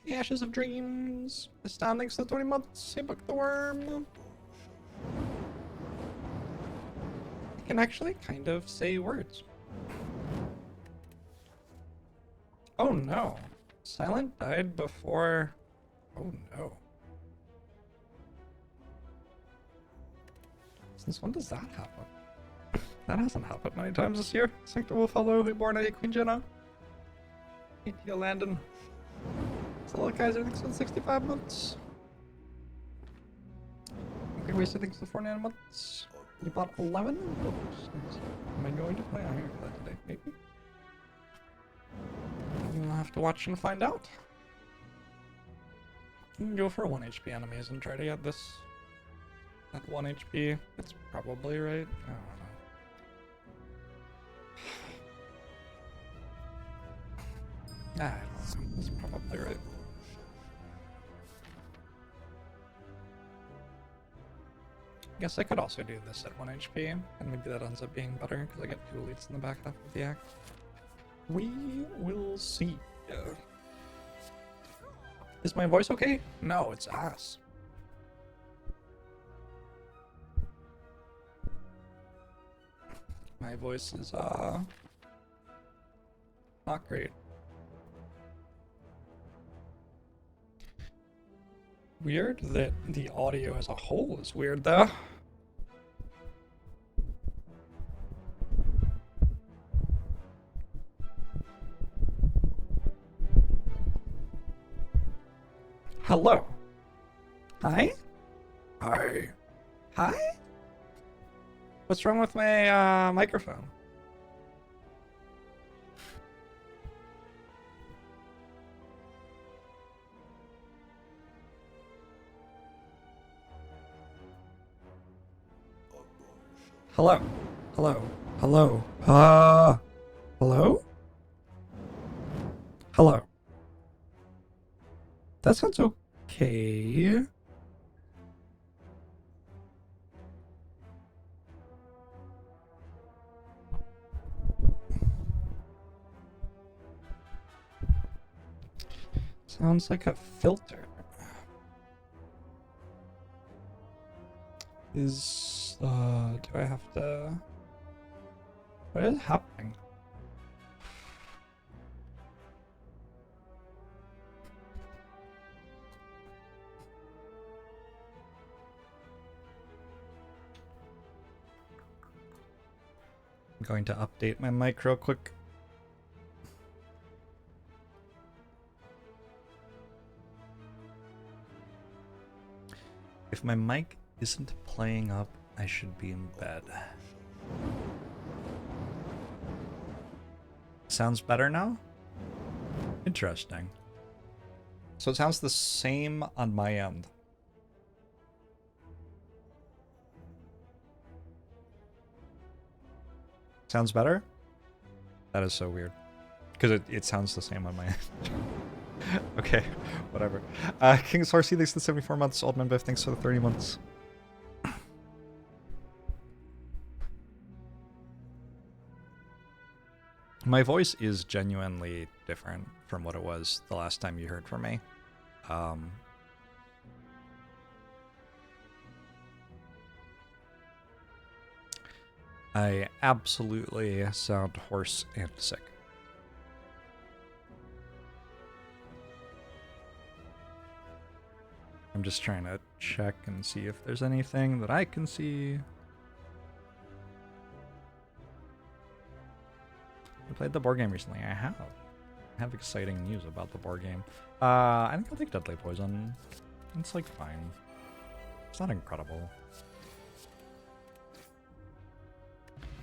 The Ashes of Dreams. Stan, thanks for the 20 months. Hey, Book the Worm. I can actually kind of say words. Oh no. Silent died before... Oh no. Since when does that happen? That hasn't happened many times this year. Sanctum will follow, Reborn, Queen Jenna. ATL Landon. Solo Kaiser, thanks for the 65 months. Okay, wasted thanks for the 49 months. You bought 11 books. Am I going to play Ironclad today? Maybe. You'll have to watch and find out. You can go for 1 HP enemies and try to get this at 1 HP. That's probably right. I don't know. I don't know. That's probably right. Guess I could also do this at 1 HP, and maybe that ends up being better because I get 2 elites in the back half of the act. We will see. Is my voice okay? No, it's ass. My voice is not great. Weird that the audio as a whole is weird though. Hello. Hi? Hi. Hi? What's wrong with my microphone? Hello. Hello. Hello. Hello? Hello. That sounds okay. Sounds like a filter. Do I have to... What is happening? I'm going to update my mic real quick. If my mic isn't playing up, I should be in bed. Sounds better now? Interesting. So it sounds the same on my end. Sounds better? That is so weird. Because it sounds the same on my end. Okay, whatever. King's Horsey, thanks for the 74 months. Oldman Biff, thanks for the 30 months. My voice is genuinely different from what it was the last time you heard from me. I absolutely sound hoarse and sick. I'm just trying to check and see if there's anything that I can see. I played the board game recently. I have exciting news about the board game. I think I'll take Deadly Poison. It's like fine. It's not incredible.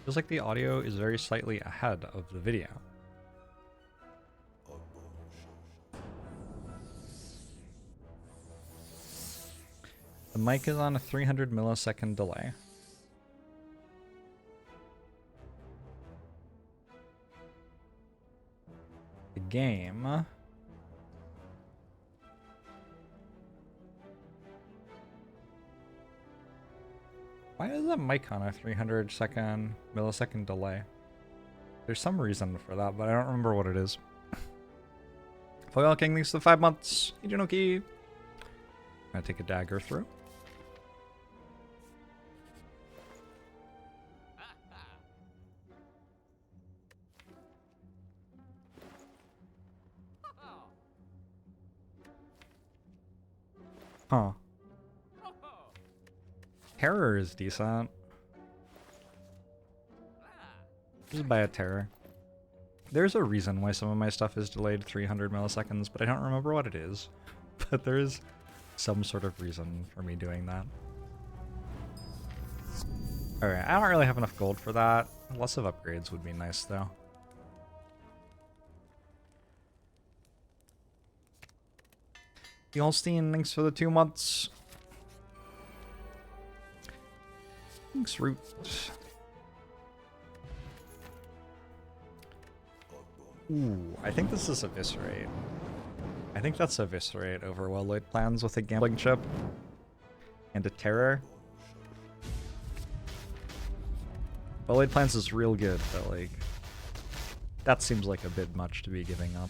Feels like the audio is very slightly ahead of the video. The mic is on a 300 millisecond delay. The game... Why is that mic on a 300 millisecond delay? There's some reason for that, but I don't remember what it is. Foil King, thanks for the 5 months. Ijunoki. I'm gonna take a dagger through. Huh. Terror is decent. Just buy a terror. There's a reason why some of my stuff is delayed 300 milliseconds, but I don't remember what it is. But there is some sort of reason for me doing that. Alright, I don't really have enough gold for that. Lots of upgrades would be nice, though. Yolstein, thanks for the 2 months. Thanks, Root. Ooh, I think this is Eviscerate. I think that's Eviscerate over well-laid plans with a gambling chip and a terror. Well-laid plans is real good, but like, that seems like a bit much to be giving up.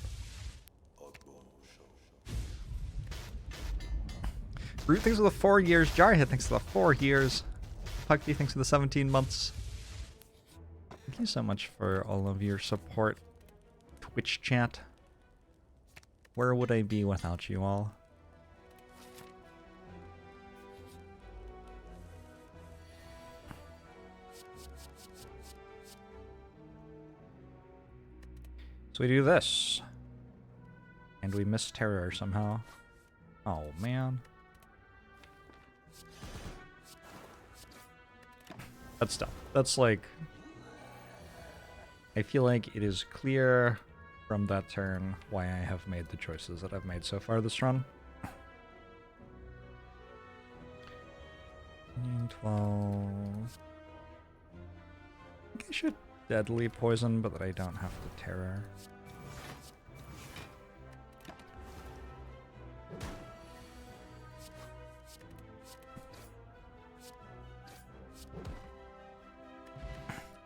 Root thanks for the 4 years. Jarhead thanks for the 4 years. Pucky thanks for the 17 months. Thank you so much for all of your support. Twitch chat. Where would I be without you all? So we do this. And we miss terror somehow. Oh man. That's tough. That's like... I feel like it is clear from that turn why I have made the choices that I've made so far this run. 12... I think I should deadly poison, but that I don't have to terror.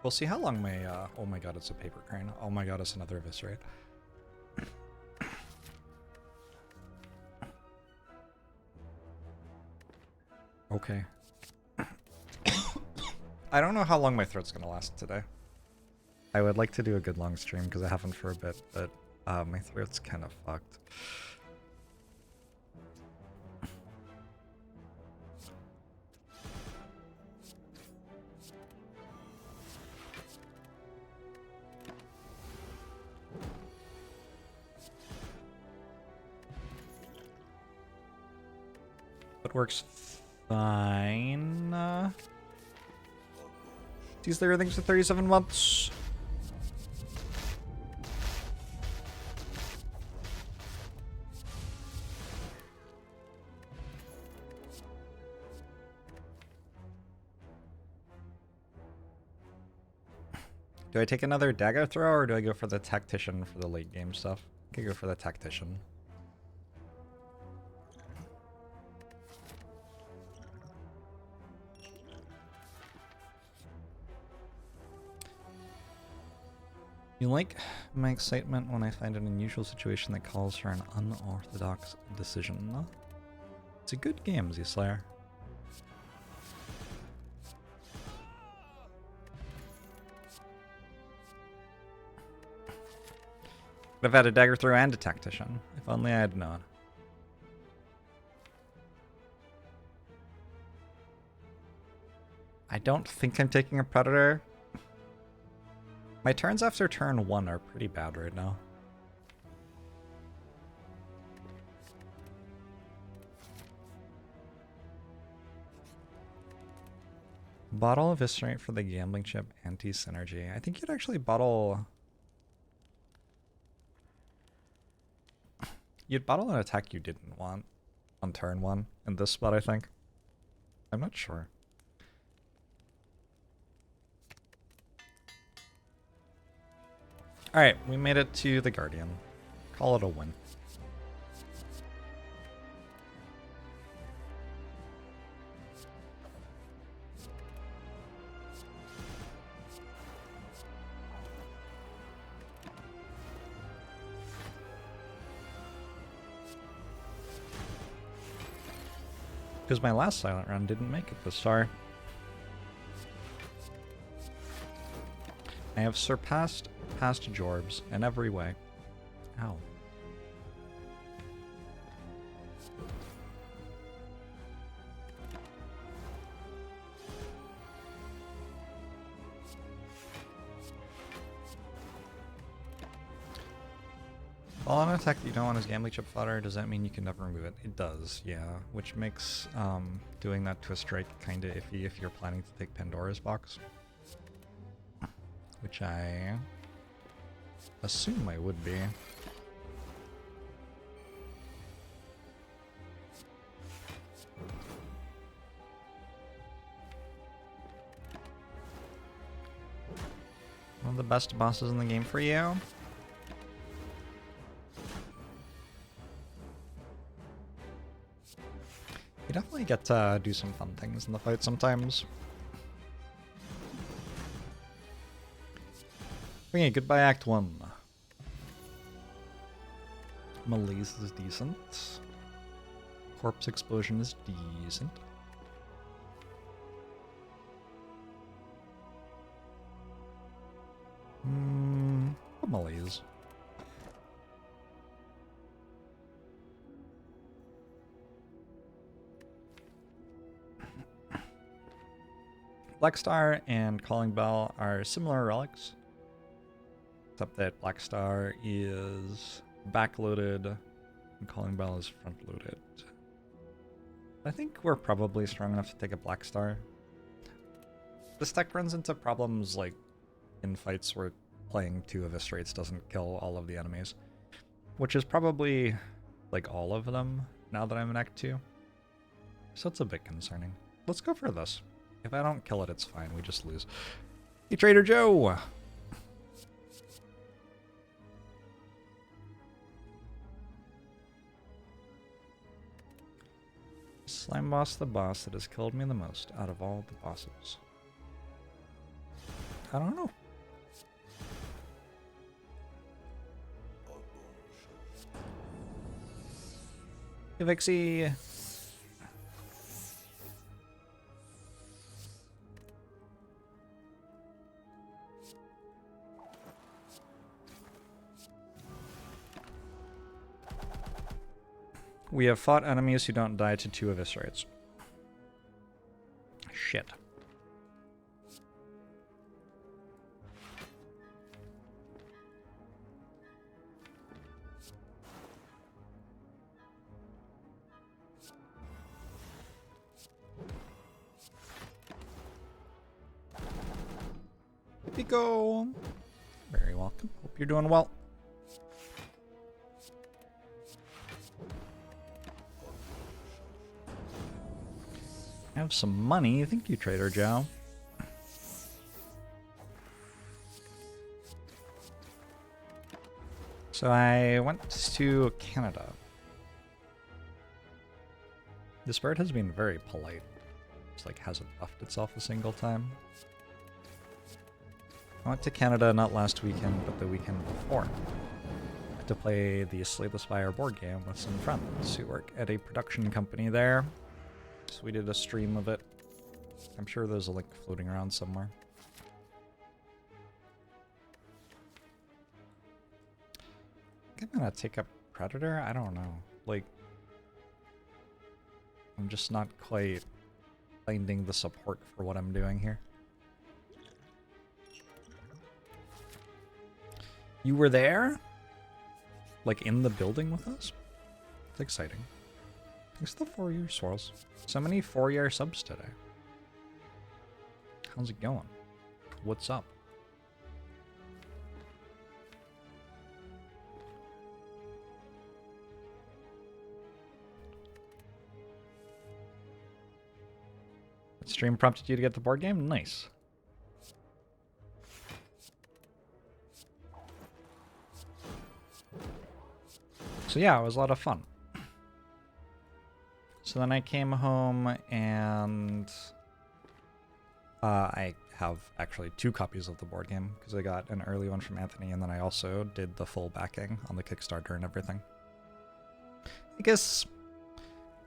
We'll see how long my, oh my god, it's a paper crane. Oh my god, it's another Eviscerate. Okay. I don't know how long my throat's gonna last today. I would like to do a good long stream because I haven't for a bit, but my throat's kind of fucked. Works fine. These there things for 37 months. Do I take another dagger throw or do I go for the tactician for the late game stuff? I could go for the tactician. You like my excitement when I find an unusual situation that calls for an unorthodox decision. It's a good game, Z-Slayer. I've had a dagger throw and a tactician. If only I had known. I don't think I'm taking a predator. My turns after turn 1 are pretty bad right now. Bottle Eviscerate for the gambling chip anti-synergy. I think you'd actually bottle... You'd bottle an attack you didn't want on turn 1 in this spot, I think. I'm not sure. Alright, we made it to the Guardian. Call it a win. Because my last silent run didn't make it this far. I have surpassed past Jorbs in every way. Ow. While on attack that you don't want as gambling chip fodder, does that mean you can never remove it? It does, yeah. Which makes doing that to a strike kinda iffy if you're planning to take Pandora's box. Which I assume I would be. One of the best bosses in the game for you. You definitely get to do some fun things in the fight sometimes. Okay, goodbye Act 1. Malaise is decent. Corpse Explosion is decent. Malaise. Blackstar and Calling Bell are similar relics, except that Blackstar is backloaded and Calling Bell is front-loaded. I think we're probably strong enough to take a Blackstar. This deck runs into problems like in fights where playing 2 Eviscerates doesn't kill all of the enemies, which is probably like all of them now that I'm in Act 2. So it's a bit concerning. Let's go for this. If I don't kill it, it's fine. We just lose. Hey, Trader Joe! Slime boss, the boss that has killed me the most out of all the bosses. I don't know. Hey, Vixie! We have fought enemies who don't die to 2 Eviscerates. Shit. Pico! Very welcome. Hope you're doing well. Have some money. Thank you, Trader Joe. So I went to Canada. This bird has been very polite. Just like hasn't buffed itself a single time. I went to Canada not last weekend, but the weekend before, to play the Slay the Spire board game with some friends who work at a production company there. So we did a stream of it. I'm sure there's a link floating around somewhere. I think I'm gonna take up Predator? I don't know. Like, I'm just not quite finding the support for what I'm doing here. You were there? Like in the building with us? It's exciting. Thanks to the 4-year swirls. So many 4-year subs today. How's it going? What's up? That stream prompted you to get the board game? Nice. So yeah, it was a lot of fun. So then I came home and I have actually 2 copies of the board game because I got an early one from Anthony and then I also did the full backing on the Kickstarter and everything. I guess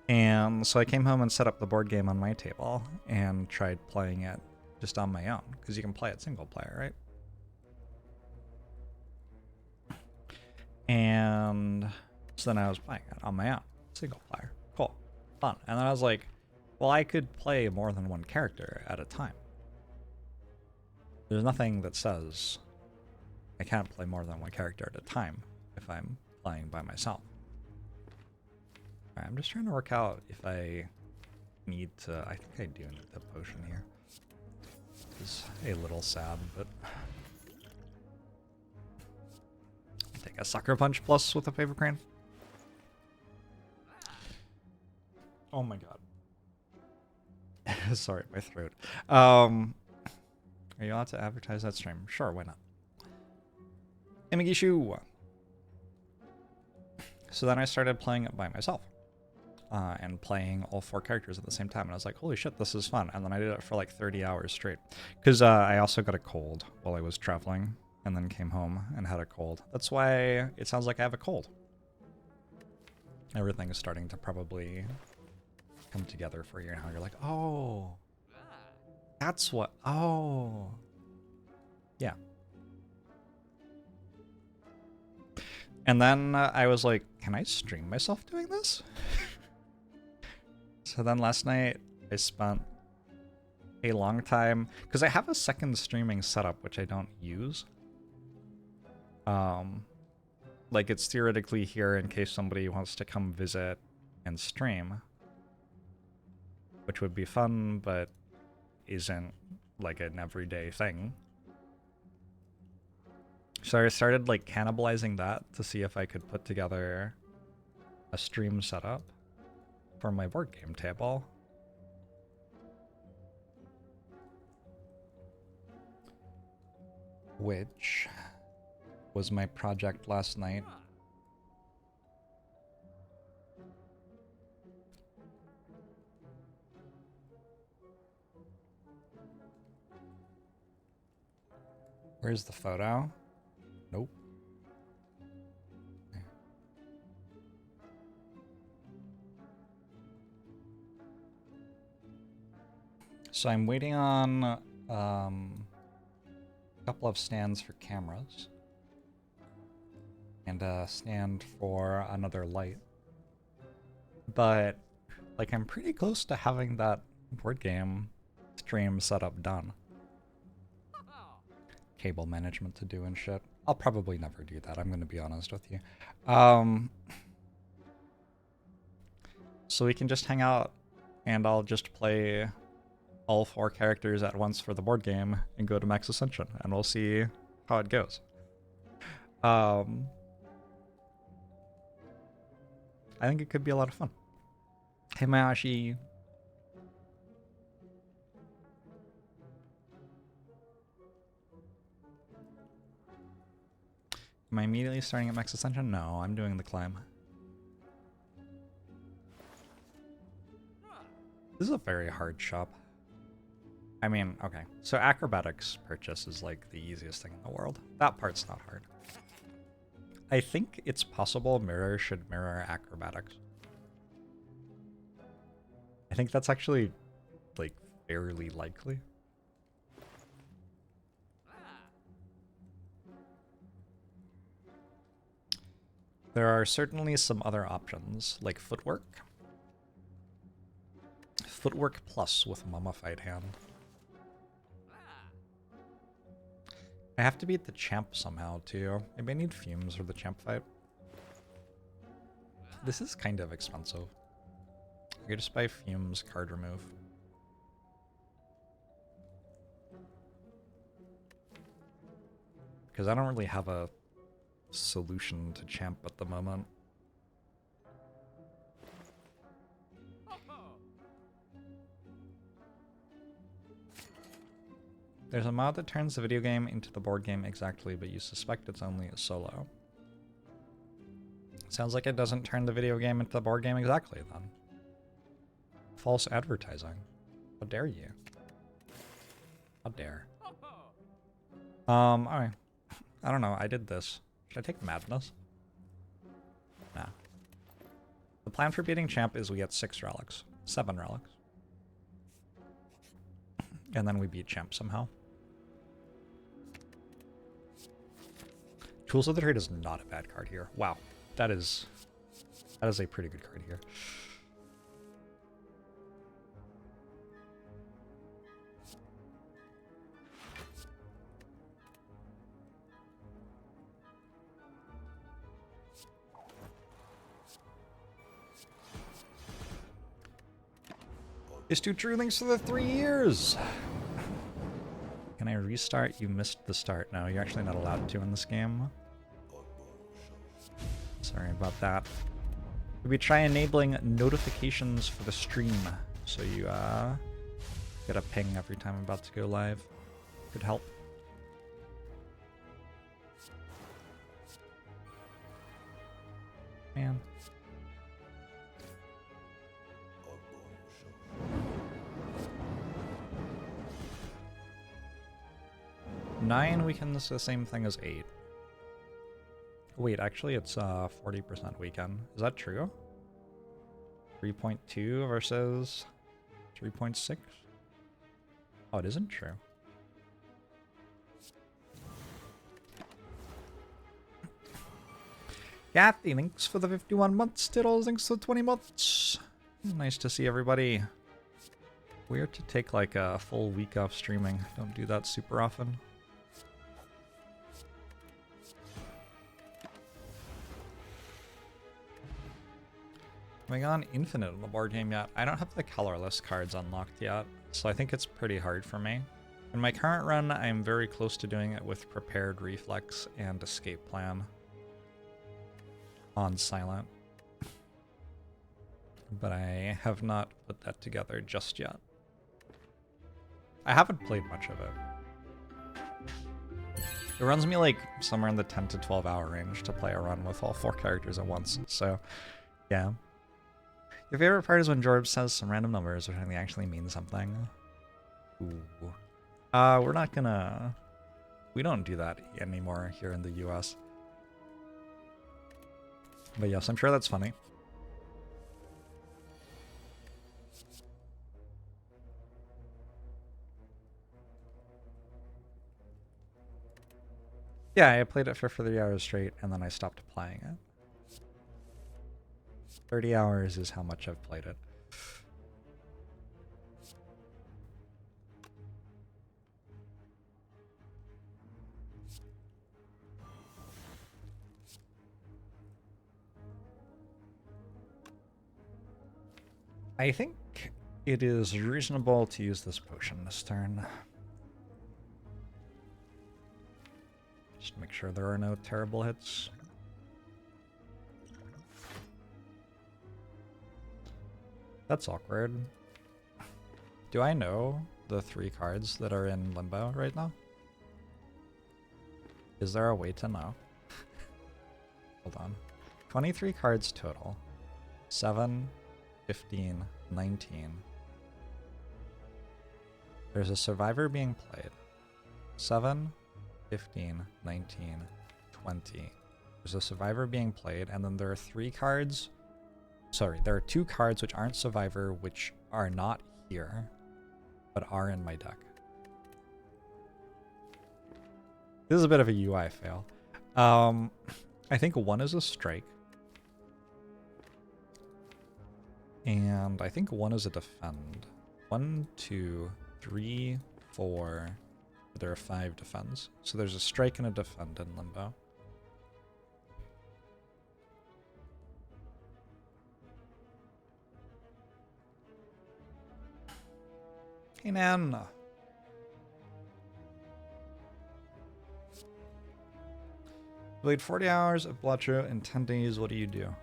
And so I came home and set up the board game on my table and tried playing it just on my own, because you can play it single player, right? And so then I was playing it on my own, single player. Cool, fun. And then I was like, well, I could play more than one character at a time. There's nothing that says I can't play more than one character at a time if I'm playing by myself. Alright, I'm just trying to work out if I need to... I think I do need the potion here. It's a little sad, but... I'll take a Sucker Punch plus with a Favor Crane. Oh my god. Sorry, my throat. Are you allowed to advertise that stream? Sure, why not? Emigishu! So then I started playing it by myself. And playing all 4 characters at the same time. And I was like, holy shit, this is fun. And then I did it for like 30 hours straight. Because I also got a cold while I was traveling. And then came home and had a cold. That's why it sounds like I have a cold. Everything is starting to probably come together for you now. You're like, oh, that's what, oh. Yeah. And then I was like, can I stream myself doing this? So then last night I spent a long time, because I have a second streaming setup which I don't use. Like it's theoretically here in case somebody wants to come visit and stream, which would be fun, but isn't like an everyday thing. So I started like cannibalizing that to see if I could put together a stream setup for my board game table. Which was my project last night. Where's the photo? Nope. So I'm waiting on a couple of stands for cameras and a stand for another light. But like I'm pretty close to having that board game stream setup done. Cable management to do and shit. I'll probably never do that, I'm gonna be honest with you. So we can just hang out and I'll just play all 4 characters at once for the board game and go to Max Ascension and we'll see how it goes. I think it could be a lot of fun. Hey Mayashi. Am I immediately starting at Max Ascension? No, I'm doing the climb. This is a very hard shop. I mean, okay. So acrobatics purchase is like the easiest thing in the world. That part's not hard. I think it's possible mirror should mirror acrobatics. I think that's actually like fairly likely. There are certainly some other options, like footwork. Footwork plus with mummified hand. I have to beat the champ somehow too. I may need fumes for the champ fight. This is kind of expensive. I could just buy fumes card remove. Because I don't really have a solution to champ at the moment. There's a mod that turns the video game into the board game exactly, but you suspect it's only a solo. Sounds like it doesn't turn the video game into the board game exactly, then. False advertising. How dare you? How dare. Alright. I don't know, I did this. Should I take Madness? Nah. The plan for beating champ is we get 6 relics. 7 relics. And then we beat champ somehow. Tools of the Trade is not a bad card here. Wow. That is a pretty good card here. It's too true, thanks for the 3 years! Can I restart? You missed the start. No, you're actually not allowed to in this game. Sorry about that. We try enabling notifications for the stream, so you get a ping every time I'm about to go live. Could help. Man. Nine weekends the same thing as 8. Wait, actually it's 40% weekend. Is that true? 3.2 versus 3.6? Oh, it isn't true. Kathy, thanks for the 51 months. Tiddles, thanks for the 20 months. Nice to see everybody. Weird to take like a full week off streaming. Don't do that super often. Am I gone infinite on the board game yet? I don't have the colorless cards unlocked yet, so I think it's pretty hard for me. In my current run, I'm very close to doing it with Prepared Reflex and Escape Plan on silent. But I have not put that together just yet. I haven't played much of it. It runs me like somewhere in the 10 to 12 hour range to play a run with all 4 characters at once, so yeah. Your favorite part is when Jorbs says some random numbers, which actually means something. Ooh. We're not gonna... We don't do that anymore here in the US. But yes, I'm sure that's funny. Yeah, I played it for 3 hours straight, and then I stopped playing it. 30 hours is how much I've played it. I think it is reasonable to use this potion this turn. Just make sure there are no terrible hits. That's awkward. Do I know the 3 cards that are in limbo right now? Is there a way to know? Hold on. 23 cards total. 7, 15, 19. There's a survivor being played. 7, 15, 19, 20. There's a survivor being played, and then there are 3 cards. Sorry, there are 2 cards which aren't survivor, which are not here, but are in my deck. This is a bit of a UI fail. I think 1 is a strike. And I think 1 is a defend. 1, 2, 3, 4. There are 5 defends. So there's a strike and a defend in limbo. Hey, man. Played 40 hours of Blatcher in 10 days. What do you do?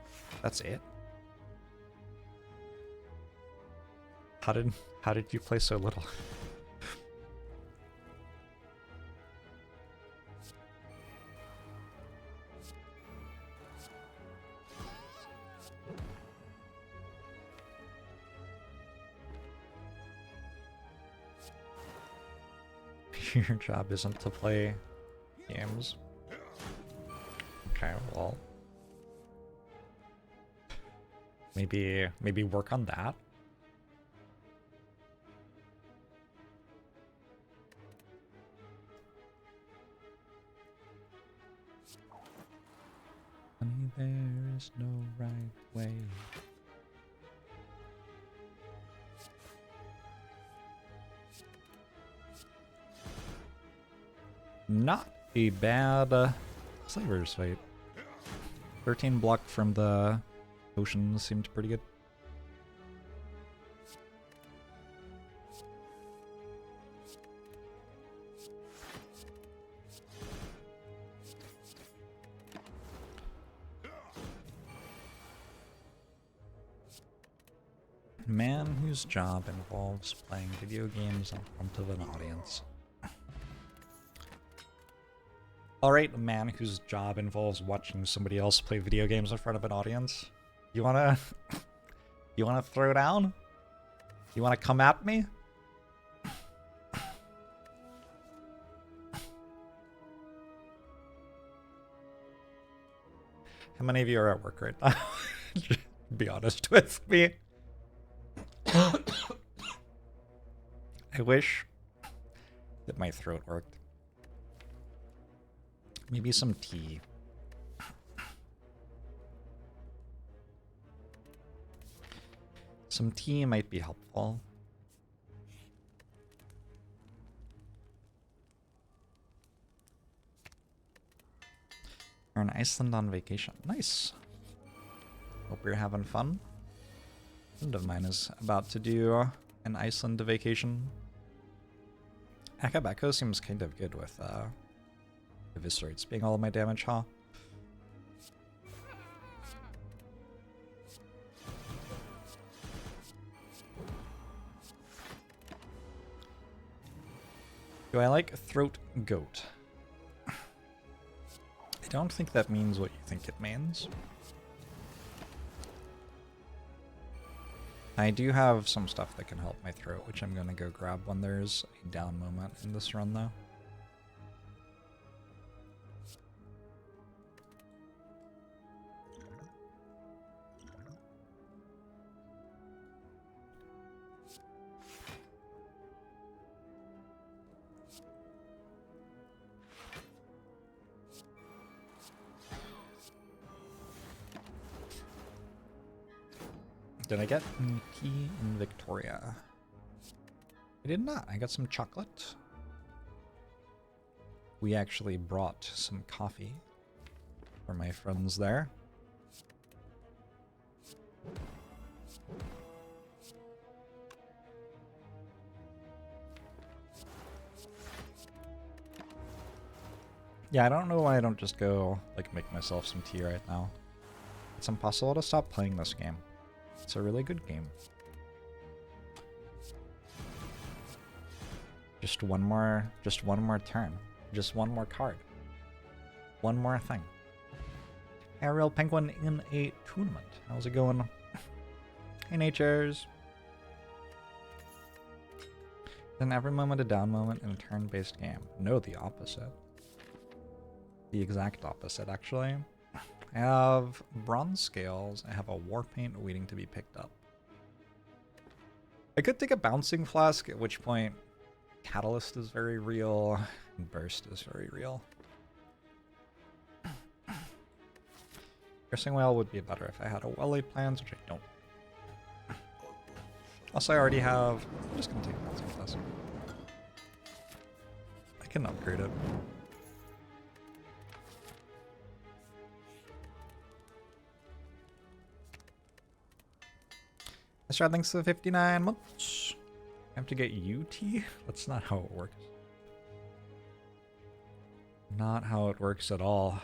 That's it? How did you play so little? Your job isn't to play games. Okay, well. Maybe work on that. Honey, there is no right way. Not a bad Slaver's fight. 13 block from the ocean seemed pretty good. Man whose job involves playing video games in front of an audience. Alright, a man whose job involves watching somebody else play video games in front of an audience. You wanna... you wanna throw down? You wanna come at me? How many of you are at work right now? Be honest with me. I wish that my throat worked. Maybe some tea. Some tea might be helpful. We're in Iceland on vacation. Nice. Hope you're having fun. A friend of mine is about to do an Iceland vacation. Akabeko seems kind of good with Eviscerates being all of my damage, huh? Do I like Throat Goat? I don't think that means what you think it means. I do have some stuff that can help my throat, which I'm going to go grab when there's a down moment in this run, though. Did I get tea in Victoria? I did not. I got some chocolate. We actually brought some coffee for my friends there. Yeah, I don't know why I don't just go, like, make myself some tea right now. It's impossible to stop playing this game. It's a really good game. Just one more turn. Just one more card. One more thing. Ariel Penguin in a tournament. How's it going? Hey, Natures. Then every moment a down moment in a turn-based game. No, the opposite. The exact opposite, actually. I have bronze scales. I have a war paint waiting to be picked up. I could take a bouncing flask, at which point catalyst is very real and burst is very real. Cursing Whale would be better if I had a well-laid plans, which I don't. Also, I already have... I'm just gonna take a bouncing flask. I can upgrade it. Extra thanks to the 59 months. I have to get UT? That's not how it works. Not how it works at all.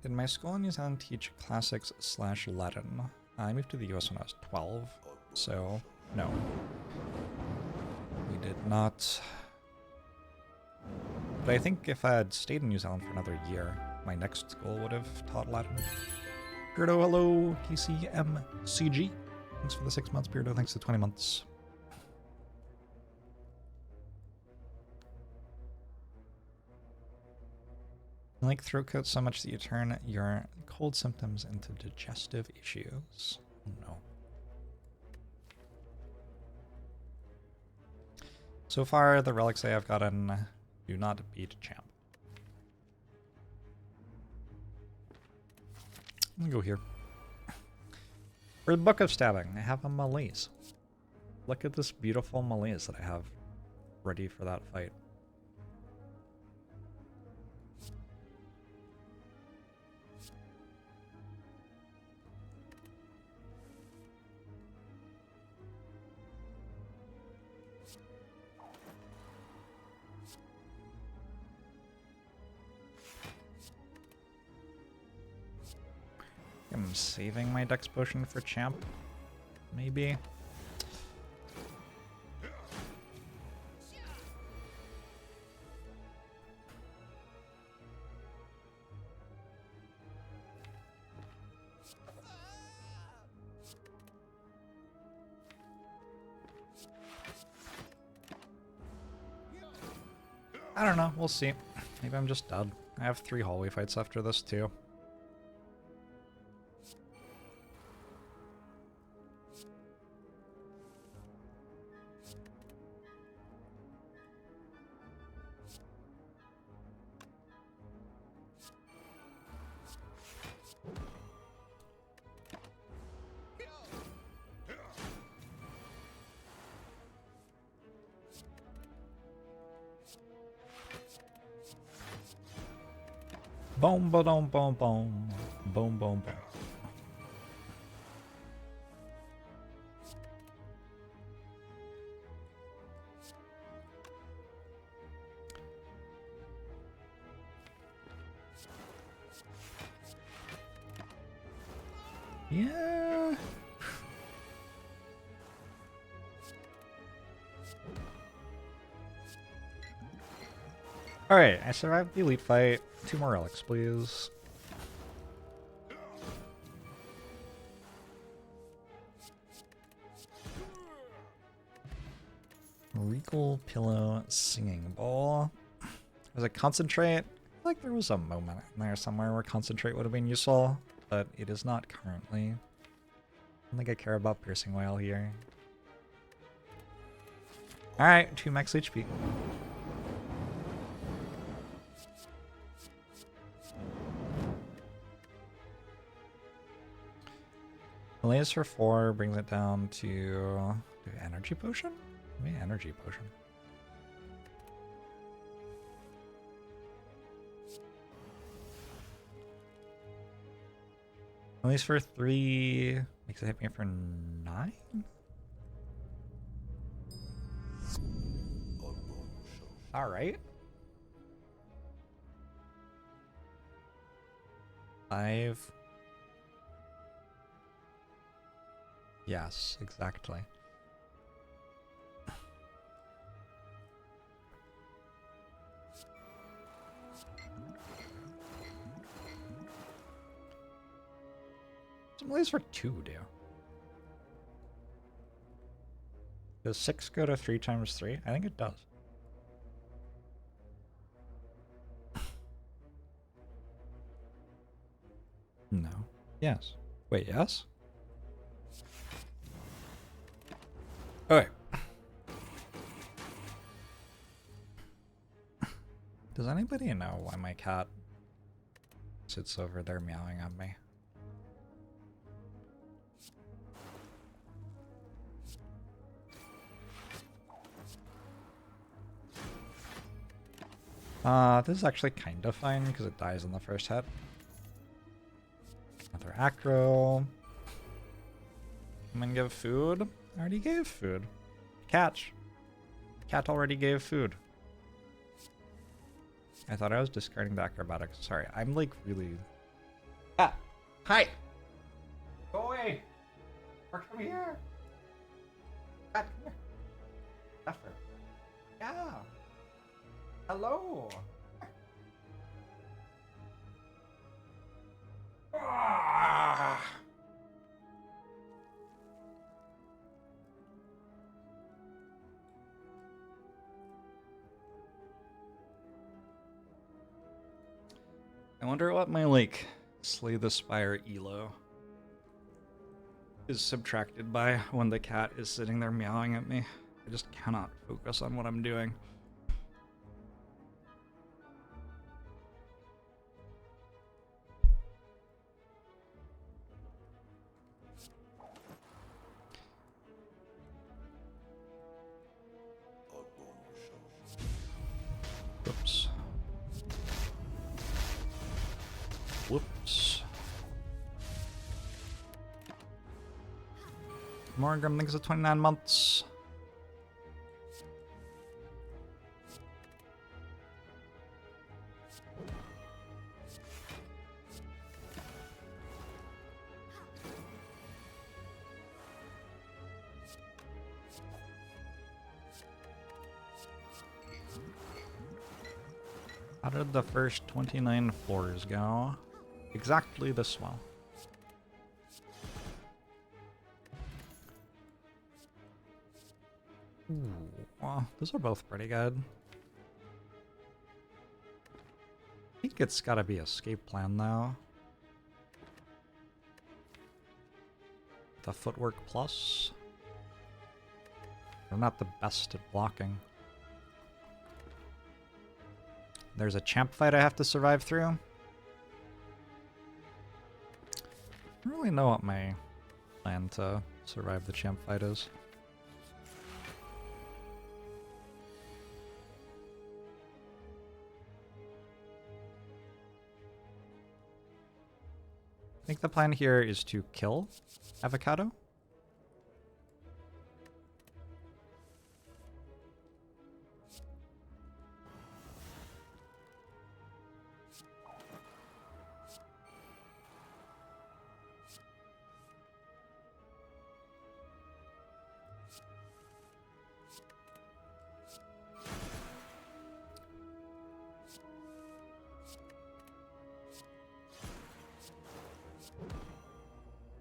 Did my school in New Zealand teach classics / Latin? I moved to the US when I was 12, so no. We did not. But I think if I had stayed in New Zealand for another year, my next school would have taught Latin. Beardo, hello, TCMCG. Thanks for the 6 months, Beardo. Thanks to 20 months. Like throat coat so much that you turn your cold symptoms into digestive issues. Oh no. So far, the relics I have gotten do not beat champ. I'm gonna go here. For the Book of Stabbing, I have a malaise. Look at this beautiful malaise that I have ready for that fight. I'm saving my dex potion for champ. Maybe. I don't know. We'll see. Maybe I'm just dead. I have 3 hallway fights after this too. Boom, boom, boom, boom, boom, boom, boom. Yeah. Alright, I survived the elite fight. 2 more relics, please. Regal Pillow Singing Bowl. Was it concentrate? I feel like there was a moment in there somewhere where concentrate would have been useful, but it is not currently. I don't think I care about piercing whale here. Alright, 2 max HP. Malaise for 4 brings it down to energy potion? Maybe energy potion. Malaise for 3 makes it hit me for 9? Alright. 5. Yes, exactly. Some ways for 2 do. Does 6 go to 3 times 3? I think it does. No. Yes. Wait, yes? Okay. Does anybody know why my cat sits over there meowing at me? This is actually kind of fine because it dies in the first hit. Another acro. I'm gonna give food. I already gave food. Catch. Cat already gave food. I thought I was discarding the acrobatics. Sorry, I'm like really... Ah! Hi! Go away! Or come here! Cat, come here. Duffer. Yeah! Hello! Ah! wonder what my, like, Slay the Spire elo is subtracted by when the cat is sitting there meowing at me. I just cannot focus on what I'm doing. Whoops. Whoops. Morgan thinks it's 29 months. How did the first 29 floors go? Exactly this well. Ooh, well, those are both pretty good. I think it's gotta be escape plan though. The footwork plus. I'm not the best at blocking. There's a champ fight I have to survive through. I don't really know what my plan to survive the champ fight is. I think the plan here is to kill Avocado.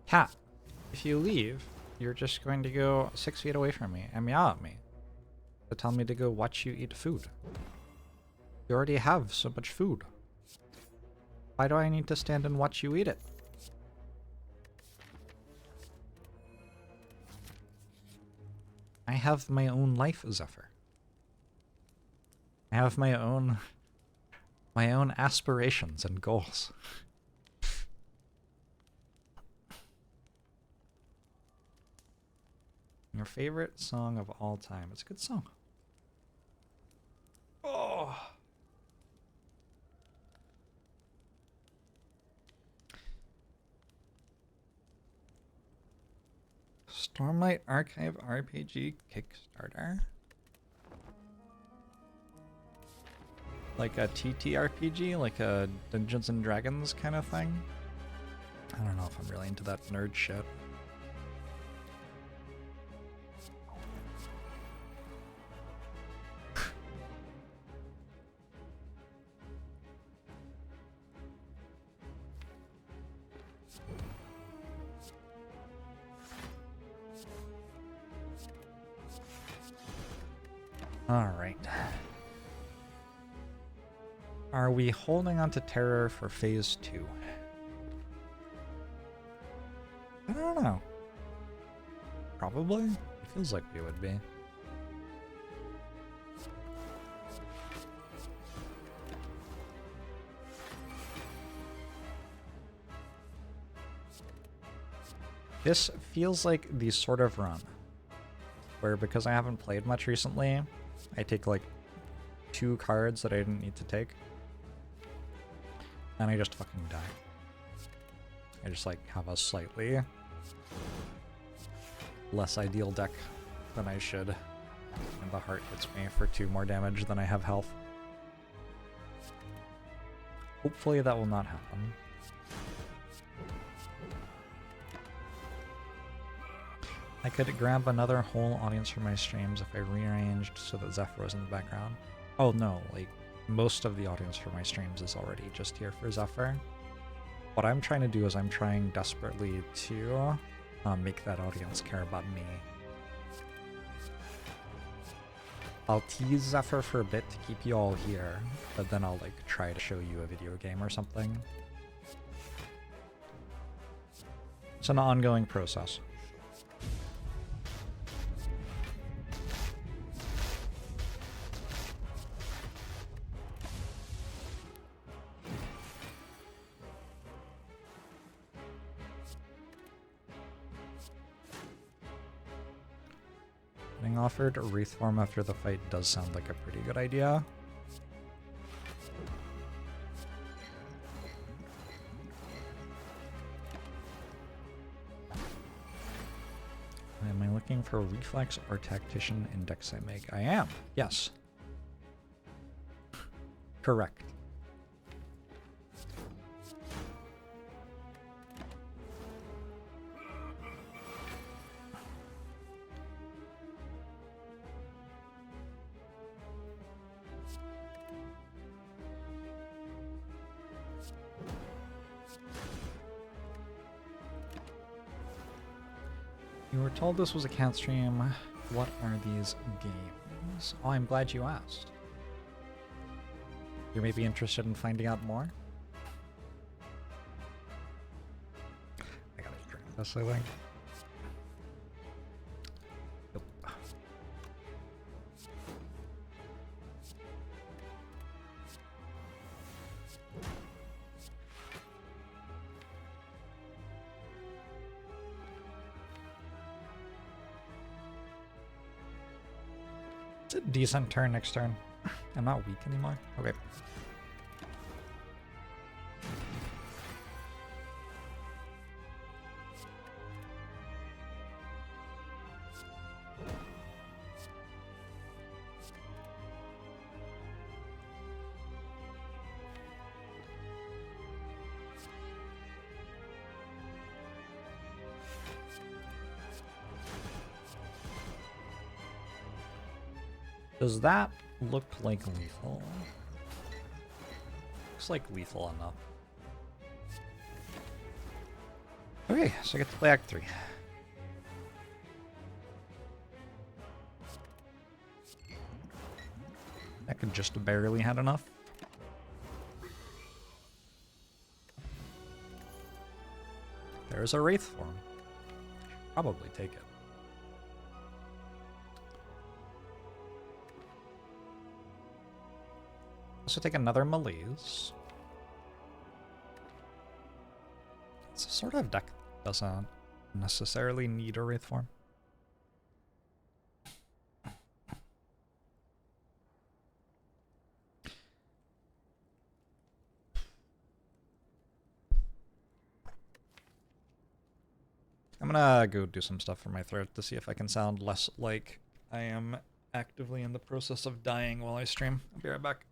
Cat, if you leave, you're just going to go 6 feet away from me and meow at me to tell me to go watch you eat food. You already have so much food. Why do I need to stand and watch you eat it? I have my own life, Zephyr. I have my own aspirations and goals. Your favorite song of all time. It's a good song. Oh. Stormlight Archive RPG Kickstarter. Like a TTRPG, like a Dungeons and Dragons kind of thing. I don't know if I'm really into that nerd shit. Alright. Are we holding on to terror for phase 2? I don't know. Probably? It feels like we would be. This feels like the sort of run where, because I haven't played much recently, I take like 2 cards that I didn't need to take, and I just fucking die. I just like have a slightly less ideal deck than I should, and the heart hits me for 2 more damage than I have health. Hopefully that will not happen. I could grab another whole audience for my streams if I rearranged so that Zephyr was in the background. Oh no, like, most of the audience for my streams is already just here for Zephyr. What I'm trying to do is I'm trying desperately to make that audience care about me. I'll tease Zephyr for a bit to keep you all here, but then I'll like try to show you a video game or something. It's an ongoing process. Getting offered a wreath form after the fight does sound like a pretty good idea. Am I looking for reflex or tactician index I make? I am. Yes. Correct. You were told this was a cat stream. What are these games? Oh, I'm glad you asked. You may be interested in finding out more? I gotta drink this, I think. Yep. It's a decent turn next turn. I'm not weak anymore. Okay. Does that look like lethal? Looks like lethal enough. Okay, so I get to play Act 3. That could just barely had enough. There's a Wraith form. Probably take it. Also take another Malaise. It's a sort of deck that doesn't necessarily need a Wraith form. I'm gonna go do some stuff for my throat to see if I can sound less like I am actively in the process of dying while I stream. I'll be right back.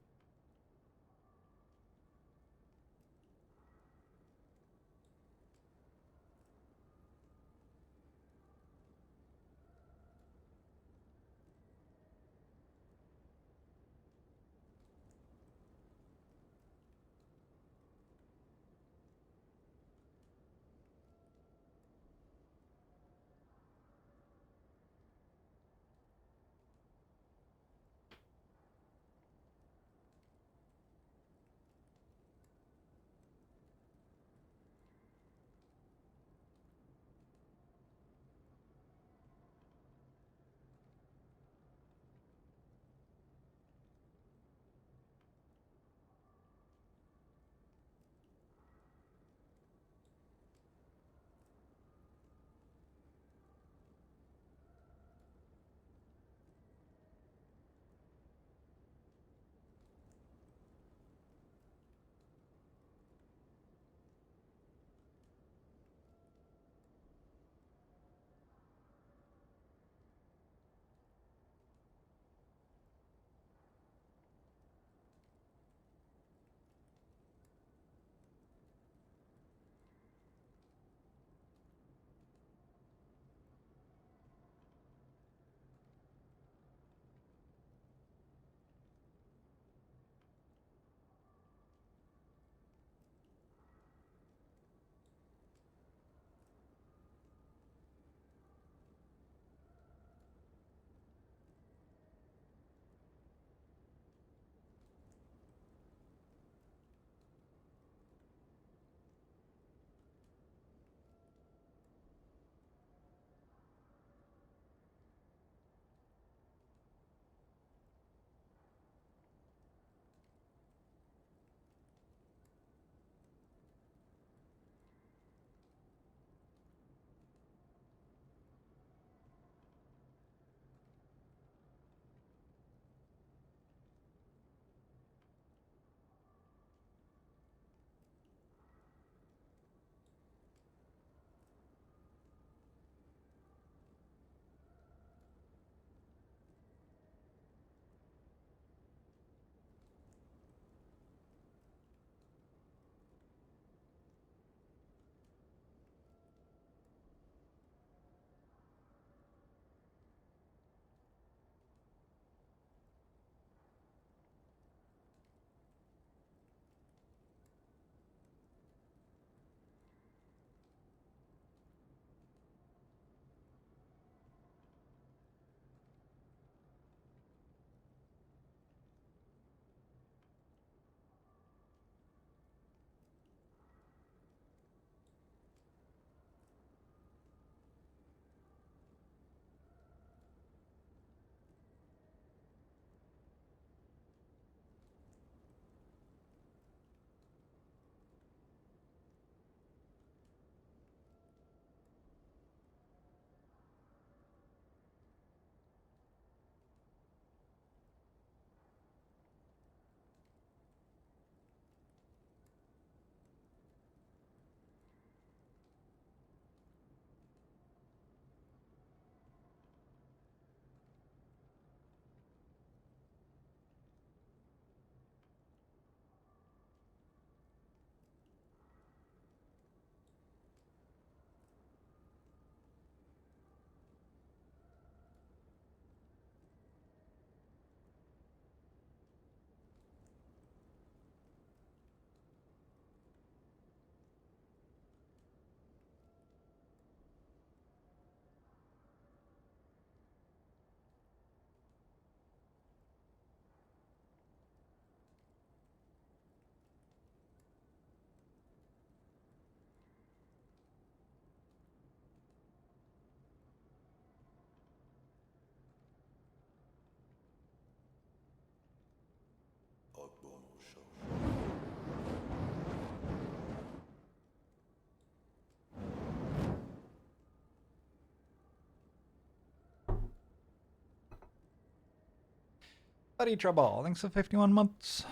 Buddy Trouble, thanks for 51 months.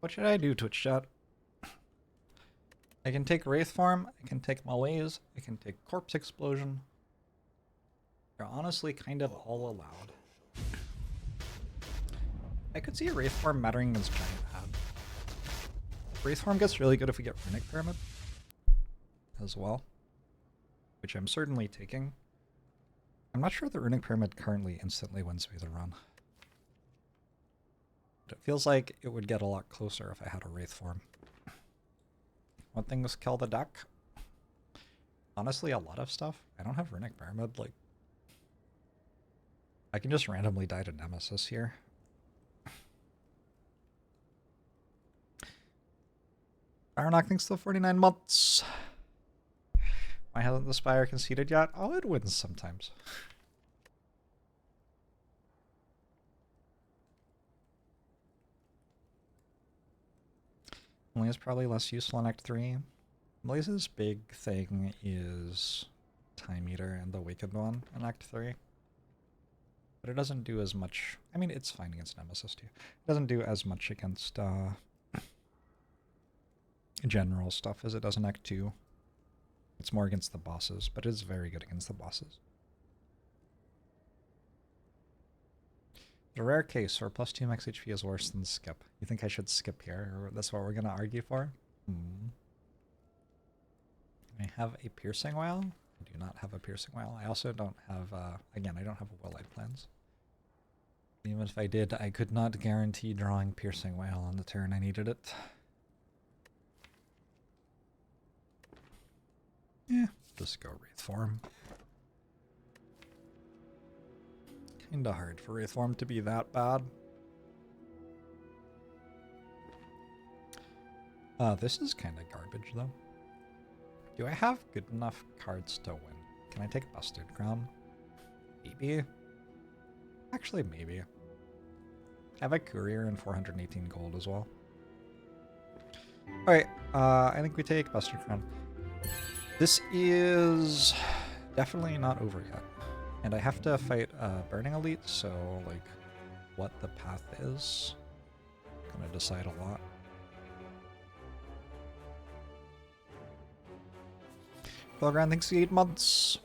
What should I do, Twitch chat? I can take Wraith Form, I can take Malaise, I can take Corpse Explosion. They're honestly kind of all allowed. I could see a Wraith Form mattering against Giant Ad. Wraith Form gets really good if we get Runic Pyramid as well, which I'm certainly taking. I'm not sure the Runic Pyramid currently instantly wins me the run. But it feels like it would get a lot closer if I had a Wraith Form. What things kill the deck? Honestly, a lot of stuff. I don't have Runic Pyramid, like... I can just randomly die to Nemesis here. Firenok thinks still 49 months. Why hasn't the Spire conceded yet? Oh, it wins sometimes. Only is probably less useful in Act 3. Blaze's big thing is Time Eater and the Awakened one in Act 3. But it doesn't do as much. I mean, it's fine against Nemesis too. It doesn't do as much against general stuff as it does in Act 2. It's more against the bosses, but it's very good against the bosses. The rare case where plus 2 max HP is worse than skip. You think I should skip here, or that's what we're going to argue for? I have a Piercing Wail. I do not have a Piercing Wail. I also don't have, again, I don't have a Will-Light Plans. Even if I did, I could not guarantee drawing Piercing Wail on the turn I needed it. Yeah, just go Wraith Form. Kinda hard for Wraith Form to be that bad. This is kinda garbage though. Do I have good enough cards to win? Can I take Busted Crown? Maybe. Actually, maybe. I have a Courier and 418 gold as well. Alright, I think we take Busted Crown. This is definitely not over yet. And I have to fight Burning Elite, so, like, what the path is gonna decide a lot. Belgrand thinks 8 months.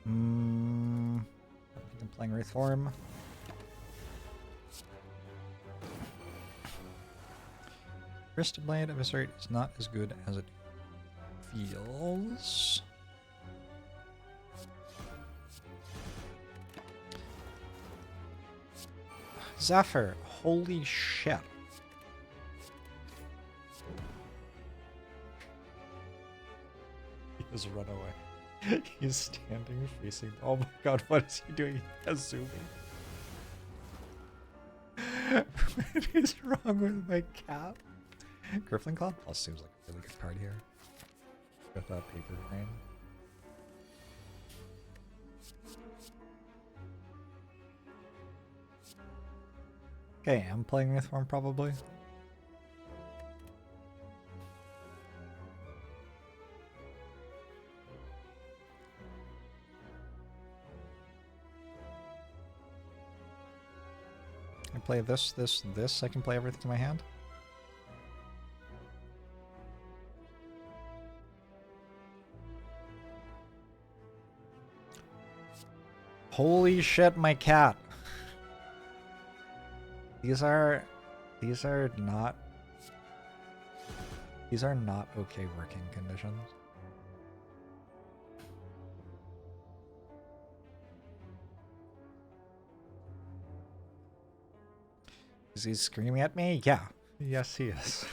I think I'm playing Wraith Form. Wrist Blade Eviscerate is not as good as it feels. Zephyr, holy shit. He has run away. He's standing facing. Oh my god, what is he doing? He has zooming. What is wrong with my cat? Griffin Cloud Plus seems like a really good card here. With that paper rain. Okay, I'm playing Wraith Form probably. I play this. I can play everything in my hand. Holy shit, my cat. These are not okay working conditions. Is he screaming at me? Yeah. Yes, he is.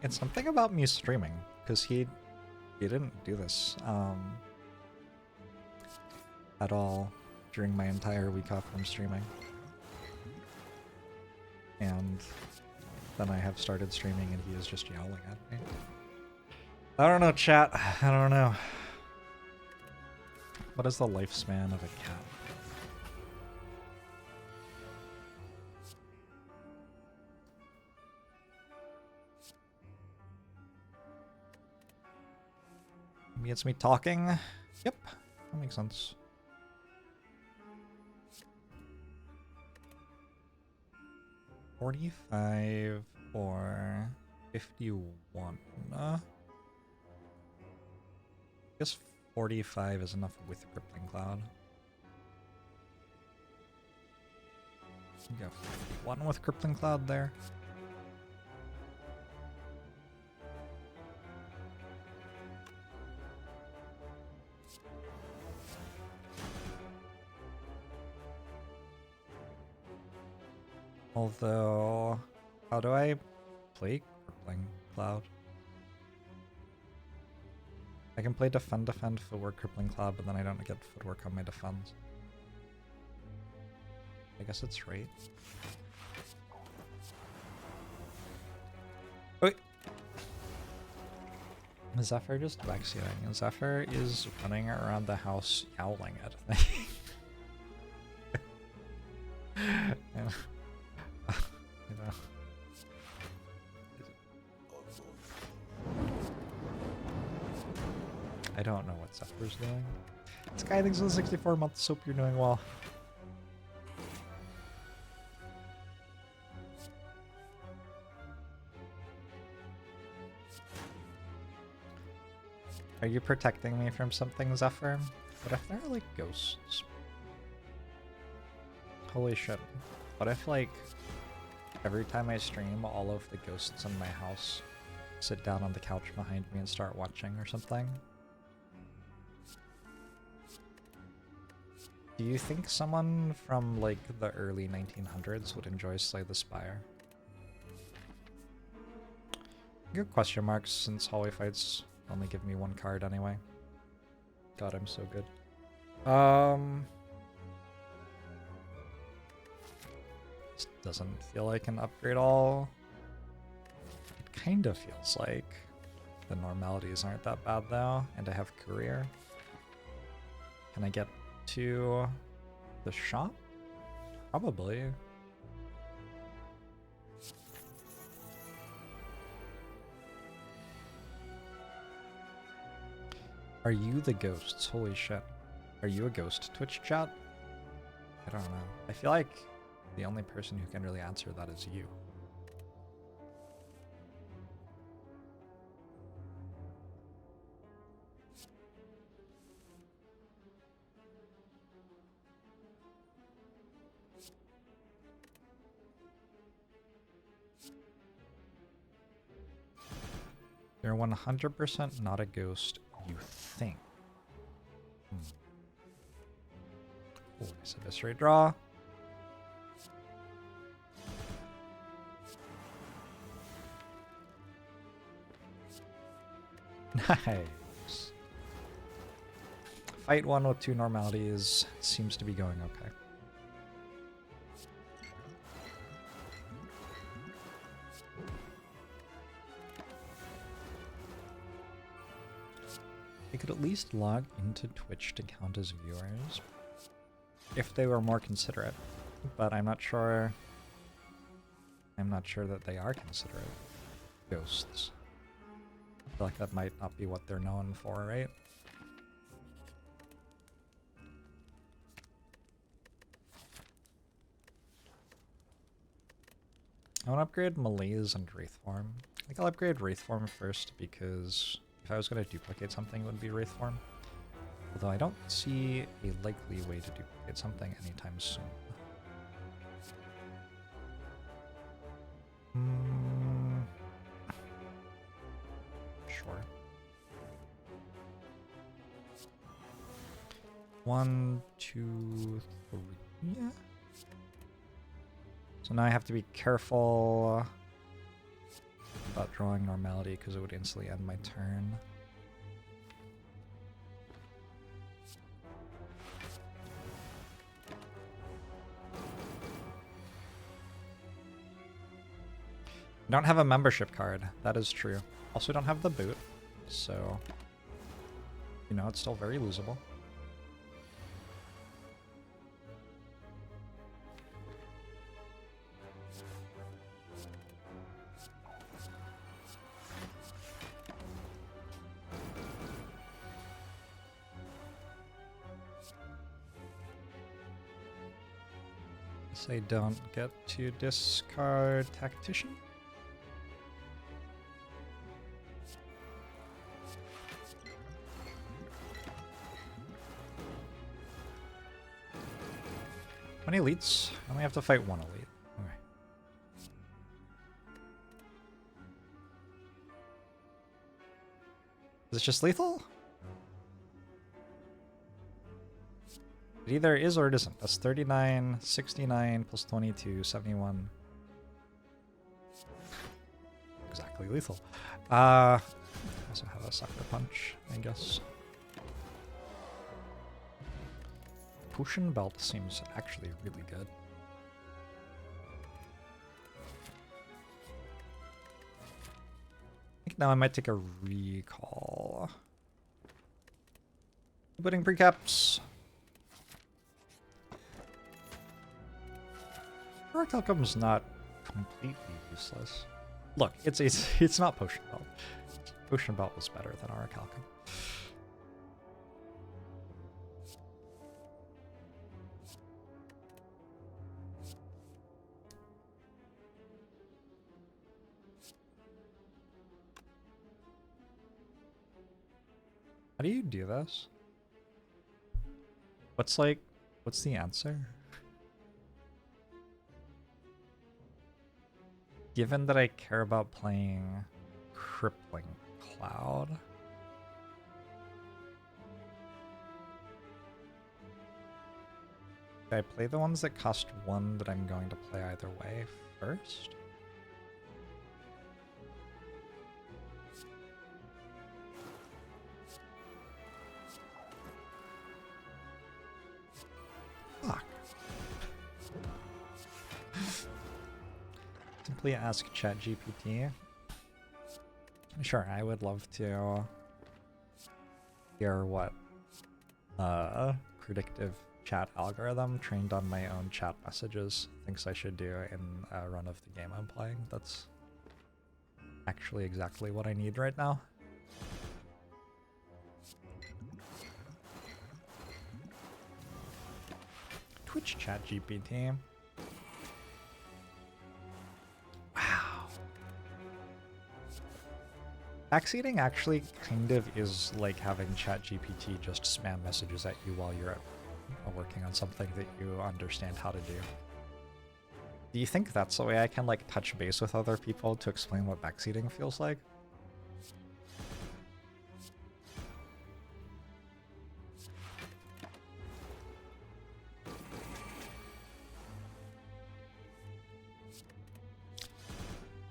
It's something about me streaming, because he didn't do this at all during my entire week off from streaming. And then I have started streaming and he is just yowling at me. I don't know, chat. I don't know. What is the lifespan of a cat? Maybe it's me talking? Yep, that makes sense. $45 or $51. I guess 45 is enough with Crippling Cloud. You got 51 with Crippling Cloud there. Although, how do I play Crippling Cloud? I can play Defend, Footwork, Crippling Cloud, but then I don't get Footwork on my defense. I guess it's right. Wait! Zephyr just backseating. Zephyr is running around the house yowling at things. I don't know what Zephyr's doing. This guy thinks with 64 months, hope you're doing well. Are you protecting me from something, Zephyr? What if they're like ghosts? Holy shit. What if like every time I stream, all of the ghosts in my house sit down on the couch behind me and start watching or something? Do you think someone from like the early 1900s would enjoy Slay the Spire? Good question marks, since hallway fights only give me one card anyway. God, I'm so good. This doesn't feel like an upgrade all. It kind of feels like. The normalities aren't that bad though, and I have Courier. Can I get to the shop? Probably. Are you the ghosts? Holy shit. Are you a ghost, Twitch chat? I don't know. I feel like the only person who can really answer that is you. You're 100% not a ghost, you think. Oh, nice Eviscerate draw. Nice. Fight one with 2 normalities seems to be going okay. They could at least log into Twitch to count as viewers if they were more considerate, but I'm not sure. I'm not sure that they are considerate ghosts. I feel like that might not be what they're known for, right? I want to upgrade Malaise and Wraithform. I think I'll upgrade Wraithform first because if I was going to duplicate something, it would be Wraithform. Although I don't see a likely way to duplicate something anytime soon. Sure. 1, 2, 3. Yeah. So now I have to be careful about drawing normality because it would instantly end my turn. I don't have a membership card. That is true. Also don't have the boot, so you know it's still very losable. I don't get to discard Tactician. How many elites? I only have to fight one elite. Okay. Is it just lethal? It either is or it isn't. That's 39, 69 plus 22, 71. Exactly lethal. I also have a sucker punch, I guess. Potion belt seems actually really good. I think now I might take a recall. Putting precaps. Orichalcum's not completely useless. Look, it's not Potion Belt. Potion Belt was better than Orichalcum. How do you do this? What's the answer? Given that I care about playing Crippling Cloud, should I play the ones that cost 1 that I'm going to play either way first? Fuck. Simply ask ChatGPT. Sure, I would love to hear what predictive chat algorithm trained on my own chat messages thinks I should do in a run of the game I'm playing. That's actually exactly what I need right now. Twitch ChatGPT. Wow. Backseating actually kind of is like having ChatGPT just spam messages at you while you're working on something that you understand how to do. Do you think that's the way I can like touch base with other people to explain what backseating feels like?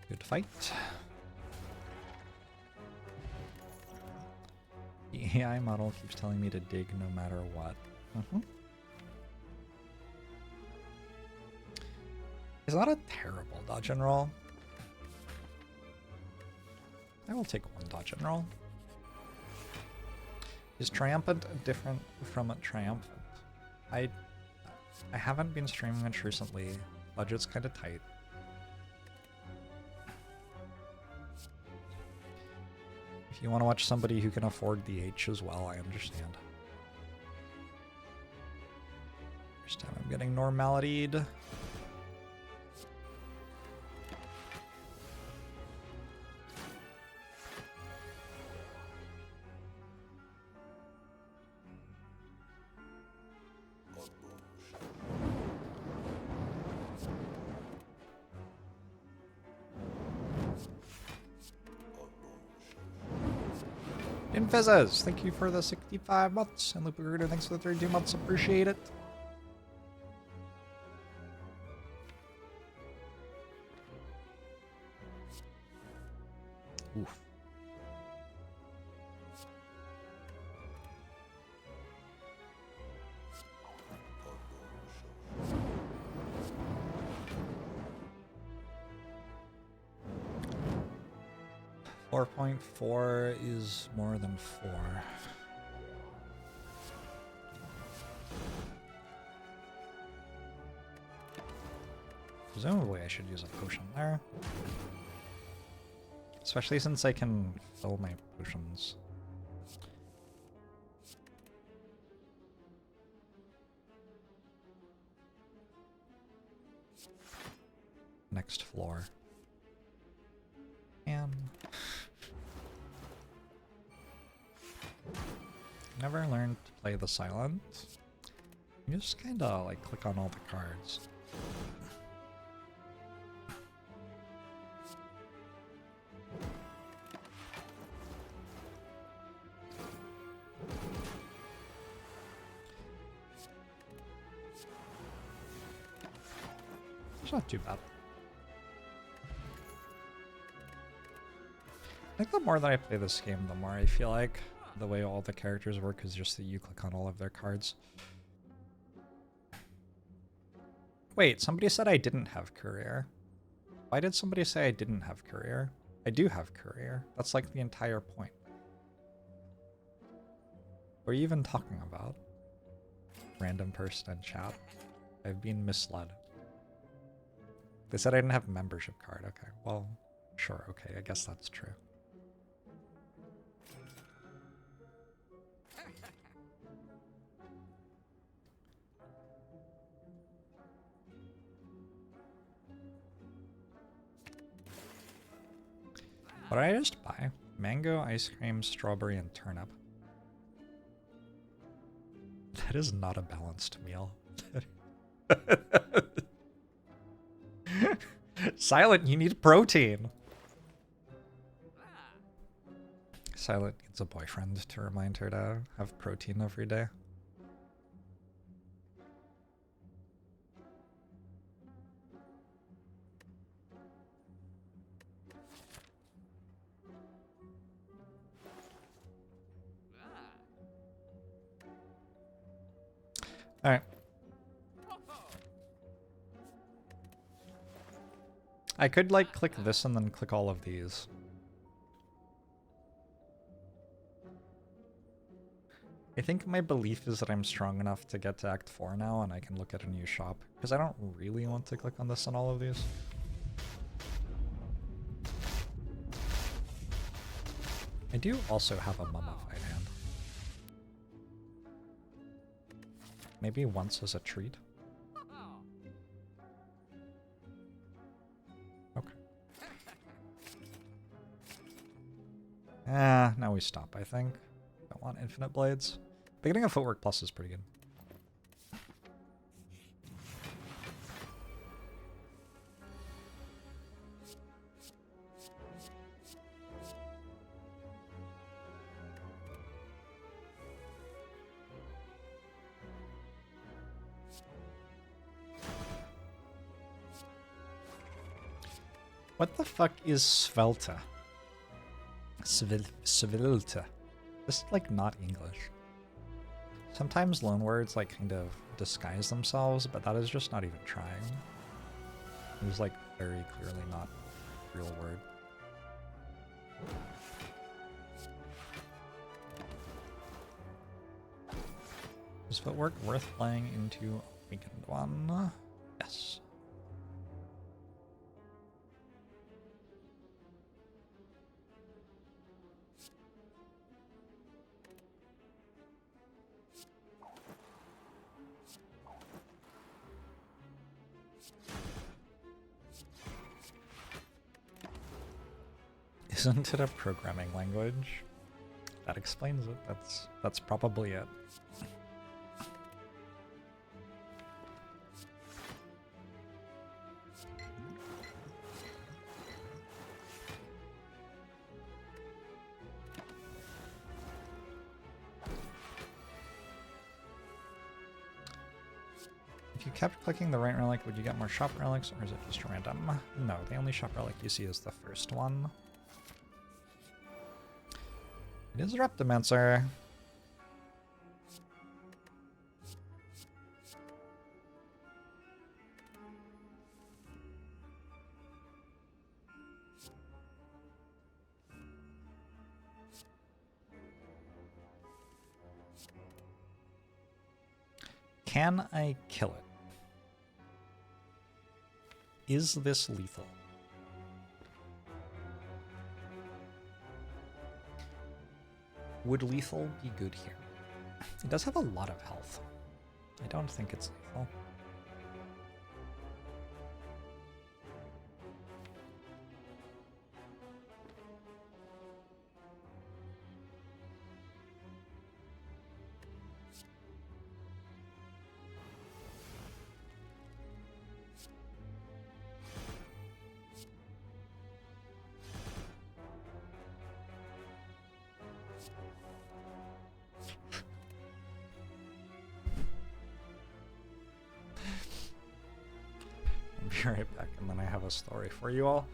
Good fight. The AI model keeps telling me to dig no matter what. It's not a terrible dodge and roll. I will take one dodge and roll. Is Triumphant different from a Triumphant? I haven't been streaming much recently. Budget's kind of tight. If you want to watch somebody who can afford the H as well, I understand. First time I'm getting normalitied. Fizzes, thank you for the 65 months. And Lupigerda, thanks for the 32 months. Appreciate it. Oof. .4 is more than 4. Presumably I should use a potion there. Especially since I can fill my potions. Next floor. And never learned to play the silent. You just kinda like click on all the cards. It's not too bad. I think the more that I play this game, the more I feel like the way all the characters work is just that you click on all of their cards. Wait, somebody said I didn't have Courier. Why did somebody say I didn't have Courier? I do have Courier. That's like the entire point. What are you even talking about? Random person in chat. I've been misled. They said I didn't have a membership card. Okay, well, sure, okay, I guess that's true. What did I just buy? Mango, ice cream, strawberry, and turnip. That is not a balanced meal. Silent, you need protein. Silent needs a boyfriend to remind her to have protein every day. All right. I could like click this and then click all of these. I think my belief is that I'm strong enough to get to Act 4 now and I can look at a new shop, because I don't really want to click on this and all of these. I do also have a mummified hand. Maybe once as a treat. Okay. Now we stop, I think. Don't want infinite blades. Beginning of Footwork Plus is pretty good. What the fuck is Svelte? Svelte. This is like not English. Sometimes loanwords like kind of disguise themselves, but that is just not even trying. It was like very clearly not a real word. Is Footwork worth playing into a weekend one? Yes. Isn't it a programming language? That explains it. That's probably it. If you kept clicking the right relic, would you get more shop relics, or is it just random? No, the only shop relic you see is the first one. It is Reptimancer. Can I kill it? Is this lethal? Would lethal be good here? It does have a lot of health. I don't think it's lethal. I'll be right back, and then I have a story for you all.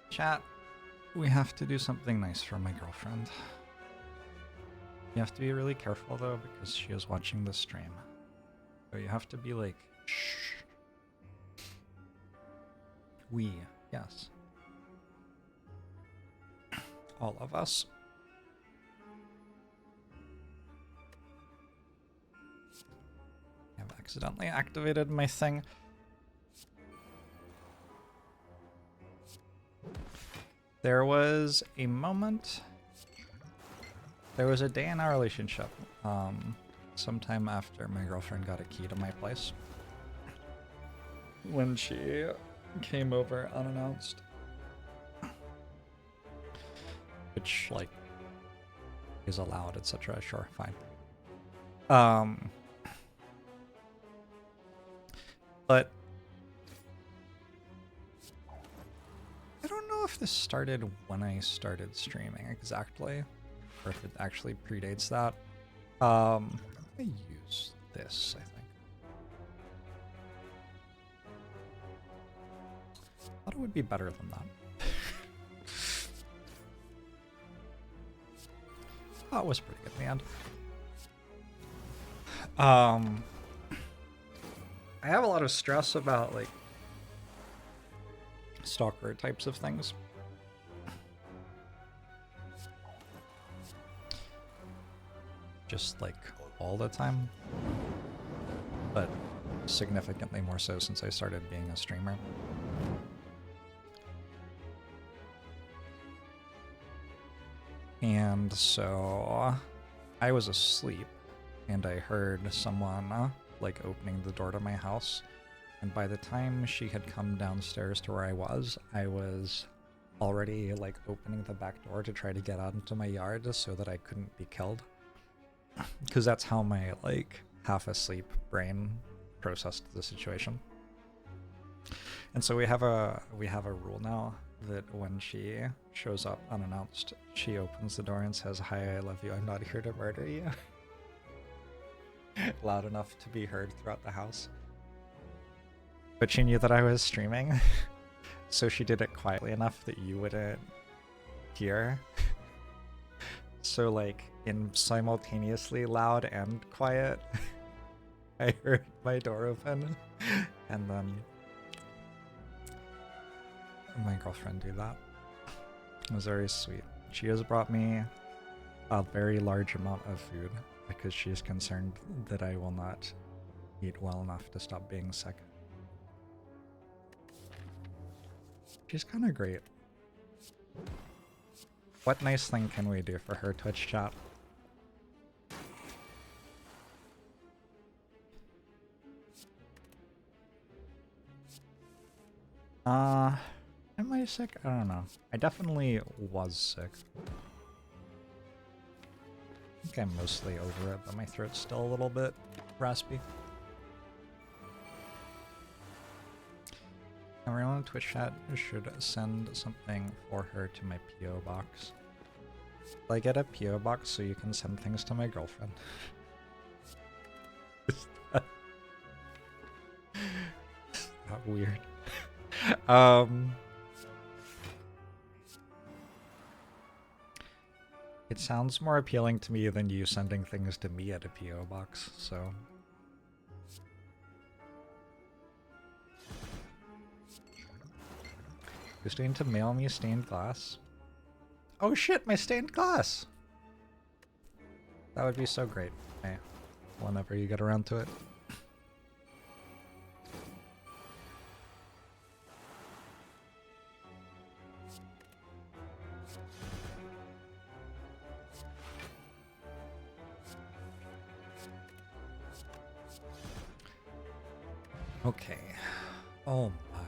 Chat, we have to do something nice for my girlfriend. You have to be really careful though, because she is watching the stream. So you have to be like, shh. We, yes. All of us. I've accidentally activated my thing. There was a moment, there was a day in our relationship, sometime after my girlfriend got a key to my place, when she came over unannounced, which, like, is allowed, etc. Sure, fine. But I don't know if this started when I started streaming exactly, or if it actually predates that. I use this, I think. I thought it would be better than that. Oh, it was pretty good in the end. I have a lot of stress about, like, stalker types of things. just like all the time, but significantly more so since I started being a streamer. And so I was asleep and I heard someone like opening the door to my house. And by the time she had come downstairs to where I was already like opening the back door to try to get out into my yard so that I couldn't be killed. Because that's how my like half asleep brain processed the situation. And so we have a rule now that when she shows up unannounced, she opens the door and says, "Hi, I love you. I'm not here to murder you." Loud enough to be heard throughout the house. But she knew that I was streaming, so she did it quietly enough that you wouldn't hear. So like in simultaneously loud and quiet, I heard my door open, and then my girlfriend do that. It was very sweet. She has brought me a very large amount of food because she is concerned that I will not eat well enough to stop being sick. She's kind of great. What nice thing can we do for her Twitch chat? Am I sick? I don't know. I definitely was sick. I think I'm mostly over it, but my throat's still a little bit raspy. Everyone in Twitch chat should send something for her to my PO box. I get a PO box so you can send things to my girlfriend. Is that weird? It sounds more appealing to me than you sending things to me at a PO box, so. You're starting to mail me stained glass? Oh shit, my stained glass! That would be so great. Hey, whenever you get around to it. Okay. Oh my.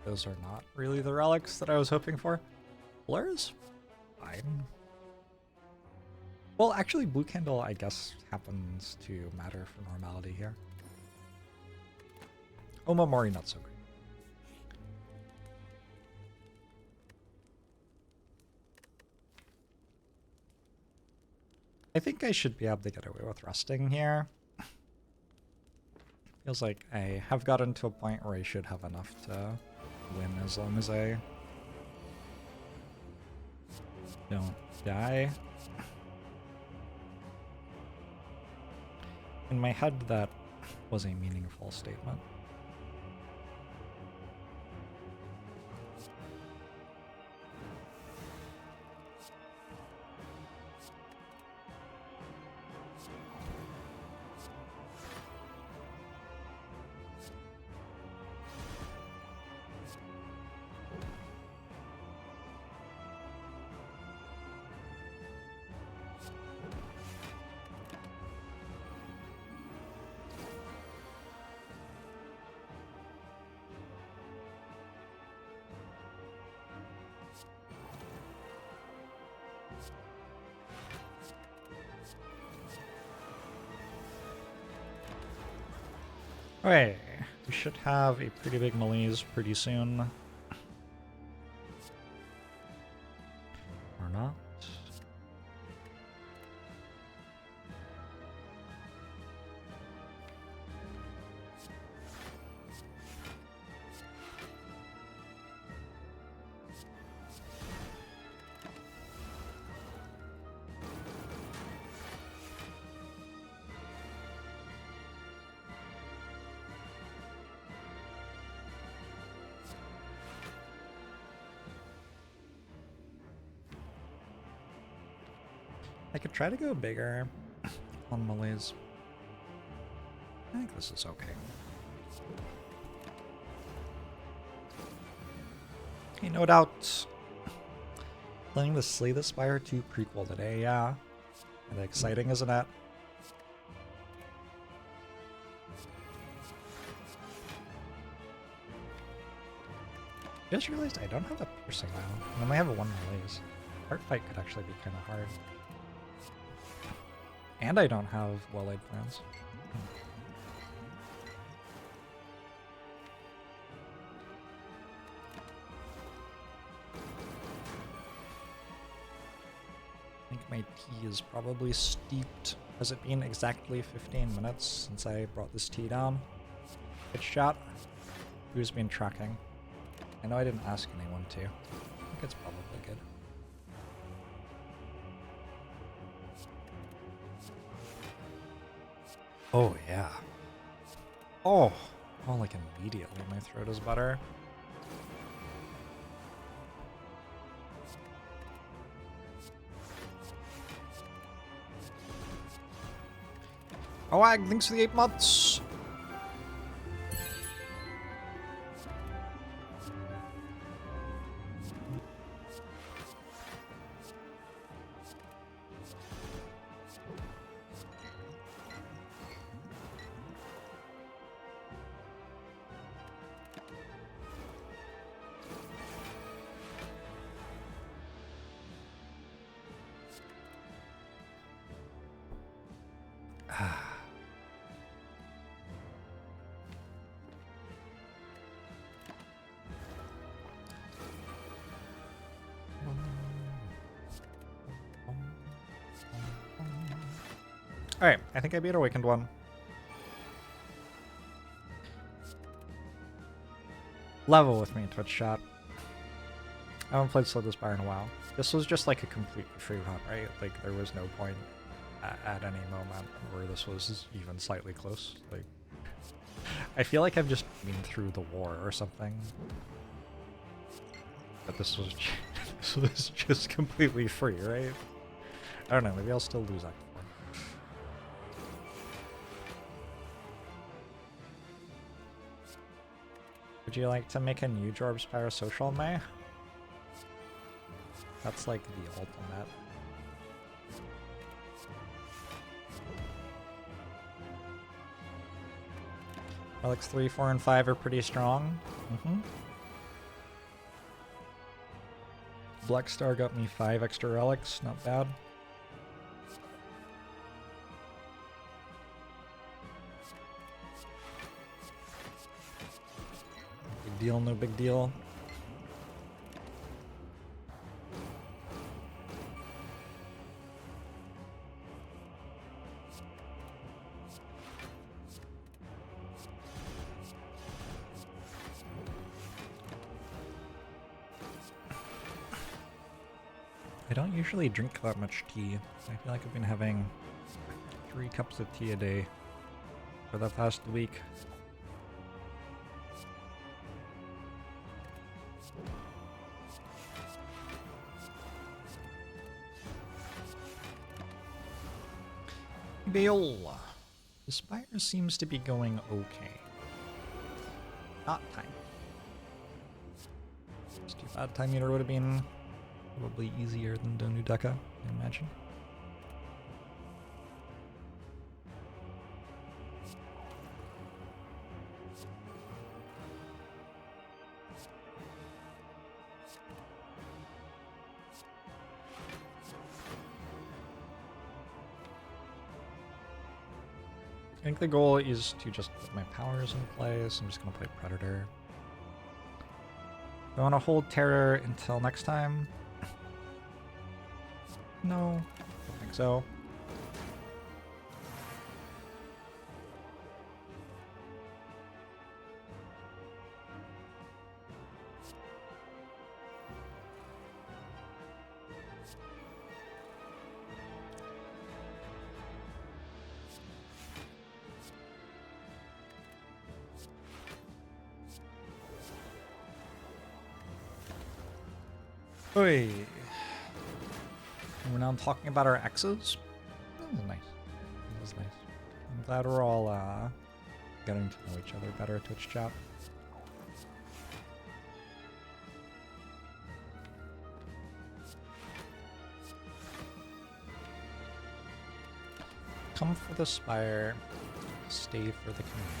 Those are not really the relics that I was hoping for. Blur's fine. Well, actually, blue candle, I guess, happens to matter for normality here. Omamori, not so great. I think I should be able to get away with resting here. Feels like I have gotten to a point where I should have enough to win as long as I don't die. In my head, that was a meaningful statement. Okay, we should have a pretty big malaise pretty soon. Or not. I could try to go bigger. on malaise. I think this is okay. Hey, no doubt. Playing the Slay the Spire 2 prequel today, yeah. And exciting, isn't it? Just realized I don't have a piercing now. I only have a 1 malaise. Heart fight could actually be kind of hard. And I don't have well-laid plans. I think my tea is probably steeped. Has it been exactly 15 minutes since I brought this tea down? Good shot. Who's been tracking? I know I didn't ask anyone to. I think it's probably good. Oh, yeah. Oh, like immediately my throat is better. Oh, thanks for the 8 months. Alright, I think I beat Awakened one. Level with me, Twitch chat. I haven't played Slay the Spire in a while. This was just like a completely free run, right? Like, there was no point at any moment where this was even slightly close. Like, I feel like I've just been through the war or something. But this was this was just completely free, right? I don't know, maybe I'll still lose Act 4. Would you like to make a new JORBS parasocial, May? That's like the ultimate. Relics 3, 4, and 5 are pretty strong. Black Star got me 5 extra relics, not bad. Big deal, no big deal. I don't usually drink that much tea. I feel like I've been having 3 cups of tea a day for the past week. Bill. The Spire seems to be going okay. Not time. It's too bad time meter would have been probably easier than Donu Deka, I imagine. I think the goal is to just put my powers in place. I'm just going to play Predator. Do I want to hold Terror until next time? No, I don't think so. Oi. We're now talking about our exes. That was nice. I'm glad we're all getting to know each other better, Twitch chat. Come for the Spire, stay for the community.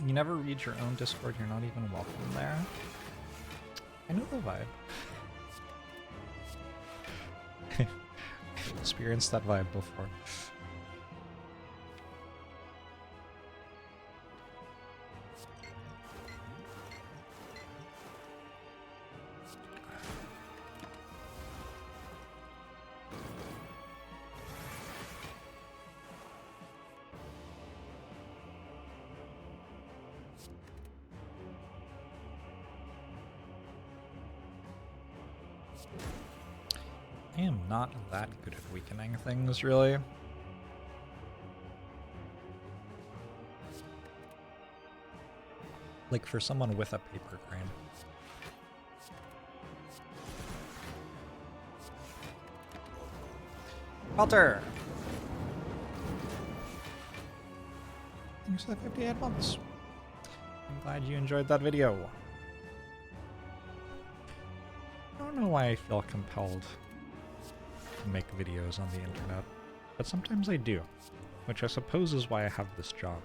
You never read your own Discord, you're not even welcome there. I know the vibe. I've experienced that vibe before. I am not that good at weakening things, really. Like for someone with a paper crane. Walter! Thanks for the 58 months. I'm glad you enjoyed that video. I don't know why I feel compelled to make videos on the internet, but sometimes I do, which I suppose is why I have this job.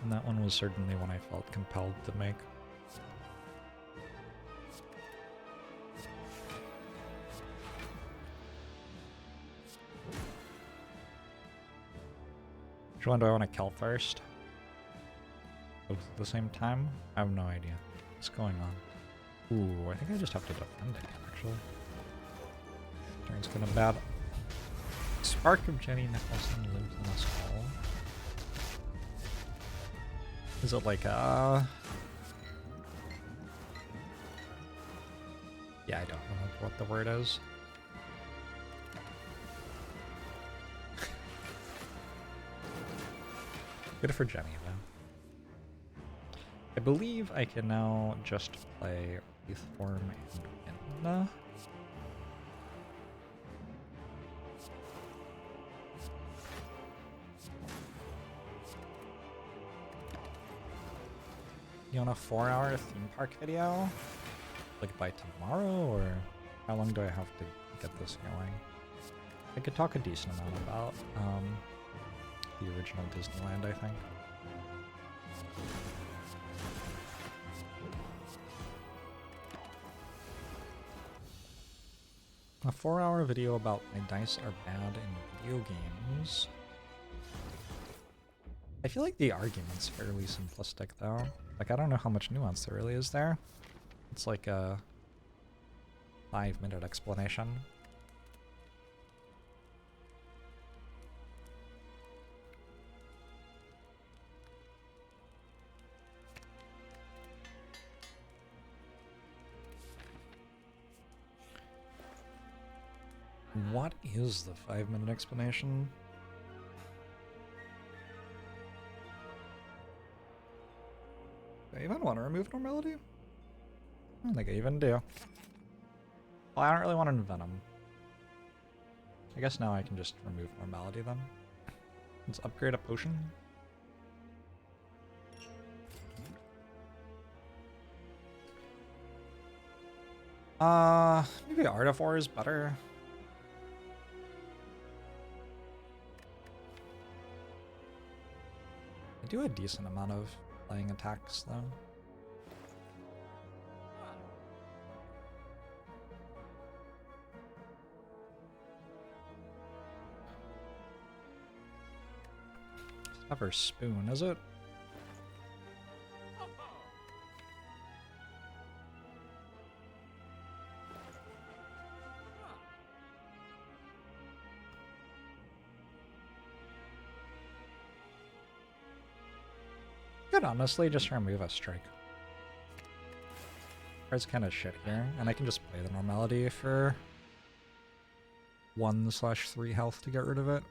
And that one was certainly one I felt compelled to make. Which one do I want to kill first? Both at the same time? I have no idea. What's going on? Ooh, I think I just have to defend again, actually. Turn's gonna bad. Spark of Jenny Nicholson lives in us all. Is it like yeah, I don't know what the word is. Good for Jenny, though. I believe I can now just play Wraithform and win. You want a 4-hour theme park video? Like by tomorrow, or how long do I have to get this going? I could talk a decent amount about the original Disneyland, I think. A 4-hour video about my dice are bad in video games. I feel like the argument's fairly simplistic, though. Like, I don't know how much nuance there really is there. It's like a 5-minute explanation. What is the 5-minute explanation? Do I even want to remove normality? I don't think I even do. Well, I don't really want to Venom. I guess now I can just remove normality then. Let's upgrade a potion. Maybe Artifor is better. I do a decent amount of playing attacks though. It's never spoon, is it? Could honestly just remove a strike. Card's kind of shit here, and I can just play the normality for 1/3 health to get rid of it.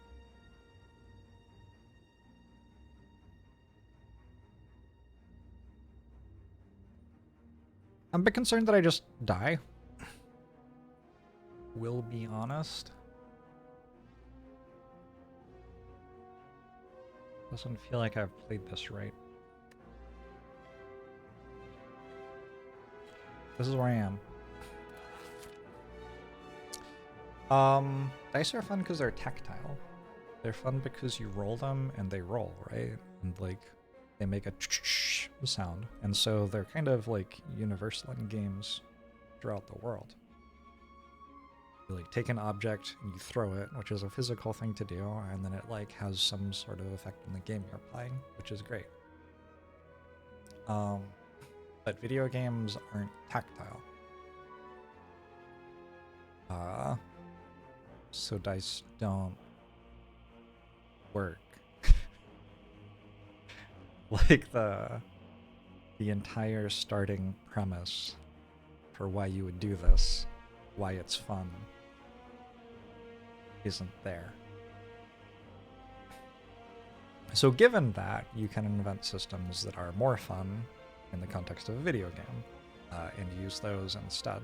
I'm a bit concerned that I just die. Will be honest. Doesn't feel like I've played this right. This is where I am. Dice are fun because they're tactile. They're fun because you roll them and they roll, right? And like, they make a sound. And so they're kind of like universal in games throughout the world. You like take an object and you throw it, which is a physical thing to do, and then it like has some sort of effect in the game you're playing, which is great. But video games aren't tactile. So dice don't work. Like the entire starting premise for why you would do this, why it's fun, isn't there. So given that, you can invent systems that are more fun in the context of a video game, and use those instead,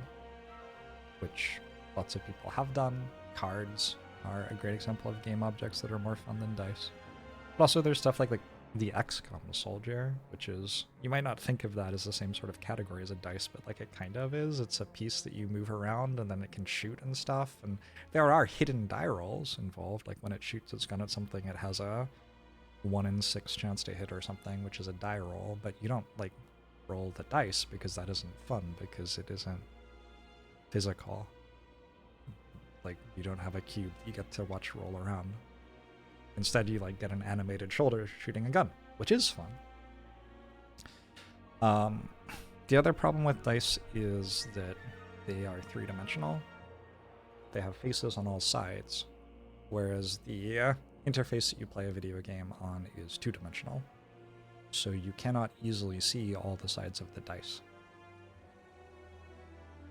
which lots of people have done. Cards are a great example of game objects that are more fun than dice. But also there's stuff like the XCOM soldier, which is, you might not think of that as the same sort of category as a dice, but like it kind of is. It's a piece that you move around and then it can shoot and stuff, and there are hidden die rolls involved, like when it shoots its gun at something it has a 1 in 6 chance to hit or something, which is a die roll, but you don't like roll the dice because that isn't fun, because it isn't physical. Like, you don't have a cube you get to watch roll around. Instead, you like get an animated shoulder shooting a gun, which is fun. The other problem with dice is that they are 3-dimensional. They have faces on all sides, whereas the interface that you play a video game on is 2-dimensional. So you cannot easily see all the sides of the dice.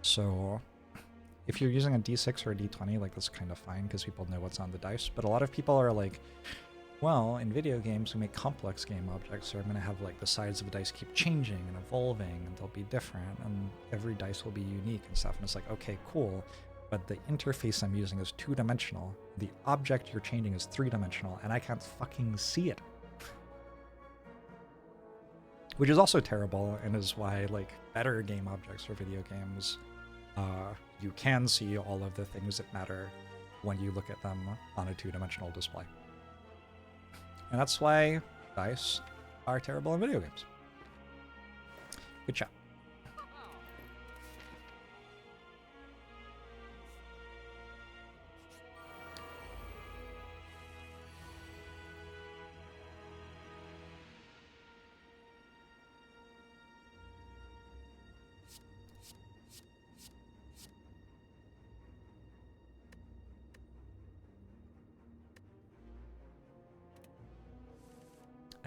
So if you're using a d6 or a d20, like, that's kind of fine because people know what's on the dice. But a lot of people are like, well, in video games we make complex game objects, so I'm going to have like the sides of the dice keep changing and evolving, and they'll be different, and every dice will be unique and stuff. And it's like, okay, cool, but the interface I'm using is 2-dimensional. The object you're changing is 3-dimensional, and I can't fucking see it. Which is also terrible, and is why, like, better game objects for video games, you can see all of the things that matter when you look at them on a 2-dimensional display. And that's why dice are terrible in video games. Good job.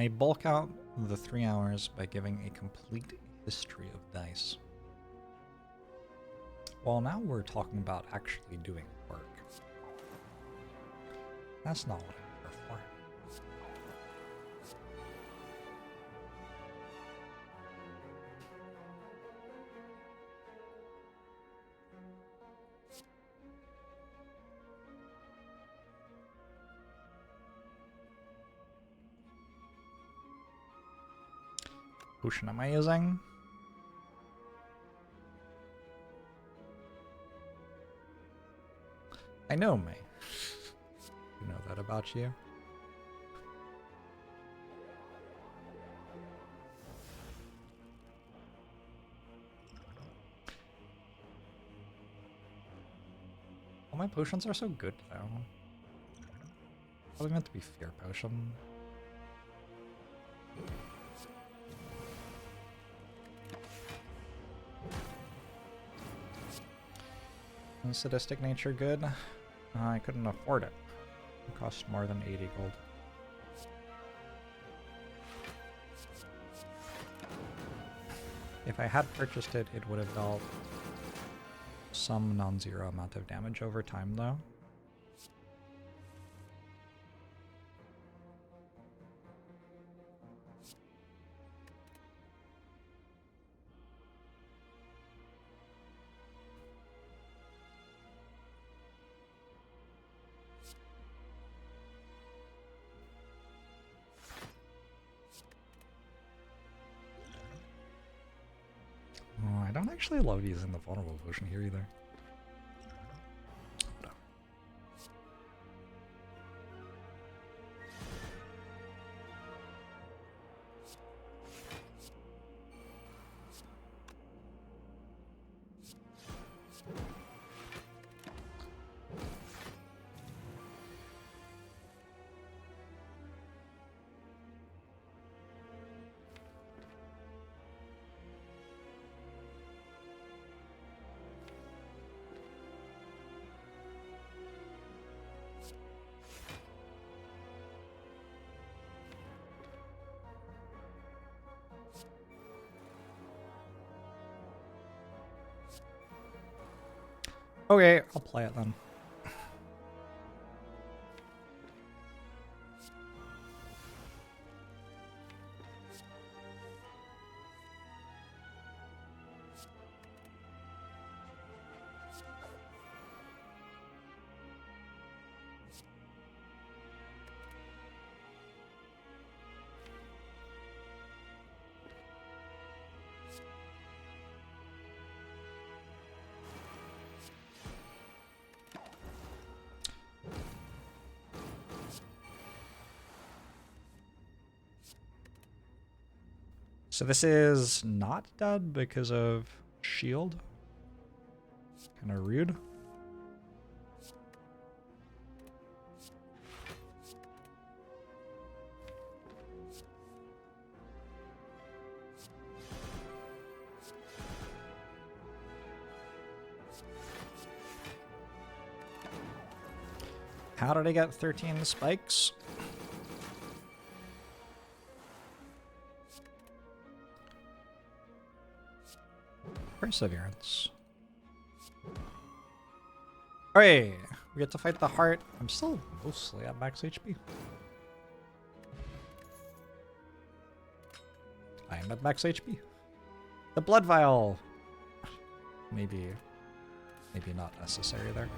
I bulk out the 3 hours by giving a complete history of dice. Well, now we're talking about actually doing work. That's not what I'm here for. Potion am I using? I know me. You know that about you. All my potions are so good though. Probably meant to be fear potion. And sadistic nature good? I couldn't afford it. It cost more than 80 gold. if I had purchased it, it would have dealt some non-zero amount of damage over time, though. Oh, I don't actually love using the vulnerable potion here either. Okay, I'll play it then. So this is not dead because of shield. Kind of rude. How did I get 13 spikes? Perseverance. Hooray! We get to fight the heart. I'm still mostly at max HP. I am at max HP. The blood vial. Maybe not necessary there.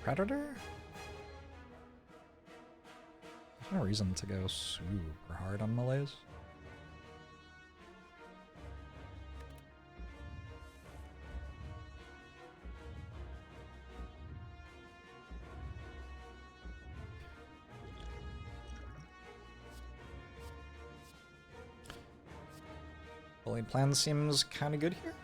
Predator? There's no reason to go super hard on melees. Bully plan seems kind of good here.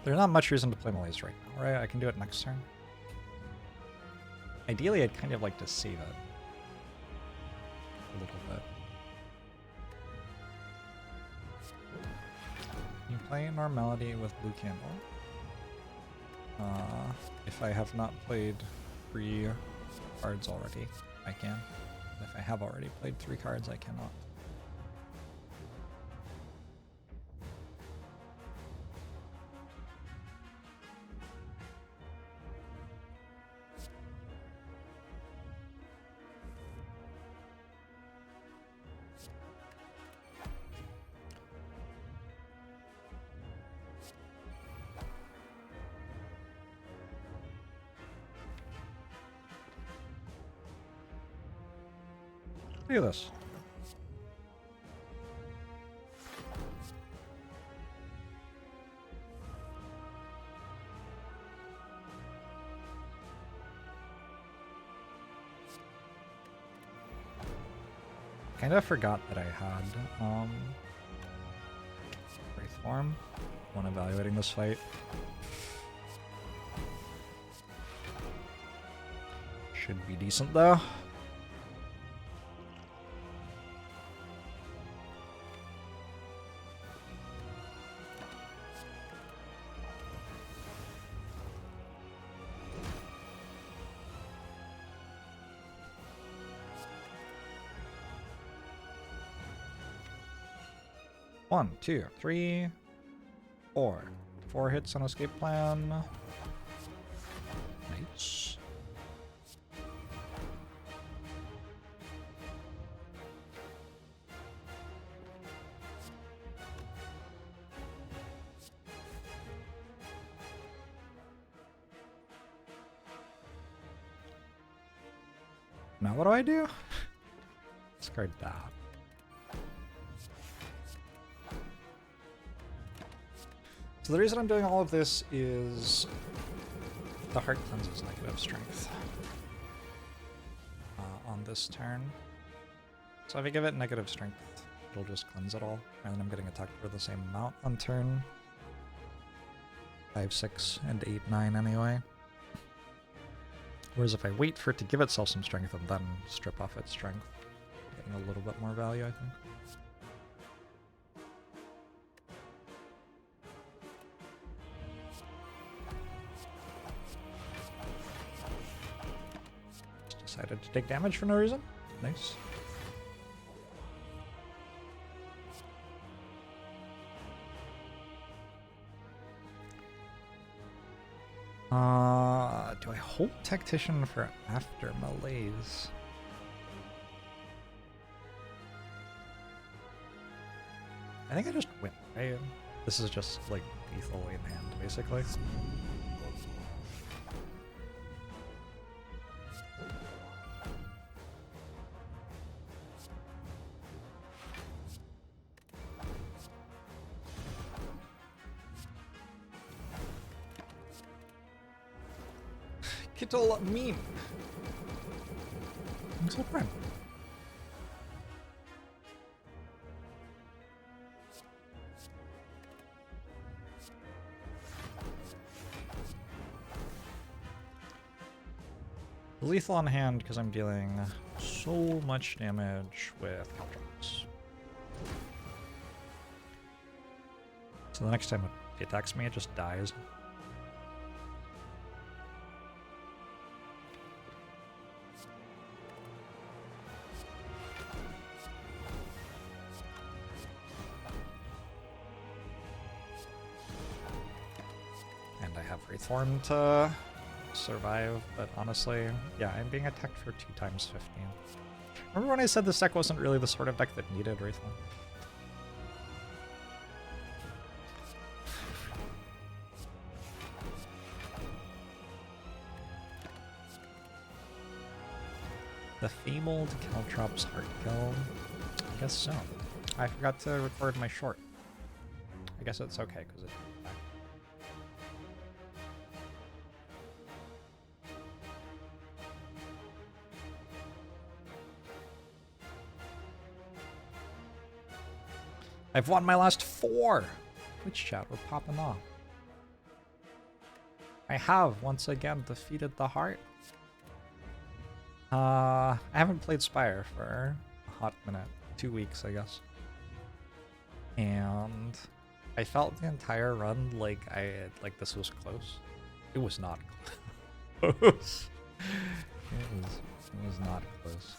There's not much reason to play melees right now, right? I can do it next turn. Ideally, I'd kind of like to save it a little bit. You play Normality with Blue Candle. If I have not played 3 cards already, I can. If I have already played 3 cards, I cannot. Look at this. kind of forgot that I had Wraithform when evaluating this fight. Should be decent though. One, two, three, four. 4 hits on escape plan. Nice. Now what do I do? Discard that. So the reason I'm doing all of this is the heart cleanses negative strength on this turn. So if I give it negative strength, it'll just cleanse it all, and then I'm getting attacked for the same amount on turn 5, 6, and 8, 9 anyway. Whereas if I wait for it to give itself some strength and then strip off its strength, getting a little bit more value, I think. Decided to take damage for no reason. Nice. Do I hold Tactician for after Malaise? I think I just win, right? This is just like lethal in hand, basically. Kittle meme. I'm so proud. Lethal on hand because I'm dealing so much damage with caltrops. So the next time it attacks me, it just dies. Wraithform to survive, but honestly, yeah, I'm being attacked for 2 times 15. Remember when I said this deck wasn't really the sort of deck that needed Wraithform? The fabled Caltrops Heart Kill? I guess so. I forgot to record my short. I guess it's okay, because it... I've won my last 4! Twitch chat, we're popping off. I have, once again, defeated the heart. I haven't played Spire for a hot minute. 2 weeks, I guess. And I felt the entire run like this was close. It was not close. It was not close.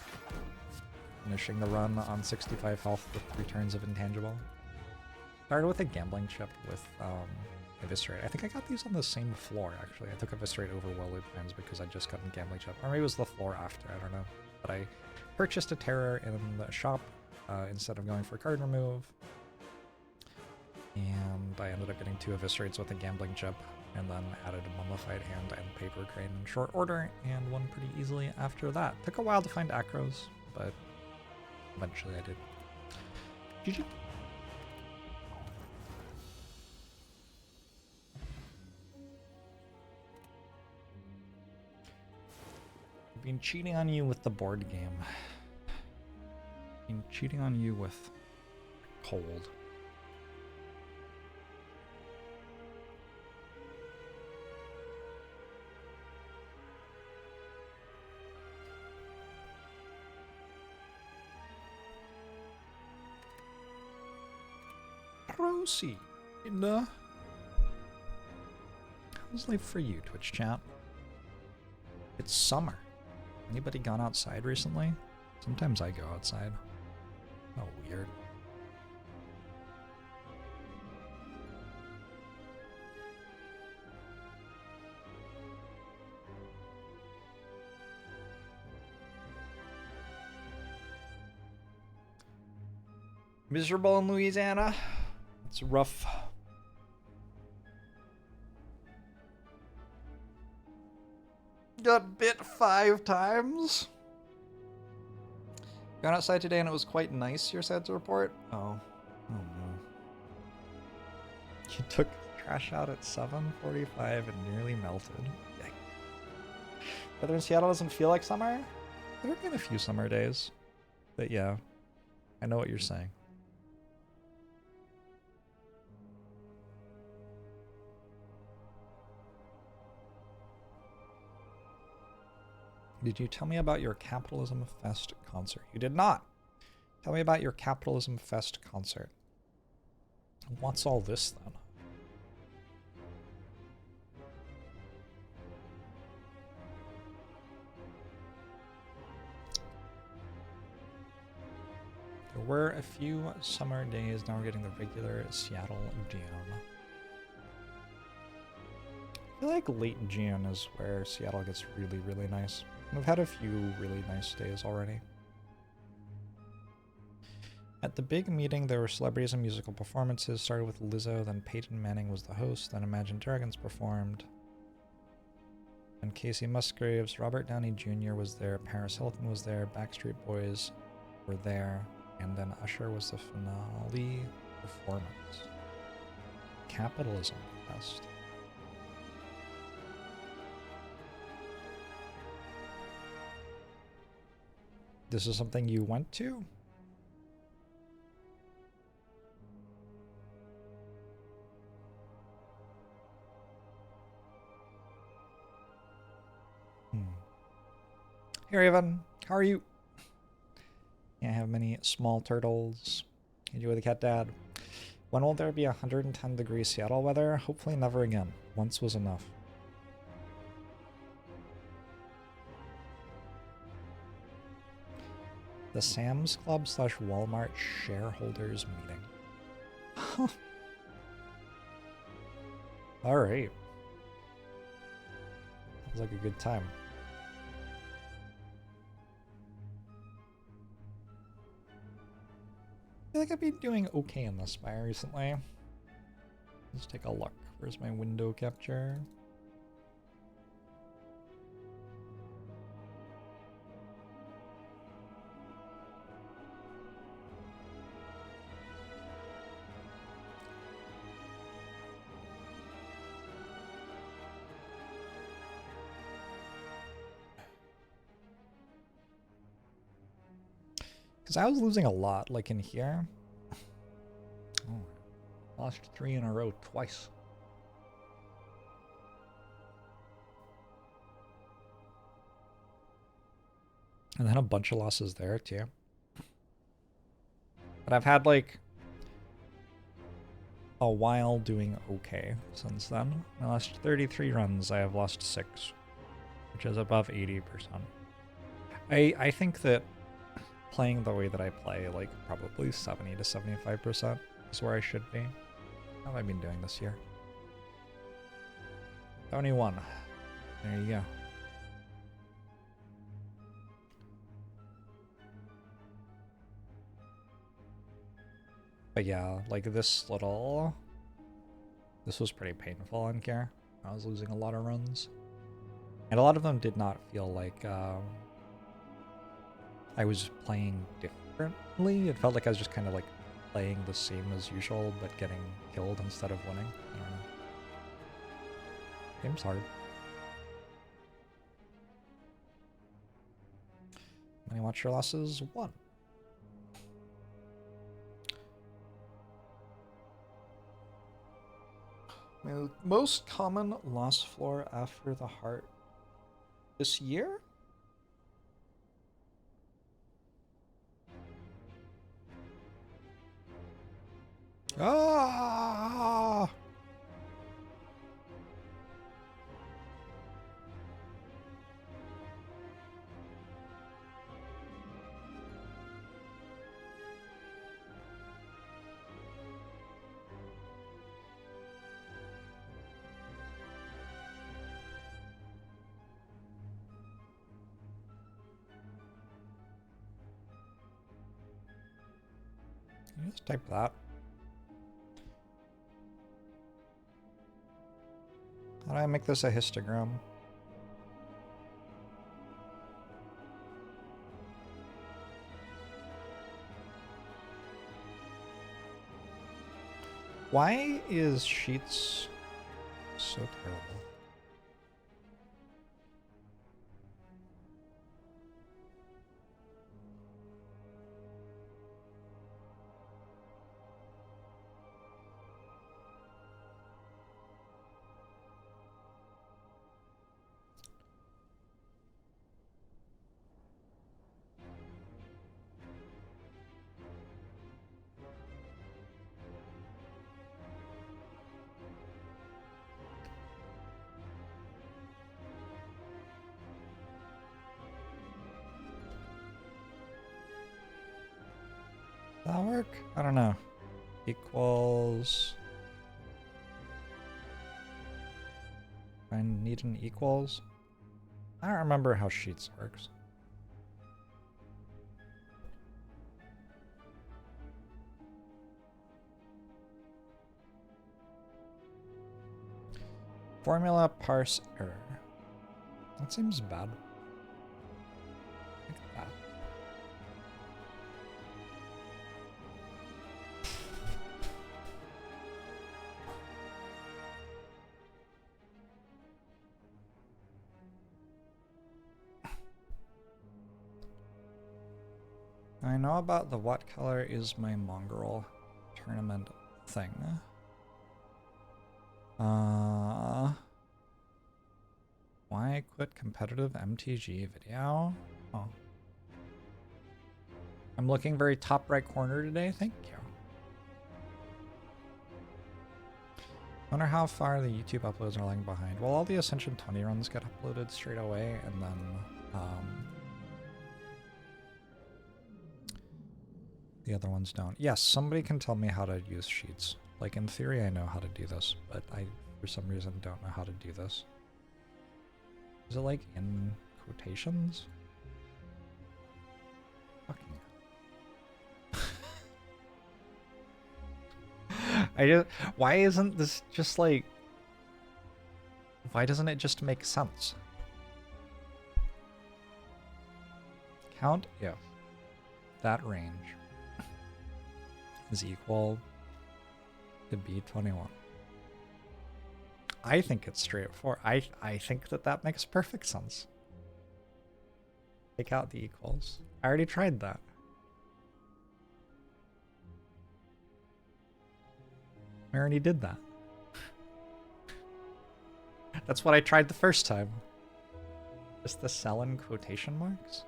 Finishing the run on 65 health with 3 turns of intangible. Started with a gambling chip with Eviscerate. I think I got these on the same floor, actually. I took Eviscerate over Well-Loot Plans because I just got a gambling chip. Or maybe it was the floor after, I don't know. But I purchased a Terror in the shop instead of going for card remove. And I ended up getting 2 Eviscerates with a gambling chip, and then added a Mummified Hand and Paper Crane in short order, and won pretty easily after that. Took a while to find Acros, but eventually I did. GG. I've been cheating on you with the board game. been cheating on you with cold. Proceed. How's life for you, Twitch chat? It's summer. Anybody gone outside recently? Sometimes I go outside. Oh, weird. Miserable in Louisiana. It's rough. Got bit 5 times. Gone outside today and it was quite nice, you're sad to report? Oh. Oh no. You took trash out at 7:45 and nearly melted. Yikes. Weather in Seattle doesn't feel like summer? There have been a few summer days. But yeah, I know what you're saying. Did you tell me about your Capitalism Fest concert? You did not. Tell me about your Capitalism Fest concert. What's all this then? There were a few summer days, now we're getting the regular Seattle June. I feel like late June is where Seattle gets really, really nice. We've had a few really nice days already. At the big meeting, there were celebrities and musical performances. Started with Lizzo, then Peyton Manning was the host, then Imagine Dragons performed. And Casey Musgraves, Robert Downey Jr. was there, Paris Hilton was there, Backstreet Boys were there, and then Usher was the finale performance. Capitalism Fest. This is something you went to? Hey Raven, how are you? Can't have many small turtles. Enjoy the cat dad. When will there be 110 degrees Seattle weather? Hopefully never again. Once was enough. The Sam's Club / Walmart shareholders meeting. Alright. Sounds like a good time. I feel like I've been doing okay in the Spire recently. Let's take a look. Where's my window capture? Because I was losing a lot, like in here. Oh, lost 3 in a row twice. And then a bunch of losses there too. But I've had like a while doing okay since then. My last 33 runs, I have lost 6, which is above 80%. I think that playing the way that I play, like probably 70 to 75% is where I should be. How have I been doing this year? 71. There you go. But yeah, like this was pretty painful on here. I was losing a lot of runs. And a lot of them did not feel like I was playing differently. It felt like I was just kind of like playing the same as usual, but getting killed instead of winning. I don't know. Game's hard. Money watch your losses 1. Most common lost floor after the heart this year? Ah! You just type that. How do I make this a histogram? Why is Sheets so terrible? Does that work? I don't know. Equals. I need an equals. I don't remember how Sheets works. Formula parse error. That seems bad. Like that. I know about the what color is my mongrel tournament thing. Why quit competitive MTG video? Oh. I'm looking very top right corner today, thank you. Wonder how far the YouTube uploads are lagging behind. Well, all the Ascension 20 runs get uploaded straight away, and then the other ones don't. Yes, somebody can tell me how to use Sheets. Like, in theory, I know how to do this, but I, for some reason, don't know how to do this. Is it, like, in quotations? Fucking. Why isn't this just, like... Why doesn't it just make sense? Count if that range is equal to B21. I think it's straightforward. I think that makes perfect sense. Take out the equals. I already tried that. I already did that. That's what I tried the first time. Just the cell in quotation marks?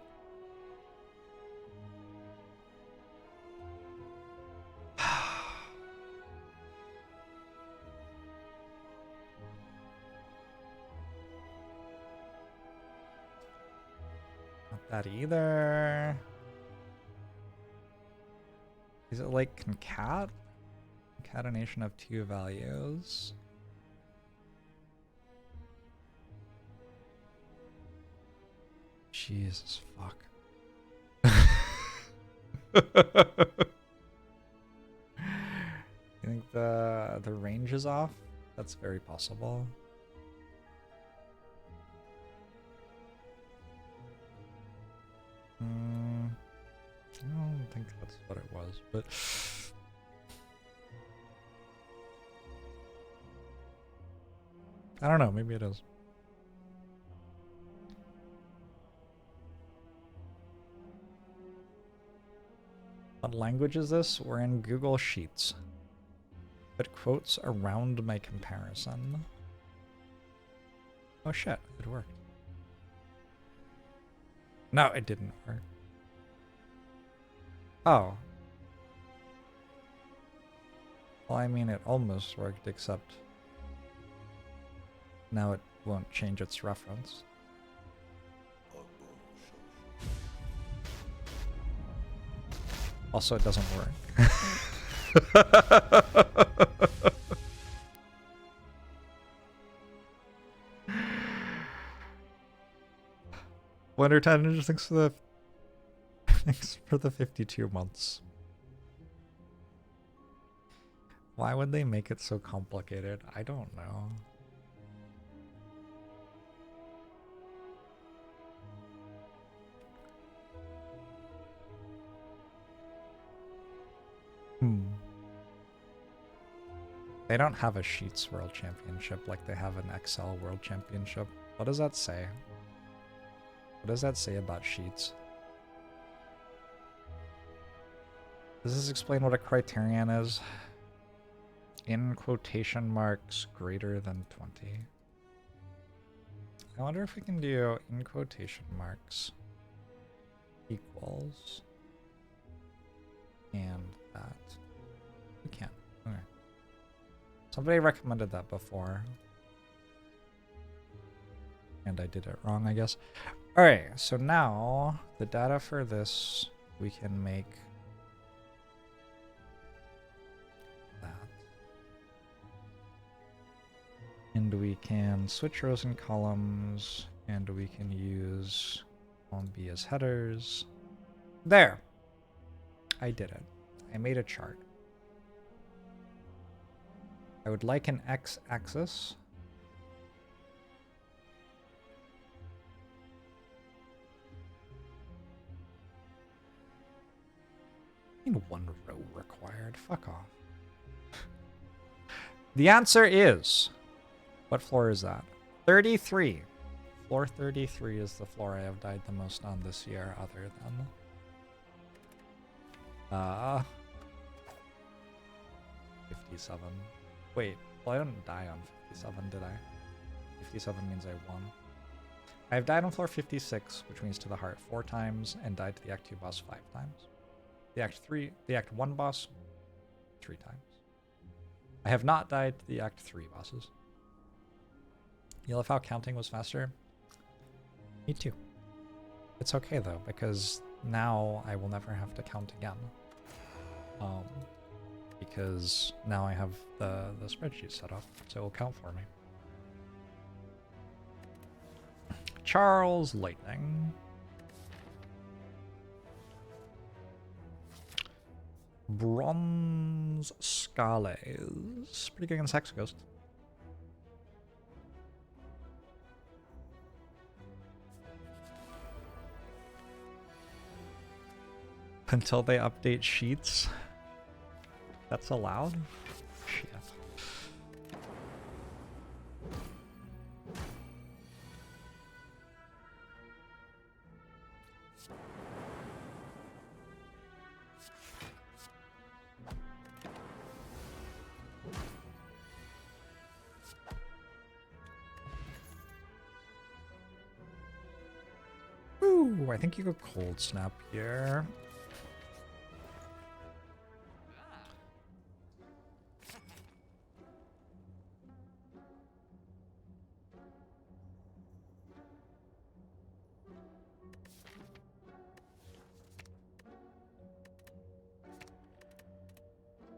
That either. Is it like concat? Concatenation of two values. Jesus fuck. You think the range is off? That's very possible. I don't think that's what it was, but I don't know, maybe it is. What language is this? We're in Google Sheets. Put quotes around my comparison. Oh shit, it worked. No, it didn't work. Oh. Well, I mean, it almost worked, except now it won't change its reference. Also, it doesn't work. Winter Tenders, thanks for the 52 months. Why would they make it so complicated? I don't know. They don't have a Sheets World Championship like they have an Excel World Championship. What does that say? What does that say about Sheets? Does this explain what a criterion is? In quotation marks greater than 20. I wonder if we can do in quotation marks equals and that. We can. Okay. Somebody recommended that before. And I did it wrong, I guess. Alright, so now the data for this we can make that. And we can switch rows and columns, and we can use column B as headers. There! I did it. I made a chart. I would like an x-axis. One row required. Fuck off. The answer is... What floor is that? 33. Floor 33 is the floor I have died the most on this year, other than... 57. Wait, well I didn't die on 57, did I? 57 means I won. I have died on floor 56, which means to the heart 4 times, and died to the Act 2 boss 5 times. The Act 1 boss 3 times. I have not died to the Act 3 bosses. You love how counting was faster? Me too. It's okay though, because now I will never have to count again. Because now I have the spreadsheet set up, so it will count for me. Charles Lightning. Bronze Scales. Pretty good against Hex Ghost. Until they update sheets. That's allowed? Shit. Ooh, I think you go cold snap here.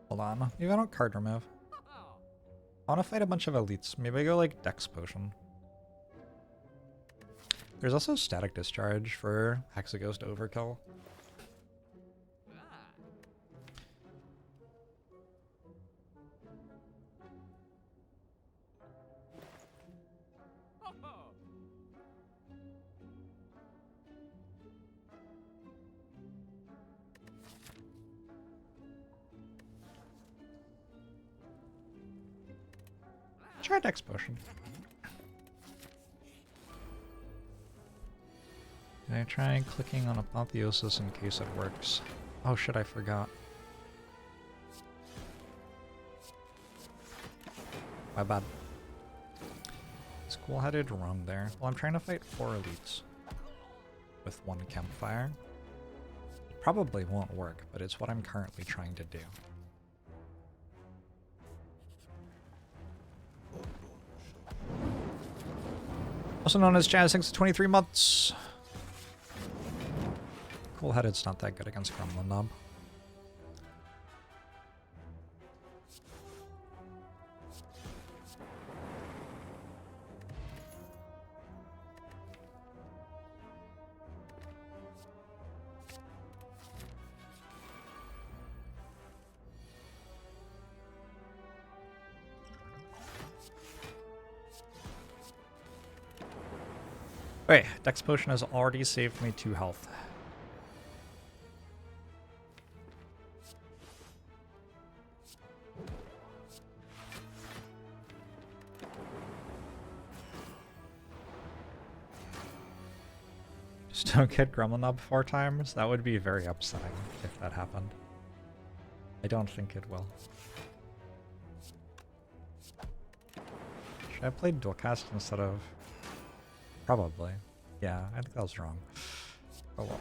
Hold on. Maybe I don't card remove. I want to fight a bunch of elites. Maybe I go like Dex Potion. There's also Static Discharge for Hexaghost Overkill. Try Dex Potion. Can I try clicking on Apotheosis in case it works? Oh shit, I forgot. My bad. School-headed roam there. Well, I'm trying to fight 4 elites with 1 campfire. It probably won't work, but it's what I'm currently trying to do. Also known as Jazz 6 to 23 months. Cool-headed's not that good against Gremlin Knob. Wait, Dex Potion has already saved me 2 health. Just don't get Gremlin Knob 4 times? That would be very upsetting if that happened. I don't think it will. Should I have played dual cast instead of... Probably. Yeah, I think that was wrong. Oh well.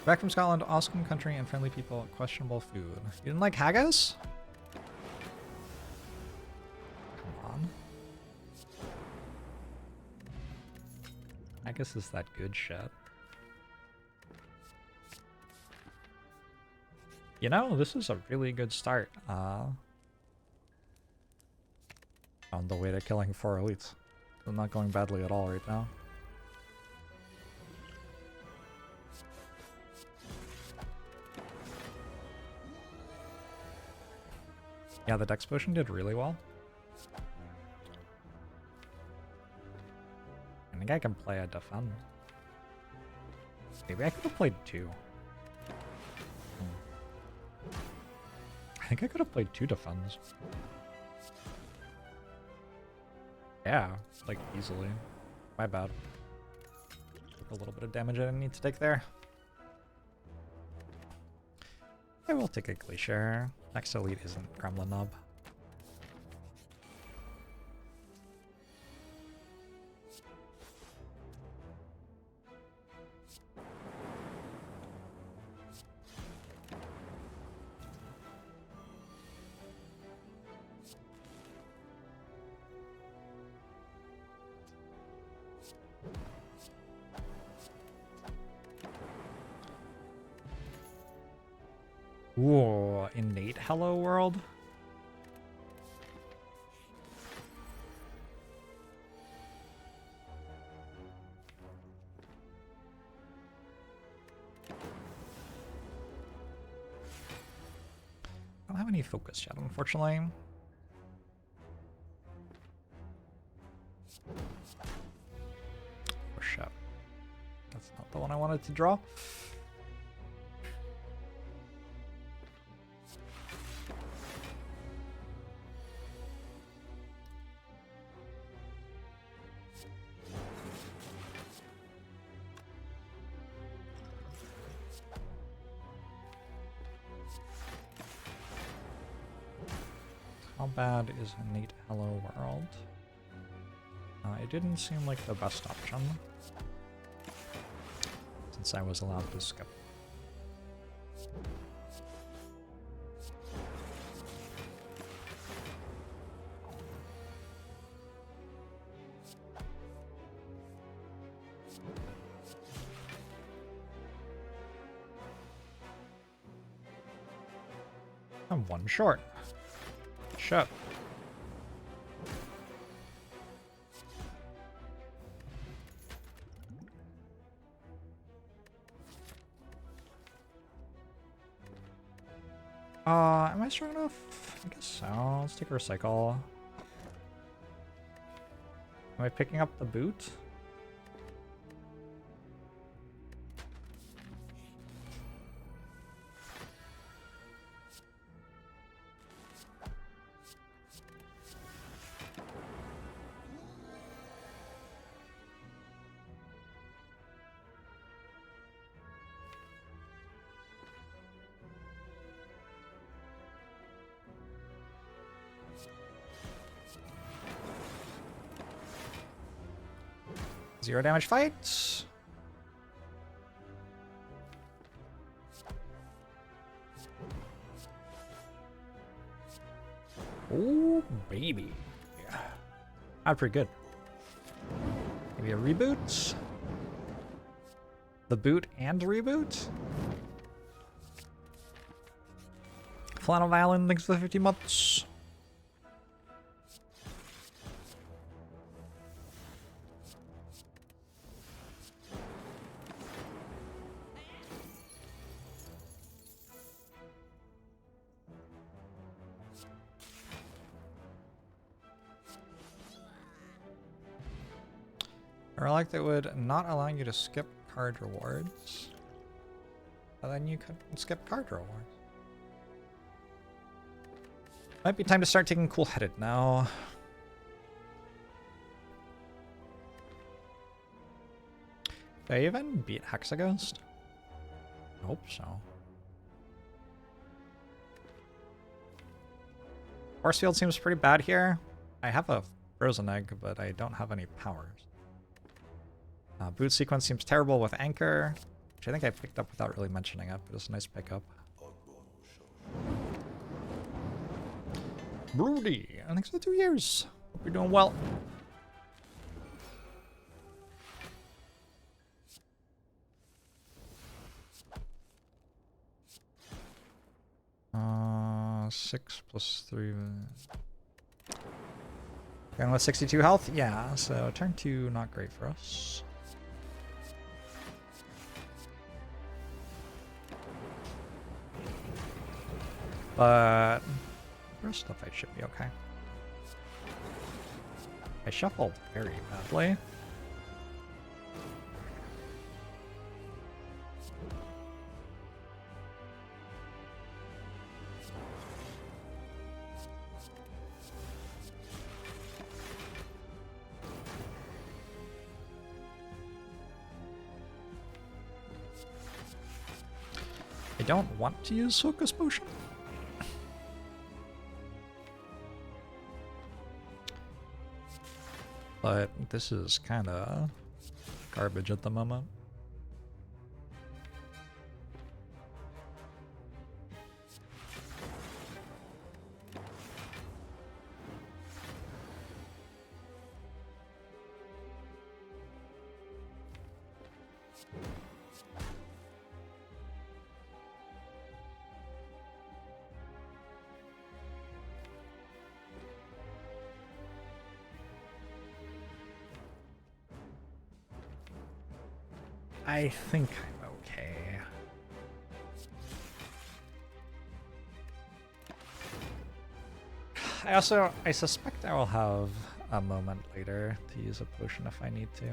Back from Scotland, awesome country and friendly people, questionable food. You didn't like haggis? Come on. Haggis is that good shit. You know, this is a really good start. On the way to killing 4 elites. I'm not going badly at all right now. Yeah, the Dex Potion did really well. I think I can play a defend. Maybe I could have played 2. I think I could have played 2 defends. Yeah, like easily. My bad. Took a little bit of damage I didn't need to take there. I will take a Glacier. Next elite isn't Gremlin Knob. Ooh, innate Hello World? I don't have any focus yet, unfortunately. Oh shit. That's not the one I wanted to draw. How bad is innate Hello World? It didn't seem like the best option, since I was allowed to skip. I'm 1 short. Shut. Am I strong enough? I guess so. Let's take a recycle. Am I picking up the boot? 0 damage fight. Oh, baby. Yeah. Not pretty good. Maybe a reboot? The boot and reboot? Flannel Island, thanks for the 50 months. A relic that would not allow you to skip card rewards. But then you could skip card rewards. Might be time to start taking cool-headed now. Did I even beat Hexaghost? I hope so. Force field seems pretty bad here. I have a frozen egg, but I don't have any powers. Boot sequence seems terrible with Anchor, which I think I picked up without really mentioning it, but it's a nice pickup. Broody, thanks for the 2 years. Hope you're doing well. Uh, 6 plus 3. Going with 62 health? Yeah, so turn 2, not great for us. But the rest of the fight should be okay. I shuffled very badly. I don't want to use Focus Potion. But this is kind of garbage at the moment. I think I'm okay. I suspect I will have a moment later to use a potion if I need to.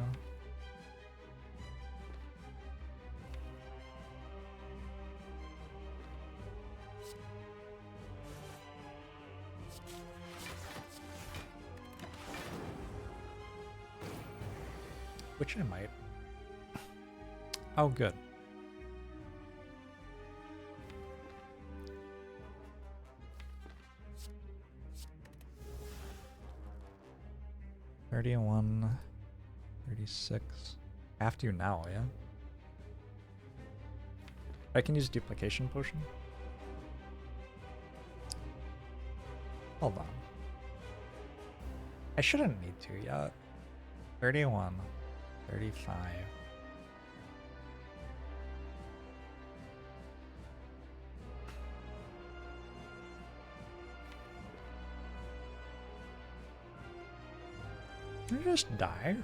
Which I might. Oh, good. $31, $36. I have to now, yeah? I can use duplication potion. Hold on. I shouldn't need to yet. 31, 35. Did I just die?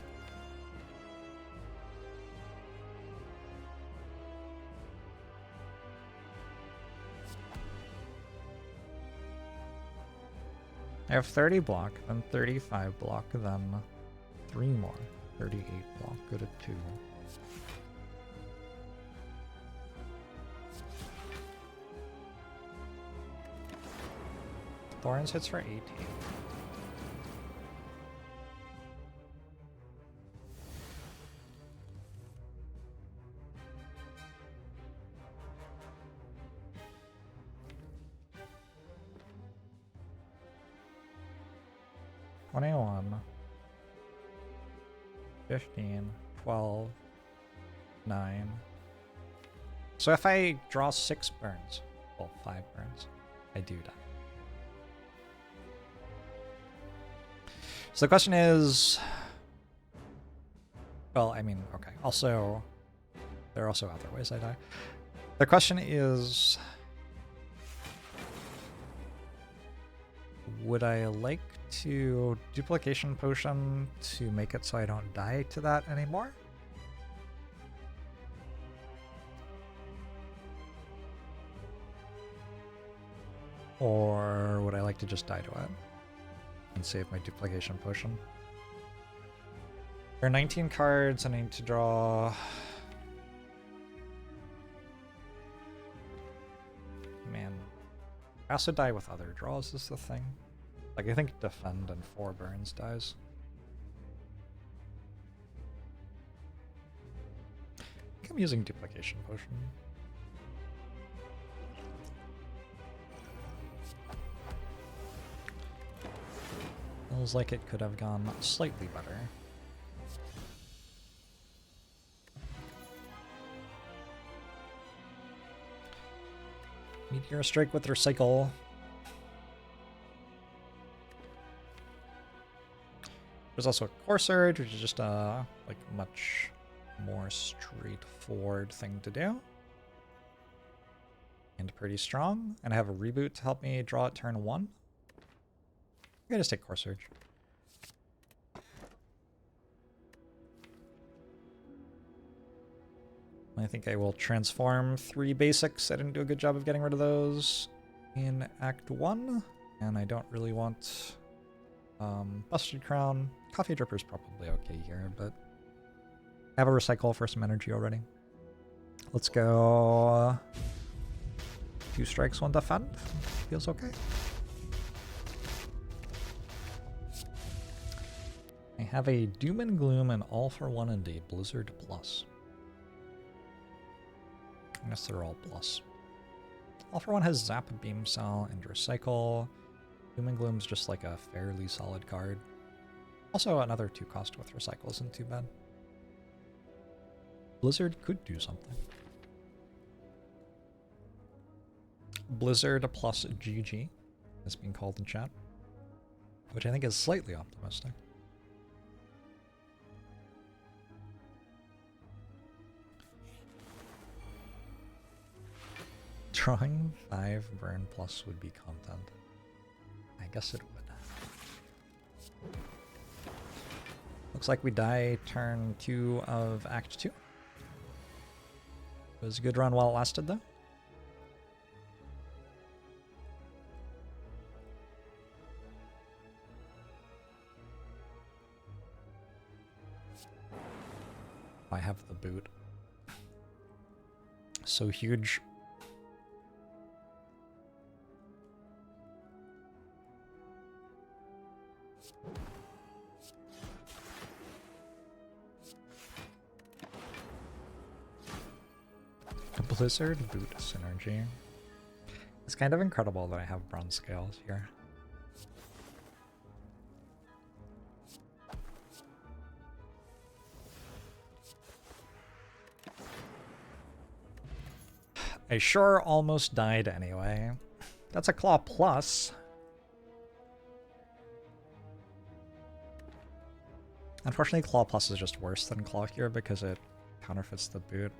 I have 30 block, then 35 block, then 3 more. 38 block, go to 2. Thorns hits for 18. 15, 12, 9. So if I draw 6 burns, well, 5 burns, I do die. So the question is, well, I mean, okay. Also, there are also other ways I die. The question is, would I like to duplication potion to make it so I don't die to that anymore? Or would I like to just die to it and save my duplication potion? There are 19 cards, and I need to draw... Man. I also die with other draws is the thing. Like, I think defend and 4 burns dies. I think I'm using duplication potion. Feels like it could have gone slightly better. Meteor Strike with Recycle. There's also a Core Surge, which is just a like much more straightforward thing to do. And pretty strong. And I have a Reboot to help me draw at turn 1. I'm gonna just take Core Surge. I think I will transform 3 basics. I didn't do a good job of getting rid of those in Act 1. And I don't really want Busted Crown. Coffee Dripper's probably okay here, but I have a Recycle for some energy already. Let's go 2 strikes, 1 defend. Feels okay. I have a Doom and Gloom, and All for One, and a Blizzard Plus. I guess they're all plus. All for One has Zap, Beam Cell, and Recycle. Doom and Gloom's just like a fairly solid card. Also, another 2 cost with Recycle isn't too bad. Blizzard could do something. Blizzard plus GG is being called in chat, which I think is slightly optimistic. Drawing 5 burn plus would be content. I guess it would. Looks like we die turn 2 of Act 2. It was a good run while it lasted, though. I have the boot. So huge. Blizzard boot synergy. It's kind of incredible that I have bronze scales here. I sure almost died anyway. That's a Claw Plus. Unfortunately, Claw Plus is just worse than Claw here because it counterfeits the boot.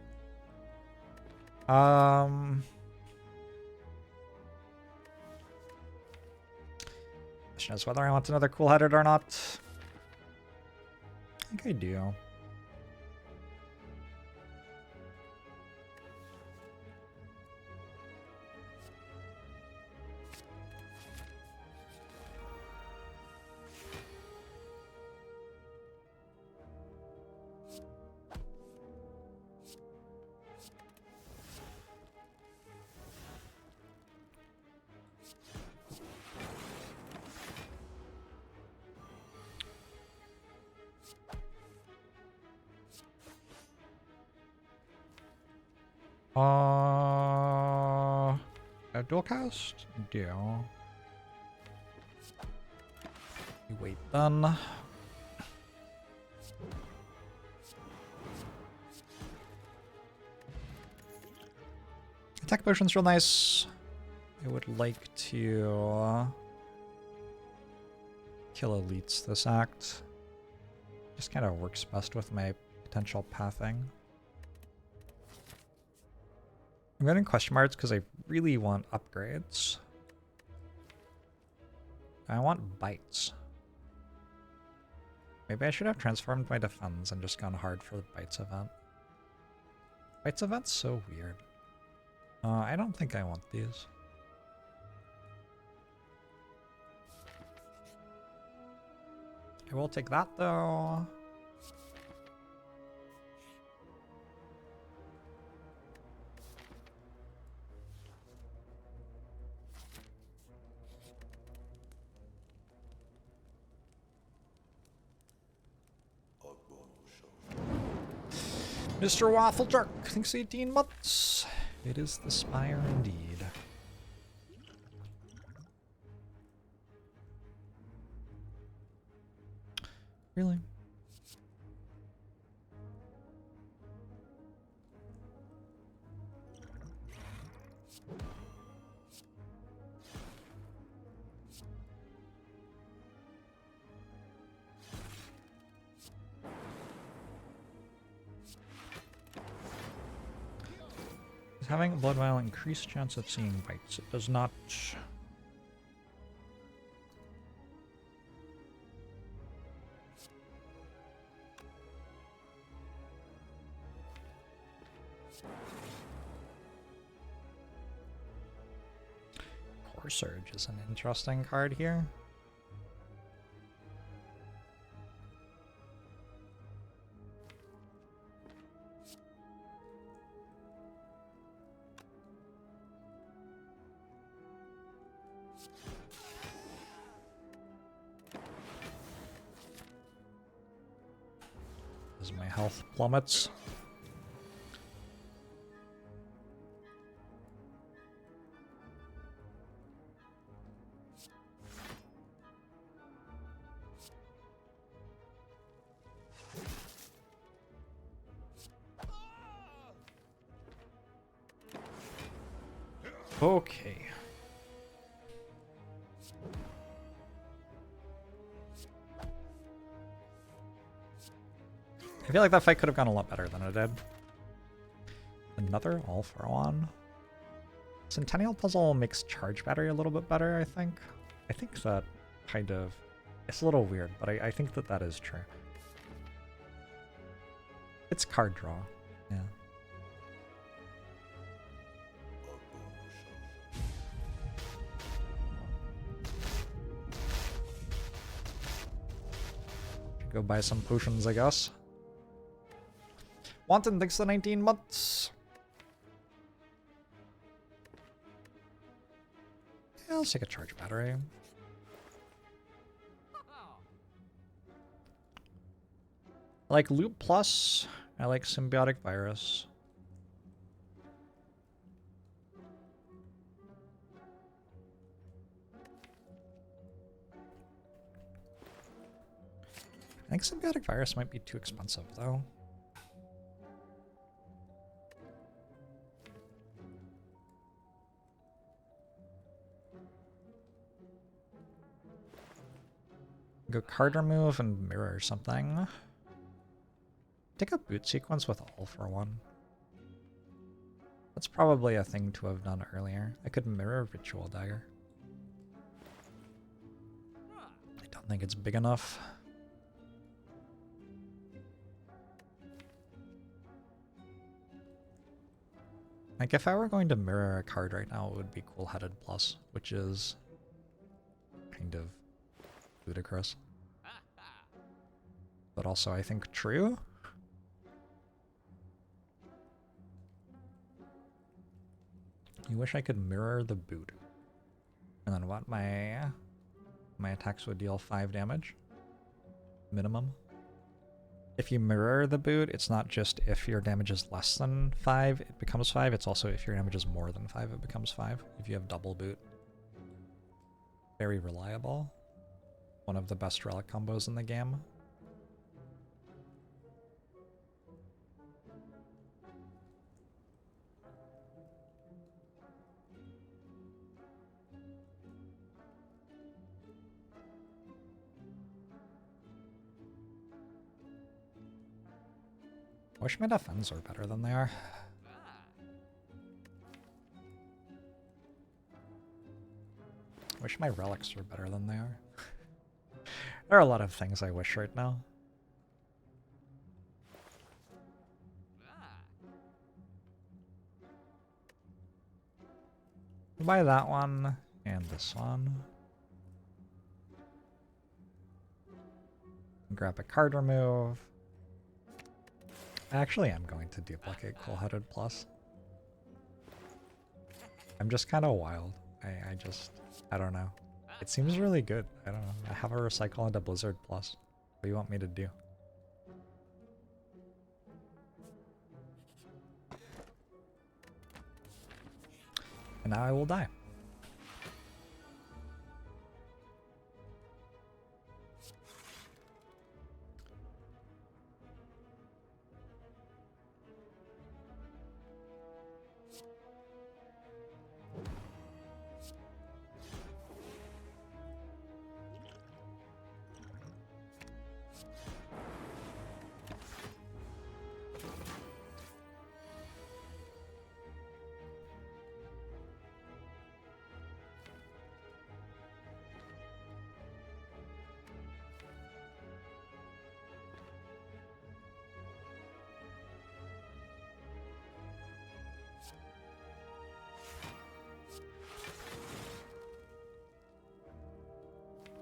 Question is whether I want another cool-headed or not. I think I do. A dual cast? Deal. You wait then. Attack potion's real nice. I would like to kill elites this act. Just kind of works best with my potential pathing. I'm getting question marks because I really want upgrades. I want bites. Maybe I should have transformed my defense and just gone hard for the bites event. Bites event's so weird. I don't think I want these. I will take that though. Mr. Waffle Jerk thinks 18 months. It is the Spire indeed. Really? Having a blood vial increased chance of seeing bites. It does not. Core Surge is an interesting card here. As my health plummets. Okay. I feel like that fight could have gone a lot better than it did. Another all for one. Centennial Puzzle makes Charge Battery a little bit better, I think. I think that kind of... It's a little weird, but I think that that is true. It's card draw, yeah. Should go buy some potions, I guess. Wanton thanks for 19 months. Yeah, let's take a charge battery. I like Loop Plus. I like Symbiotic Virus. I think Symbiotic Virus might be too expensive, though. Go card remove and mirror or something. Take a boot sequence with all for one. That's probably a thing to have done earlier. I could mirror Ritual Dagger. I don't think it's big enough. Like, if I were going to mirror a card right now, it would be Cool-Headed Plus, which is kind of ludicrous. But also, I think, true? You wish I could mirror the boot. And then what? My attacks would deal 5 damage. Minimum. If you mirror the boot, it's not just if your damage is less than 5, it becomes 5. It's also if your damage is more than 5, it becomes 5. If you have double boot. Very reliable. One of the best relic combos in the game. I wish my defense were better than they are. I wish my relics were better than they are. There are a lot of things I wish right now. I'll buy that one and this one. Grab a card remove. I actually am going to duplicate Cool-Headed Plus. I'm just kind of wild. I don't know. It seems really good. I don't know. I have a recycle and a Blizzard Plus. What do you want me to do? And now I will die.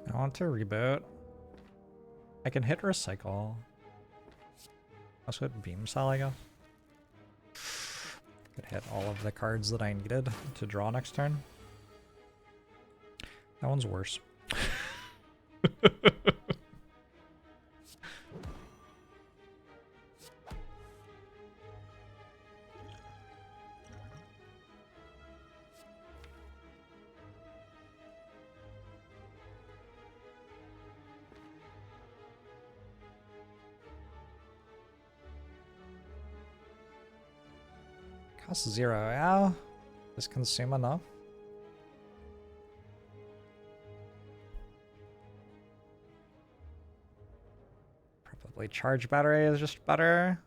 I want to reboot. I can hit recycle. Also hit beam cell, I guess. Could hit all of the cards that I needed to draw next turn. That one's worse. Cost 0, yeah. Just consume enough. Probably charge battery is just better.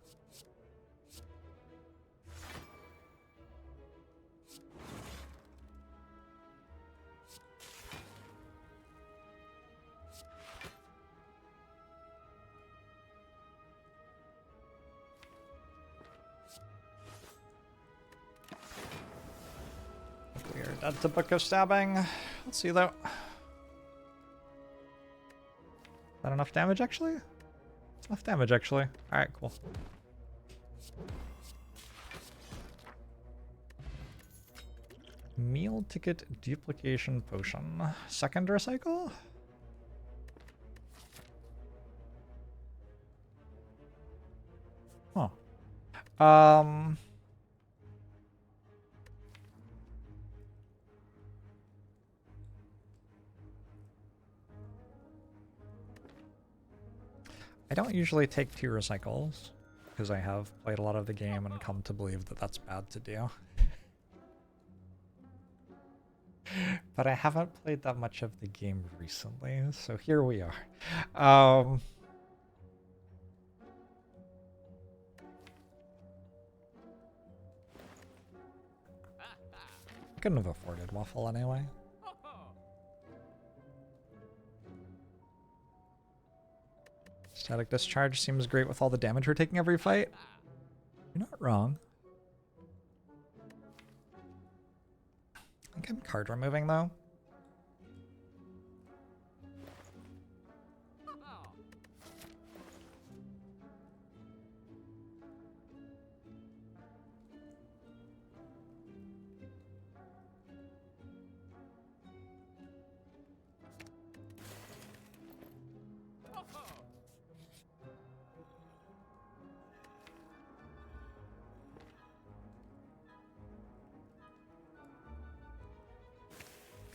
That's a book of stabbing. Let's see though. Is that enough damage actually? It's enough damage actually. Alright, cool. Meal ticket duplication potion. Second recycle? Huh. I don't usually take 2 recycles, because I have played a lot of the game and come to believe that that's bad to do. But I haven't played that much of the game recently, so here we are. I couldn't have afforded Waffle anyway. Static Discharge seems great with all the damage we're taking every fight. You're not wrong. I think I'm card removing though.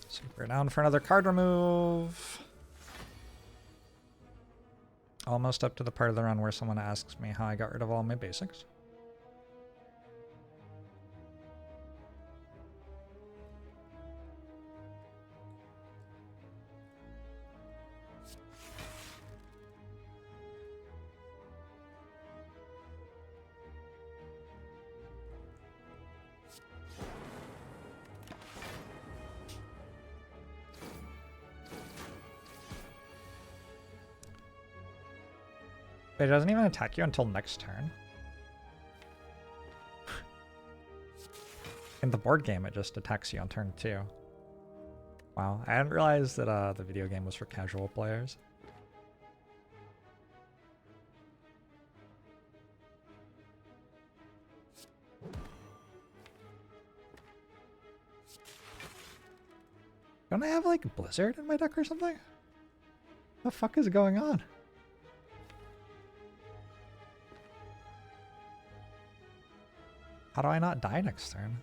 So we're down for another card remove. Almost up to the part of the run where someone asks me how I got rid of all my basics. Wait, it doesn't even attack you until next turn. In the board game, it just attacks you on turn 2. Wow, I didn't realize that the video game was for casual players. Don't I have like Blizzard in my deck or something? What the fuck is going on? How do I not die next turn?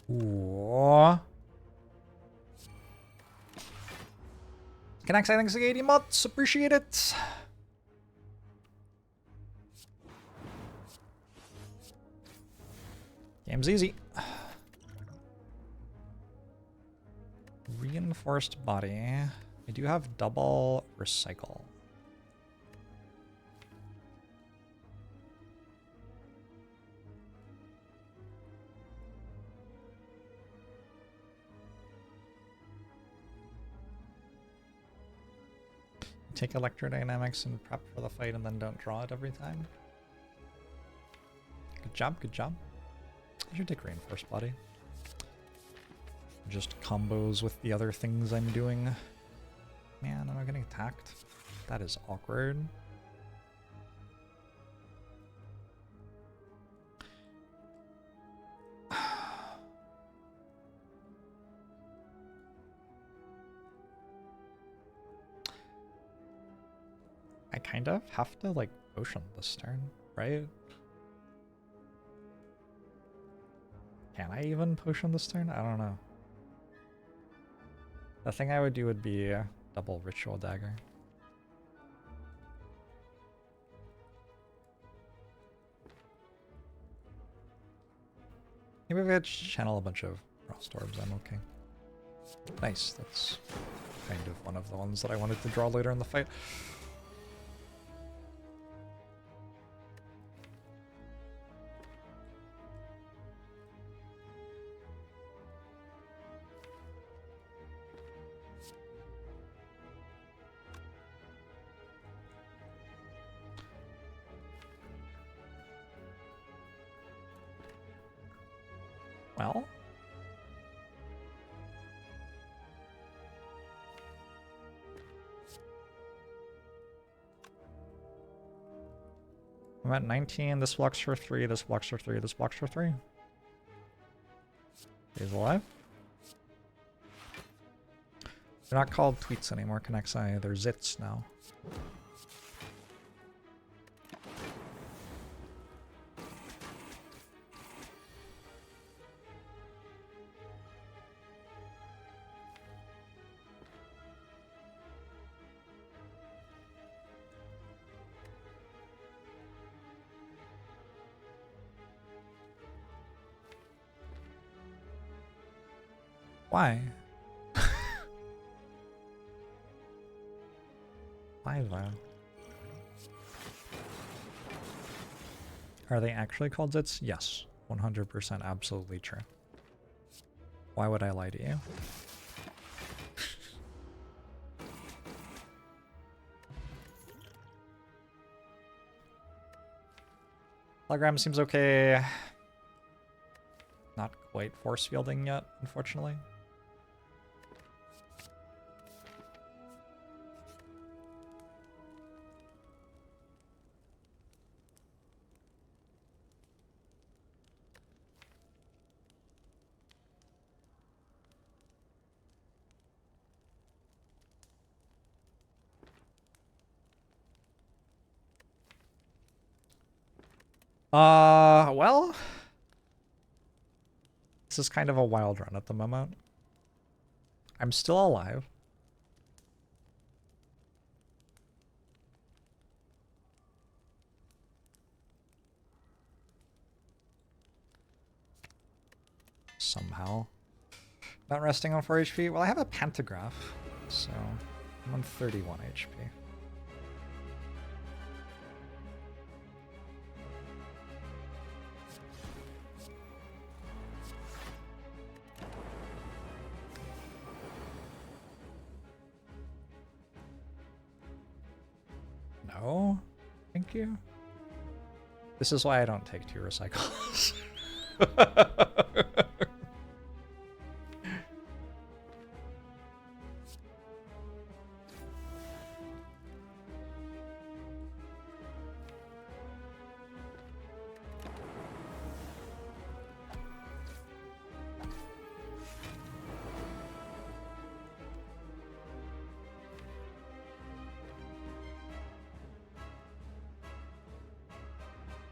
Ooh. Connects, I think, 80 months. Appreciate it. Game's easy. Reinforced body. I do have double recycle. Take electrodynamics and prep for the fight and then don't draw it every time. Good job, good job. I should take reinforced body. Just combos with the other things I'm doing. Man, am I getting attacked? That is awkward. I kind of have to, like, potion this turn, right? Can I even potion this turn? I don't know. The thing I would do would be a double ritual dagger. Maybe if I channel a bunch of frost orbs, I'm okay. Nice, that's kind of one of the ones that I wanted to draw later in the fight. Well, I'm at 19, this blocks for 3, this blocks for 3, this blocks for 3. He's alive. They're not called tweets anymore, Connexi, they're zits now. Why? Why though? Are they actually called zits? Yes. 100% absolutely true. Why would I lie to you? Hologram seems okay. Not quite force fielding yet, unfortunately. Well, this is kind of a wild run at the moment. I'm still alive. Somehow. Not resting on 4 HP. Well, I have a pantograph, so I'm on 31 HP. No, thank you. This is why I don't take 2 recycles.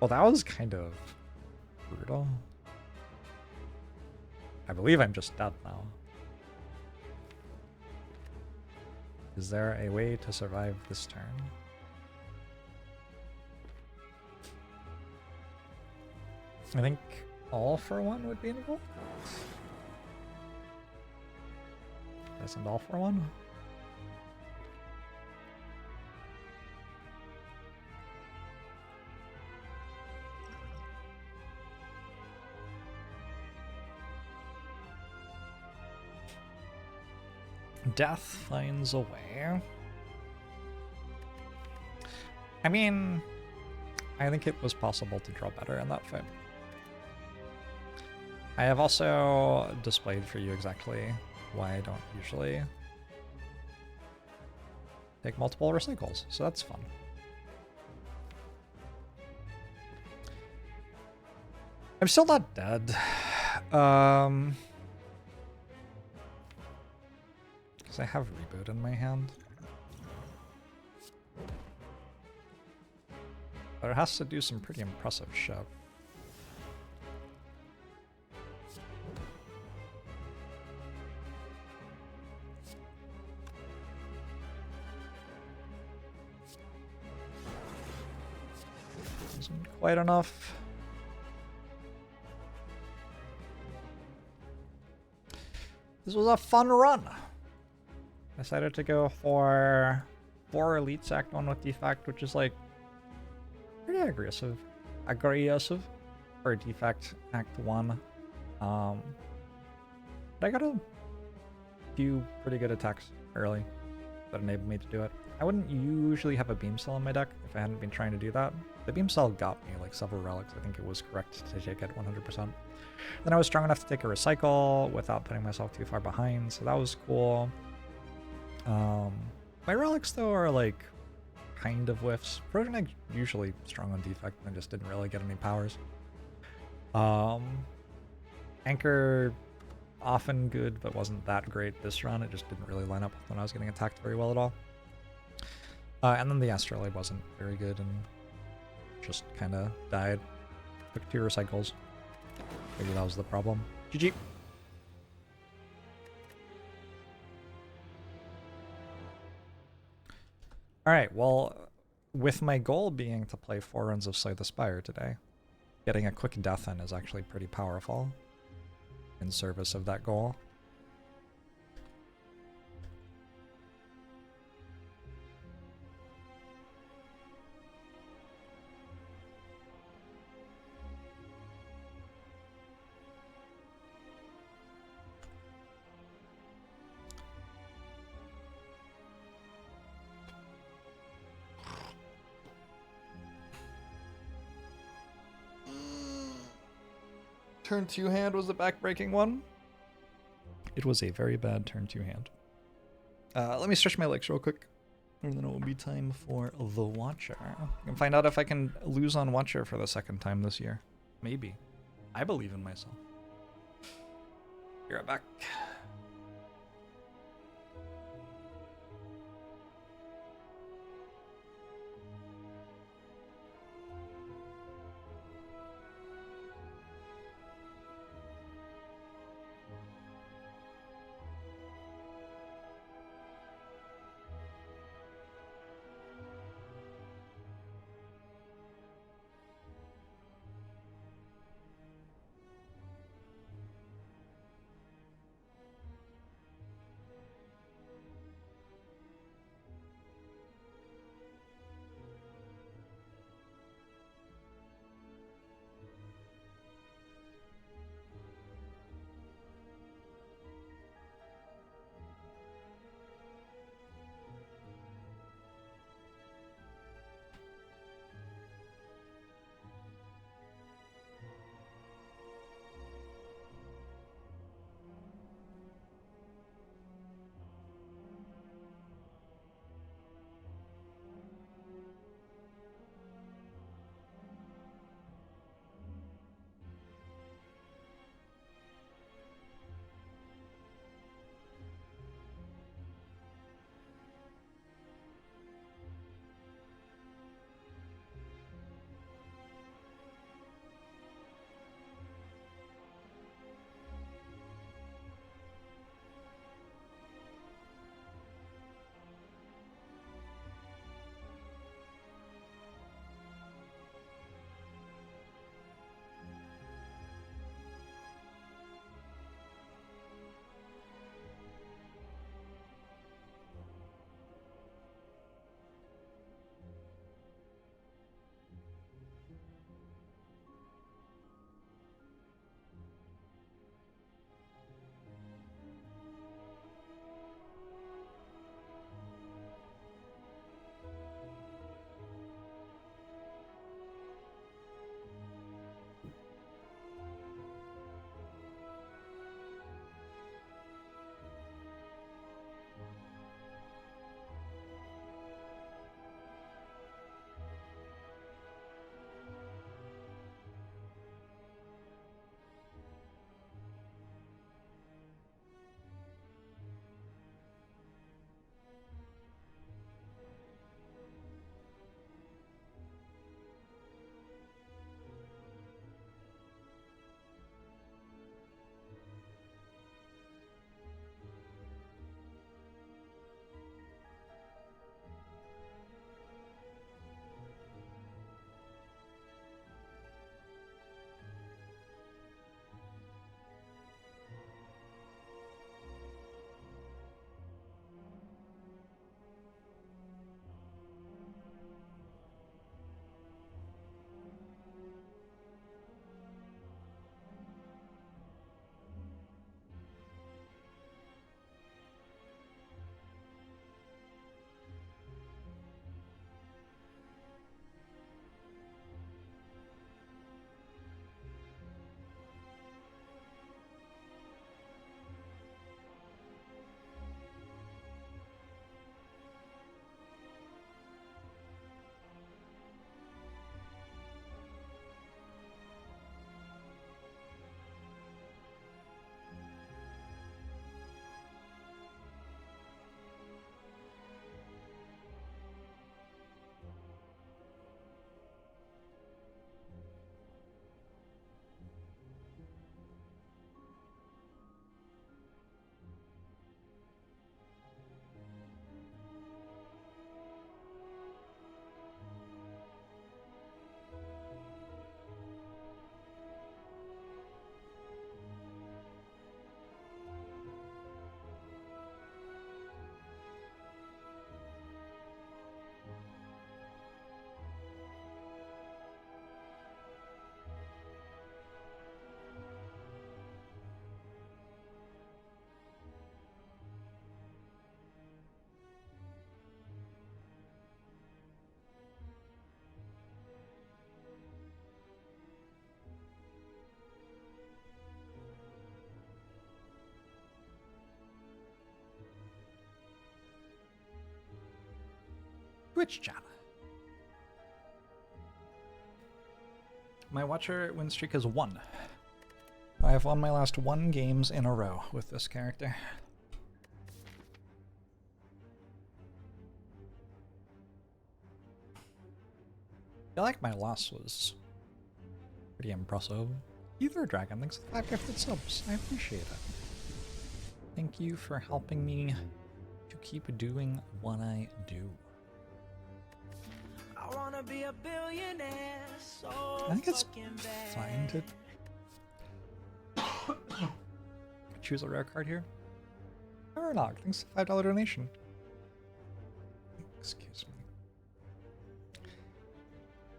Well, that was kind of brutal. I believe I'm just dead now. Is there a way to survive this turn? I think all for one would be involved. Isn't all for one? Death finds a way. I mean, I think it was possible to draw better in that fight. I have also displayed for you exactly why I don't usually take multiple recycles, so that's fun. I'm still not dead. Because I have Reboot in my hand. But it has to do some pretty impressive shit. Isn't quite enough. This was a fun run. Decided to go for 4 elites act 1 with defect, which is like pretty aggressive for defect act 1. But I got a few pretty good attacks early that enabled me to do it. I wouldn't usually have a beam cell in my deck if I hadn't been trying to do that. The beam cell got me like several relics. I think it was correct to take it 100%. Then I was strong enough to take a recycle without putting myself too far behind, so that was cool. My relics though are like kind of whiffs. Proton Egg usually strong on defect and I just didn't really get any powers. Anchor often good but wasn't that great this run. It just didn't really line up when I was getting attacked very well at all. And then the Astrolabe wasn't very good and just kind of died. Took 2 recycles. Maybe that was the problem. GG. Alright, well, with my goal being to play 4 runs of Slay the Spire today, getting a quick death in is actually pretty powerful in service of that goal. Turn 2 hand was the back-breaking one. It was a very bad turn 2 hand. Let me stretch my legs real quick. And then it will be time for the Watcher. I can find out if I can lose on Watcher for the 2nd time this year. Maybe. I believe in myself. Be right back. Twitch chat. My watcher win streak is 1. I have won my last 1 games in a row with this character. I feel like my loss was pretty impressive. Either Dragon, thanks for the 5 gifted subs. I appreciate it. Thank you for helping me to keep doing what I do. I wanna be a billionaire, so I think it's fine to choose a rare card here. Paranog, thanks for the $5 donation. Excuse me.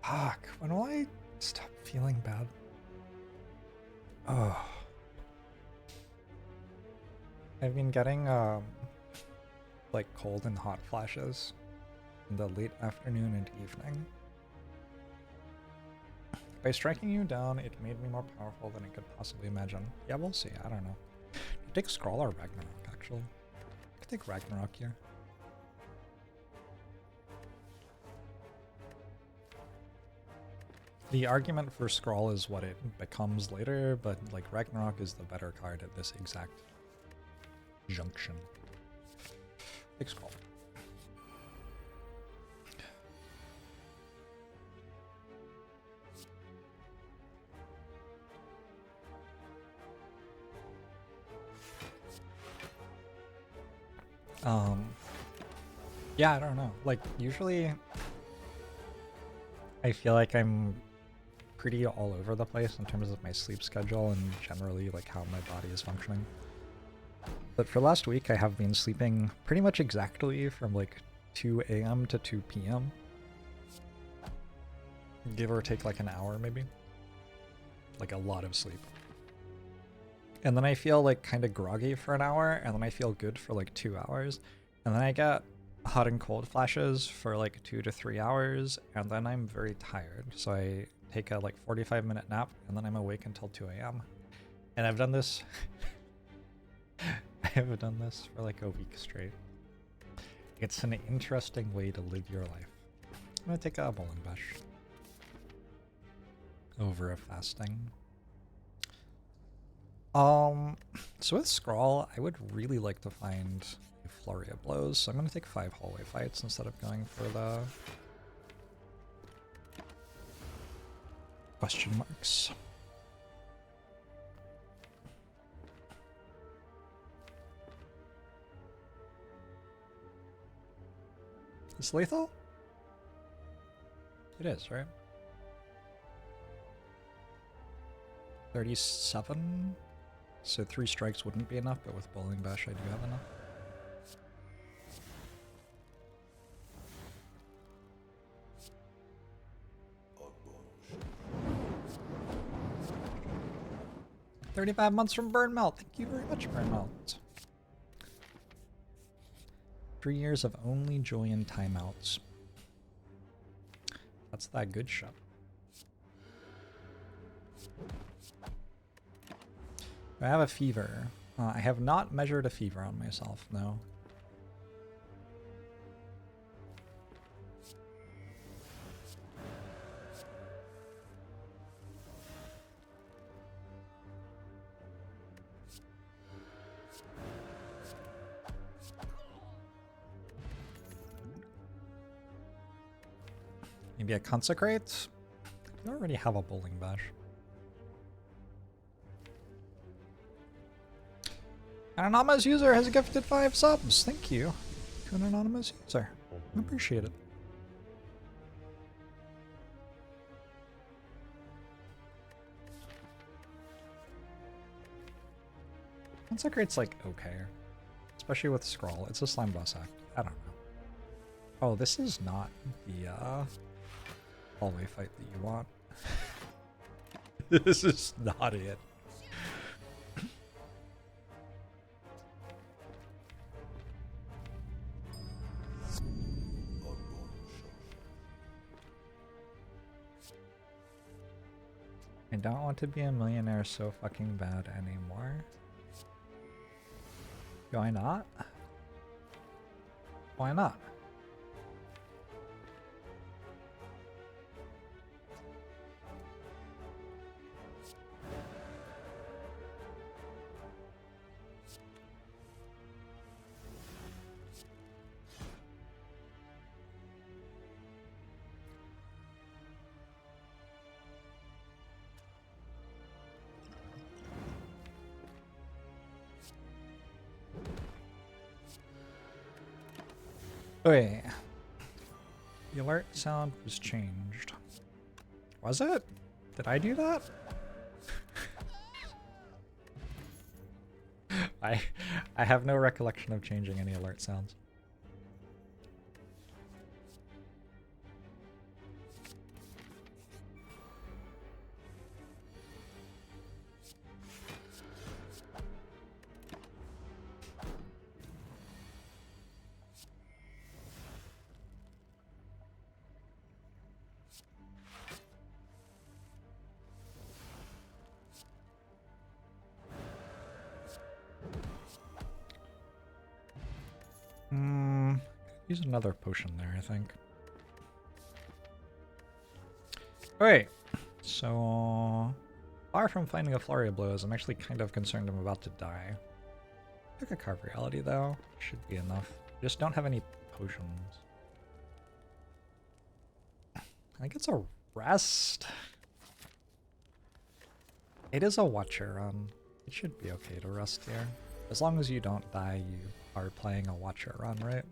Fuck, when will I stop feeling bad? Oh. I've been getting like cold and hot flashes in the late afternoon and evening. By striking you down, it made me more powerful than I could possibly imagine. Yeah, we'll see. I don't know. Take Scroll or Ragnarok, actually. I could take Ragnarok here. The argument for Scroll is what it becomes later, but like Ragnarok is the better card at this exact junction. Take Scroll. Yeah, I don't know. Like, usually I feel like I'm pretty all over the place in terms of my sleep schedule and generally like how my body is functioning. But for last week, I have been sleeping pretty much exactly from like 2 a.m. to 2 p.m. Give or take like an hour maybe. Like a lot of sleep. And then I feel like kind of groggy for an hour, and then I feel good for like 2 hours. And then I get hot and cold flashes for like 2 to 3 hours, and then I'm very tired. So I take a like 45-minute nap, and then I'm awake until 2 a.m. And I've done this I have done this for like a week straight. It's an interesting way to live your life. I'm gonna take a bowling bash over a fasting. So with Scrawl, I would really like to find a flurry of blows, so I'm gonna take 5 hallway fights instead of going for the question marks. Is lethal? It is, right? 37? So 3 strikes wouldn't be enough, but with Bowling Bash I do have enough. $35 months from Burnmelt. Thank you very much, Burnmelt. 3 years of only joy and timeouts. That's that good shot. I have a fever. I have not measured a fever on myself, no. Maybe a consecrate? I already have a bowling bash. An anonymous user has gifted 5 subs. Thank you to an anonymous user. I appreciate it. Consecrate's like okay, especially with Scroll. It's a slime boss act. I don't know. Oh, this is not the hallway fight that you want. This is not it. I don't want to be a millionaire so fucking bad anymore. Why not? Why not? Wait. The alert sound was changed. Was it? Did I do that? I have no recollection of changing any alert sounds. Use another potion there, I think. Alright, so far from finding a flurry of blows, I'm actually kind of concerned I'm about to die. Pick a carve reality though, should be enough. Just don't have any potions. I think it's a rest. It is a watcher run. It should be okay to rest here. As long as you don't die, you are playing a watcher run, right?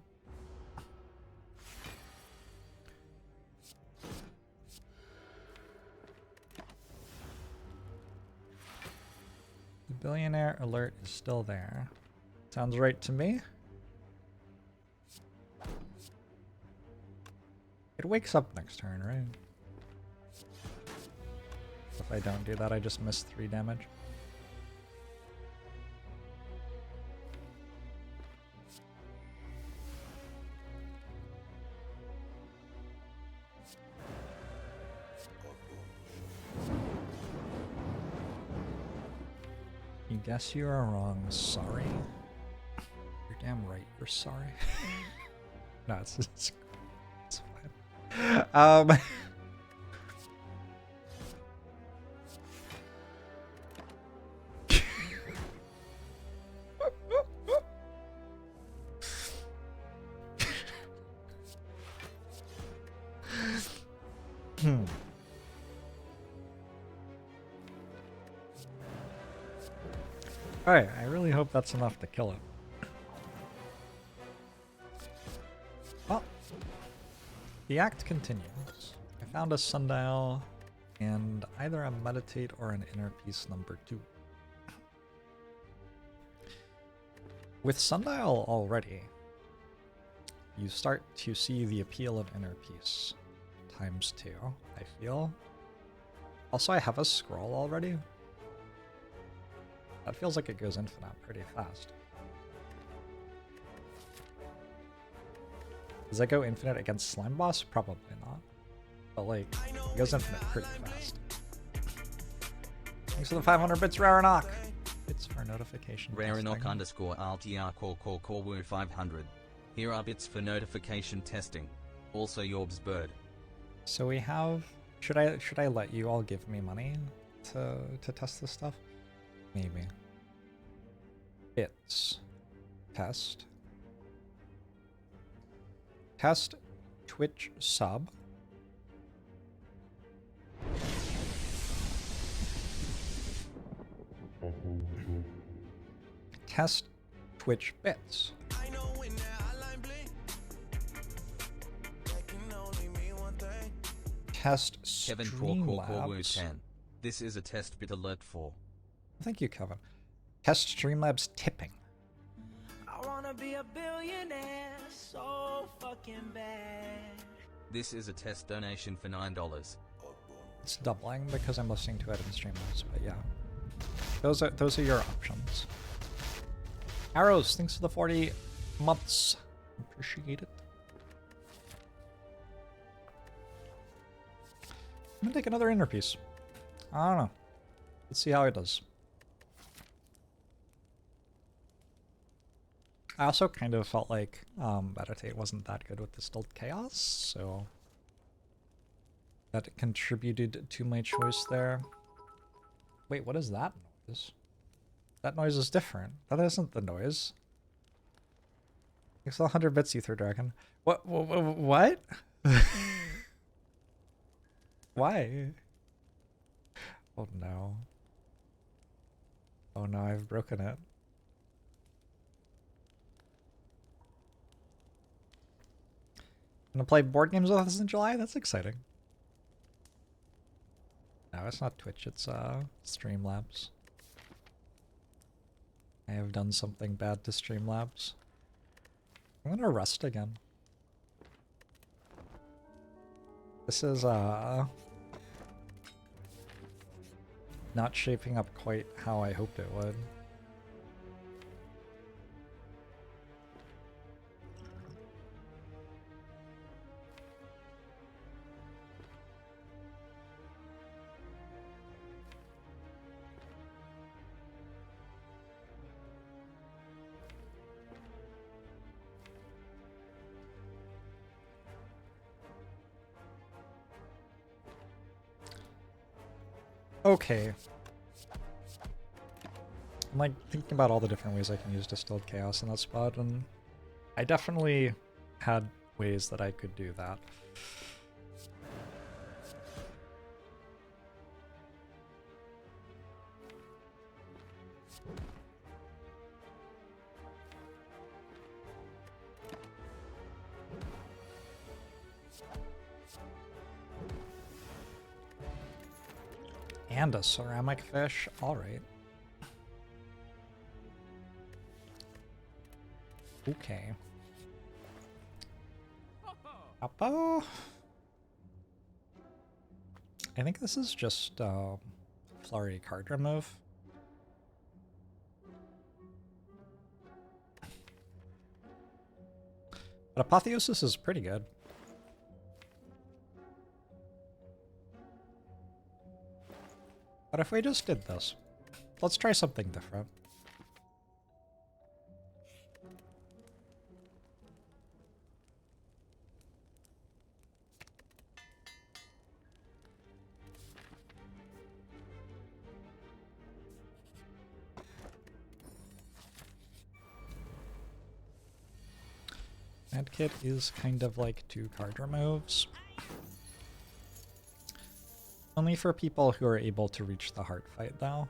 The billionaire alert is still there. Sounds right to me. It wakes up next turn, right? If I don't do that, I just miss 3 damage. You guess you are wrong. Sorry. You're damn right. You're sorry. No, it's fine. Alright, I really hope that's enough to kill it. Well, the act continues. I found a sundial and either a meditate or an inner peace number 2. With sundial already, you start to see the appeal of inner peace times 2, I feel. Also, I have a scroll already. That feels like it goes infinite pretty fast. Does that go infinite against Slime Boss? Probably not. But like, it goes infinite pretty fast. Thanks for the 500 bits, Rarenok! Bits for notification Rarenok testing. underscore RTR core woo 500. Here are bits for notification testing. Also Yorb's bird. So we have... Should I let you all give me money to test this stuff? Maybe. Bits. Test. Test Twitch sub. Test Twitch bits. Test Kevin core 10. 10. This is a test bit alert for. Thank you, Kevin. Test Streamlabs tipping. I wanna be a billionaire so fucking bad. This is a test donation for $9. It's doubling because I'm listening to it in Streamlabs, but yeah. Those are your options. Arrows, thanks for the 40 months. Appreciate it. I'm gonna take another inner piece. I don't know. Let's see how it does. I also kind of felt like Meditate wasn't that good with Distilled Chaos, so that contributed to my choice there. Wait, what is that noise? That noise is different. That isn't the noise. Thanks for the 100 bits, Ether Dragon. What? What? Why? Oh no. Oh no, I've broken it. Gonna play board games with us in July? That's exciting. No, it's not Twitch, it's Streamlabs. I have done something bad to Streamlabs. I'm gonna rest again. This is not shaping up quite how I hoped it would. Okay. I'm like thinking about all the different ways I can use distilled chaos in that spot, and I definitely had ways that I could do that. And a ceramic fish. Alright. Okay. Appo. I think this is just flurry card remove. But Apotheosis is pretty good. But if we just did this, let's try something different. Medkit is kind of like 2 card removes. Only for people who are able to reach the heart fight, though.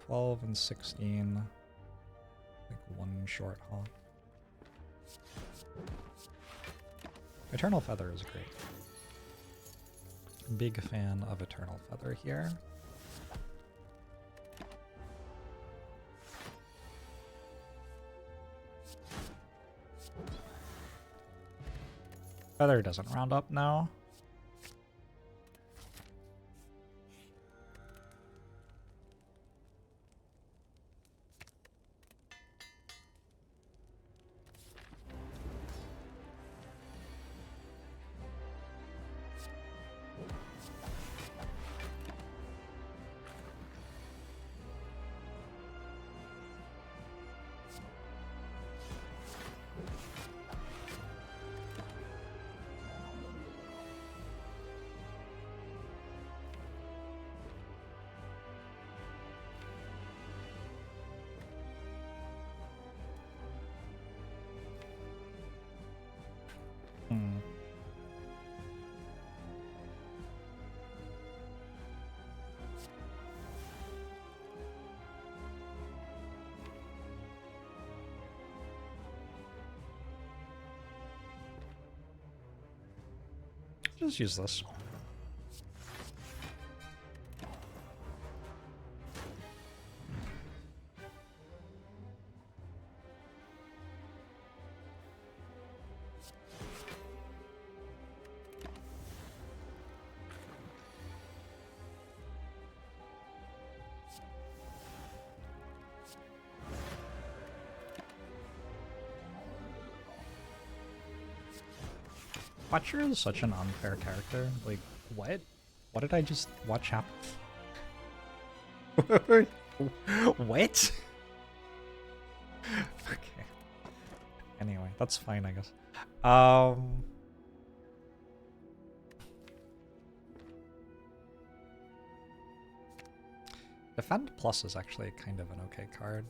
12 and 16. Like 1 short haul. Eternal Feather is great. Big fan of Eternal Feather here. Feather doesn't round up now. Just use this. Watcher is such an unfair character. Like, what? What did I just watch happen? What? Okay. Anyway, that's fine, I guess. Defend Plus is actually kind of an okay card.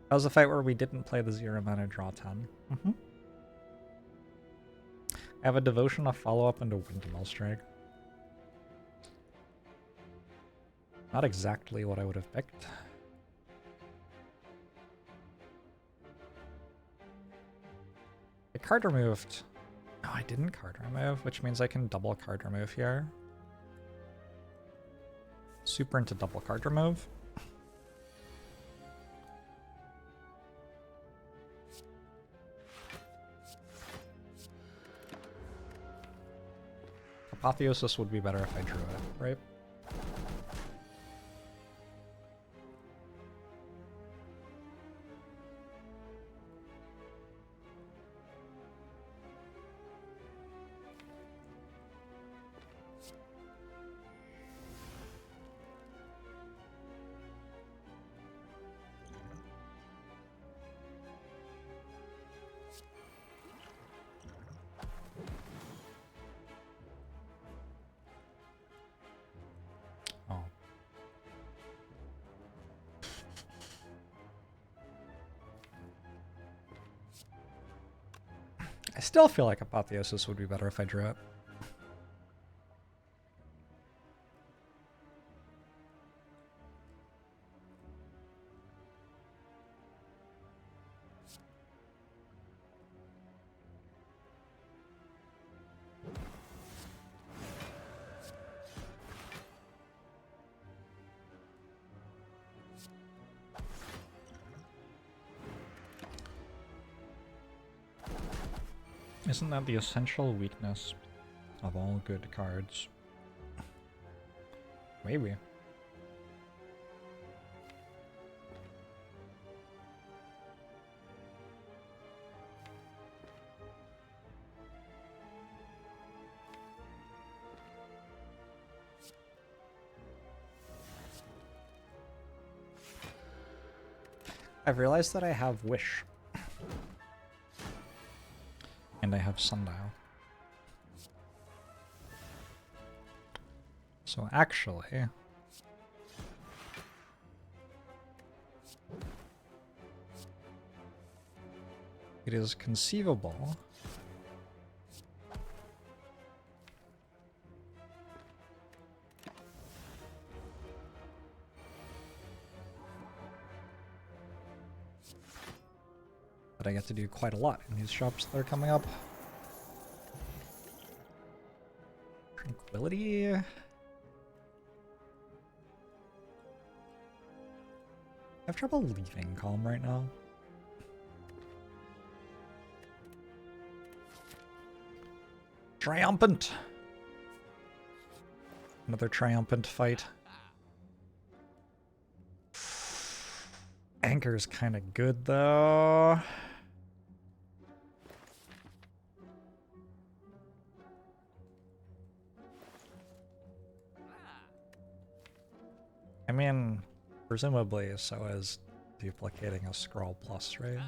That was a fight where we didn't play the 0 mana draw 10. I have a Devotion, a follow-up, and a Windmill Strike. Not exactly what I would have picked. card removed. No, I didn't card remove, which means I can double card remove here. Super into double card remove. Apotheosis would be better if I drew it, right? Oh. I still feel like Apotheosis would be better if I drew it. Isn't that the essential weakness of all good cards? Maybe. I've realized that I have Wish. And I have Sundial. So actually, it is conceivable that I get to do quite a lot in these shops that are coming up. Tranquility. I have trouble leaving Calm right now. Triumphant! Another triumphant fight. Anchor's kind of good though. I mean, presumably so is duplicating a scroll plus, right?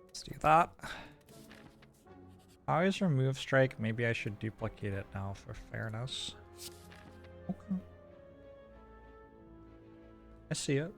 Let's do that. I always remove strike. Maybe I should duplicate it now for fairness. Okay. I see it.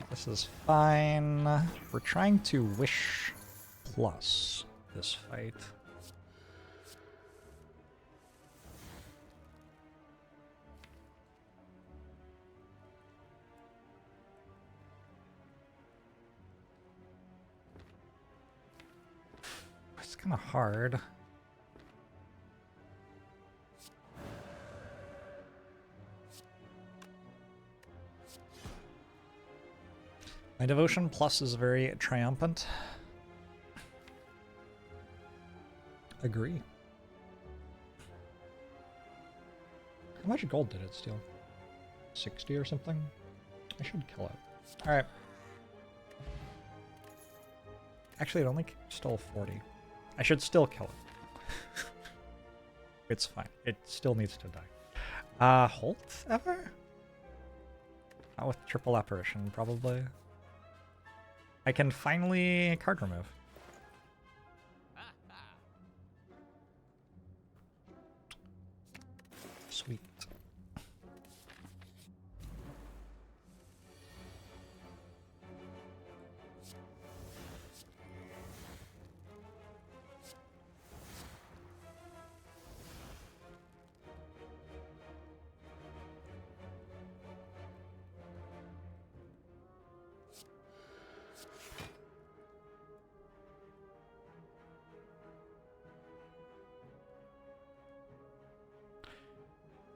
This is fine. We're trying to Wish plus this fight. It's kind of hard. My Devotion Plus is very triumphant. Agree. How much gold did it steal? 60 or something? I should kill it. Alright. Actually, it only stole 40. I should still kill it. It's fine. It still needs to die. Holt ever? Not with triple apparition, probably. I can finally card remove. Sweet.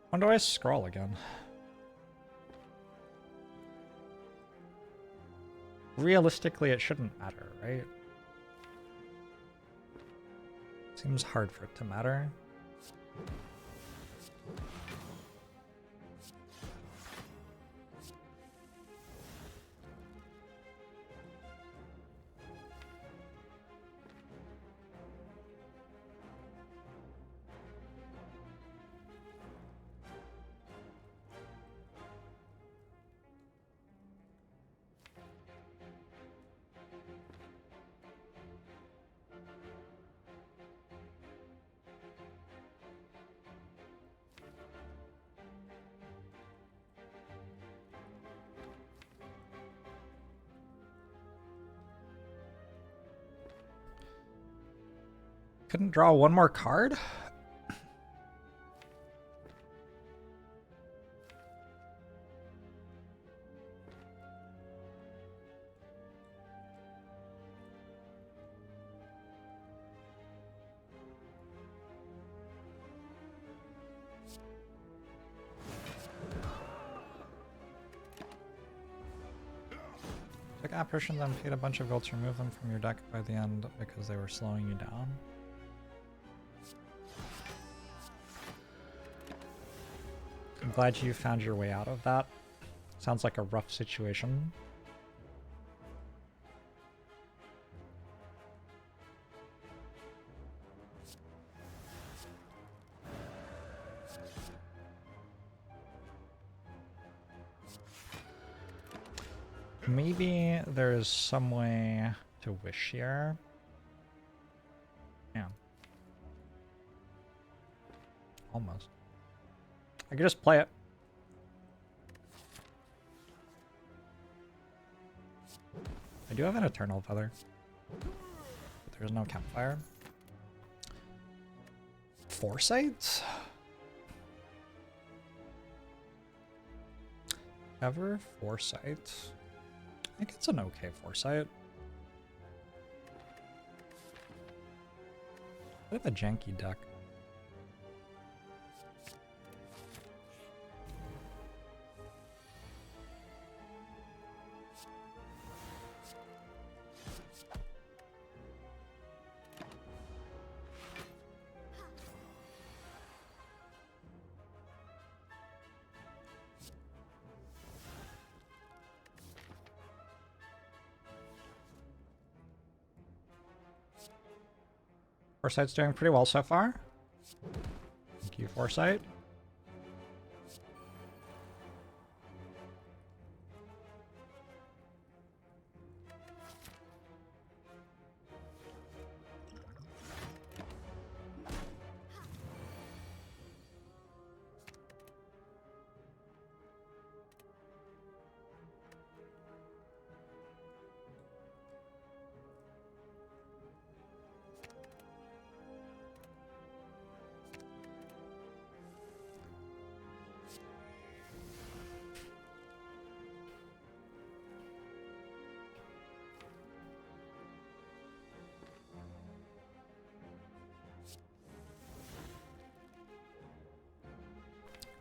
When do I scroll again? Realistically, it shouldn't matter, right? Seems hard for it to matter. Couldn't draw one more card? Took apparition, then paid a bunch of gold to remove them from your deck by the end because they were slowing you down. I'm glad you found your way out of that. Sounds like a rough situation. Maybe there's some way to wish here. Yeah. Almost. I could just play it. I do have an Eternal Feather, but there's no campfire. Foresight? Ever Foresight? I think it's an okay Foresight. Bit of a janky deck. Foresight's doing pretty well so far. Thank you, Foresight.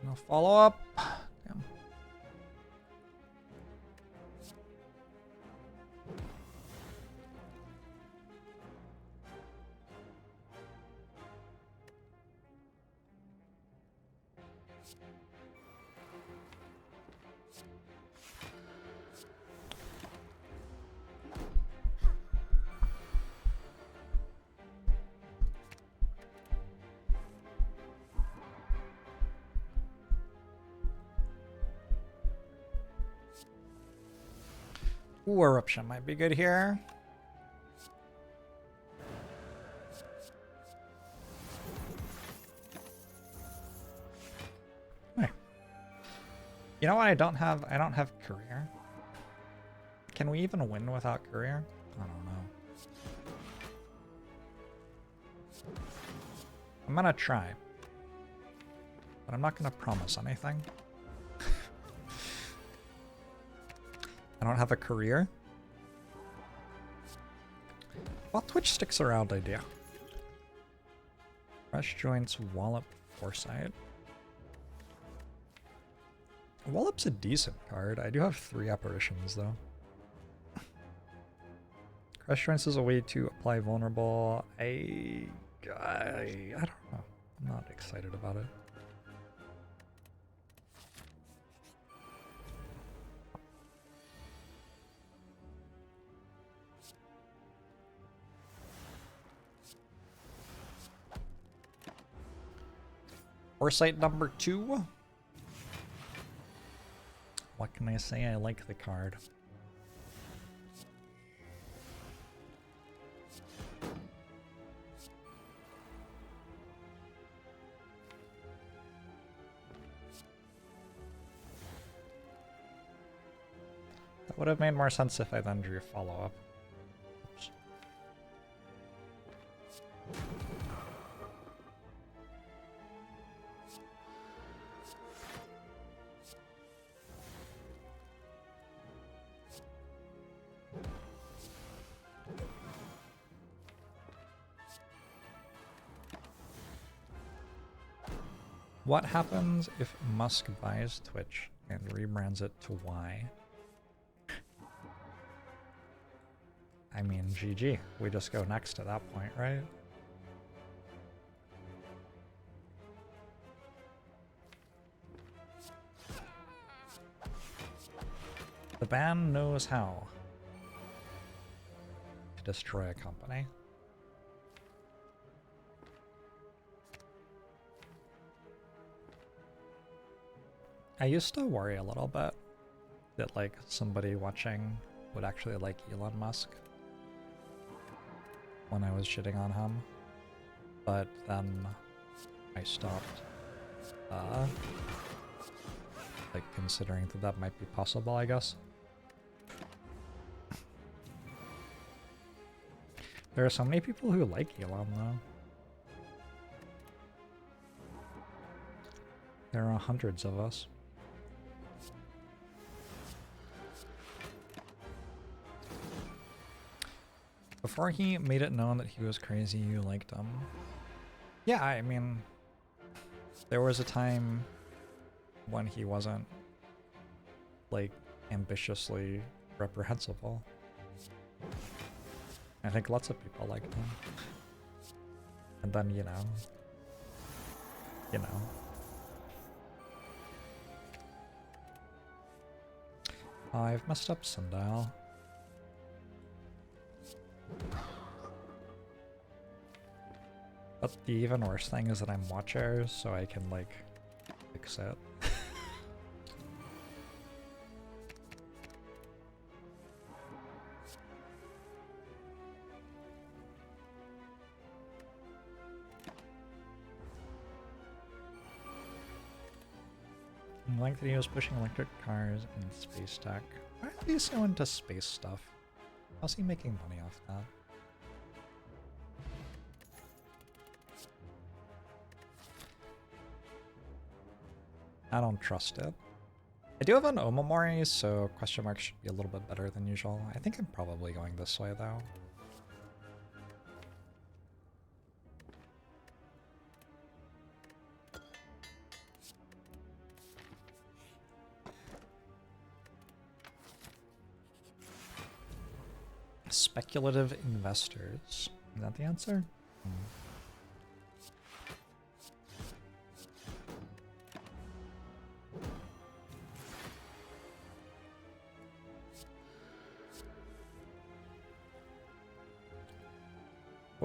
No follow-up. Damn. Ooh, eruption might be good here. Hey. You know what? I don't have career. Can we even win without career? I don't know. I'm gonna try, but I'm not gonna promise anything. I don't have a career. Well, Twitch sticks around idea. Fresh joints, Wallop, Foresight. Wallop's a decent card. I do have 3 apparitions though. Crush joints is a way to apply vulnerable. I don't know. I'm not excited about it. Foresight number 2. What can I say? I like the card. That would have made more sense if I then drew follow-up. Oops. What happens if Musk buys Twitch and rebrands it to Y? I mean, GG. We just go next to that point, right? The ban knows how to destroy a company. I used to worry a little bit that like somebody watching would actually like Elon Musk when I was shitting on him, but then I stopped like considering that that might be possible, I guess. There are so many people who like Elon though. There are hundreds of us. Before he made it known that he was crazy, you liked him. Yeah, I mean, there was a time when he wasn't, like, ambitiously reprehensible. I think lots of people liked him. And then, you know. I've messed up Sundial. But the even worse thing is that I'm Watcher, so I can, like, fix it. I like that he was pushing electric cars and space tech. Why are they so into space stuff? How's he making money off that? I don't trust it. I do have an Omamori, so question mark should be a little bit better than usual. I think I'm probably going this way though. Speculative investors. Is that the answer?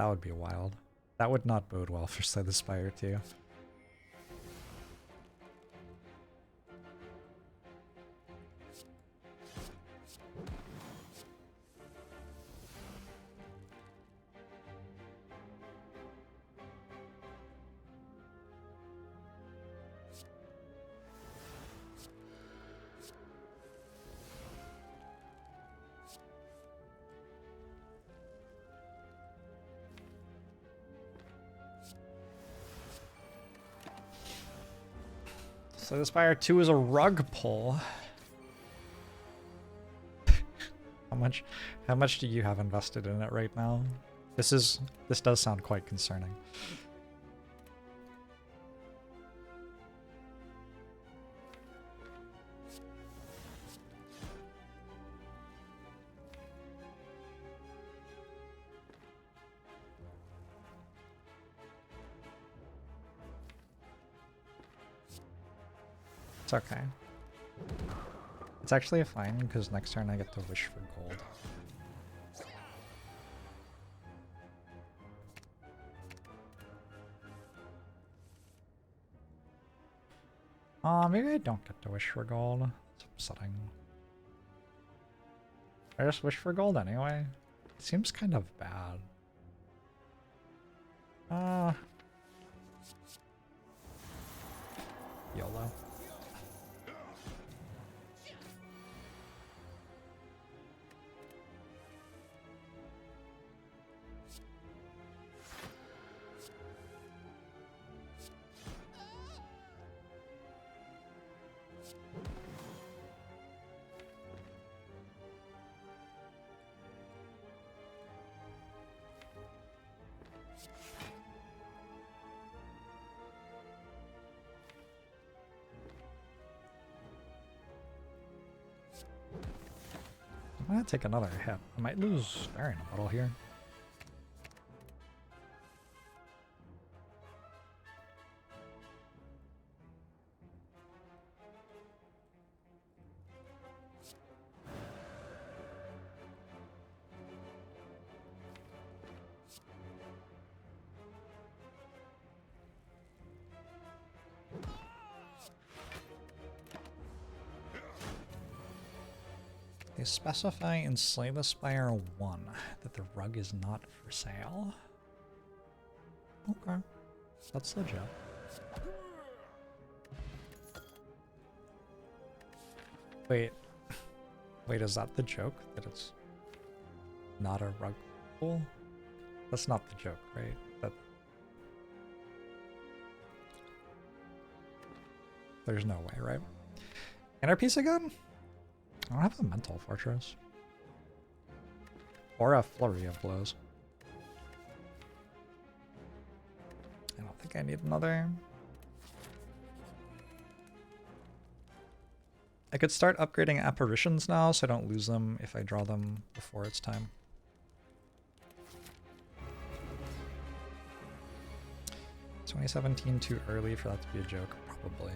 That would be wild. That would not bode well for Slay the Spire too. So the Spire 2 is a rug pull. How much do you have invested in it right now? This does sound quite concerning. It's okay. It's actually fine because next turn I get to wish for gold. Maybe I don't get to wish for gold. It's upsetting. I just wish for gold anyway. It seems kind of bad. YOLO. I'm gonna take another hit. I might lose Spire in a little here. They specify in Slay the Spire 1 that the rug is not for sale. Okay, that's legit. Wait, is that the joke? That it's not a rug pull? That's not the joke, right? There's no way, right? Inner piece again? I don't have a mental fortress. Or a flurry of blows. I don't think I need another. I could start upgrading apparitions now so I don't lose them if I draw them before it's time. Is 2017 too early for that to be a joke? Probably.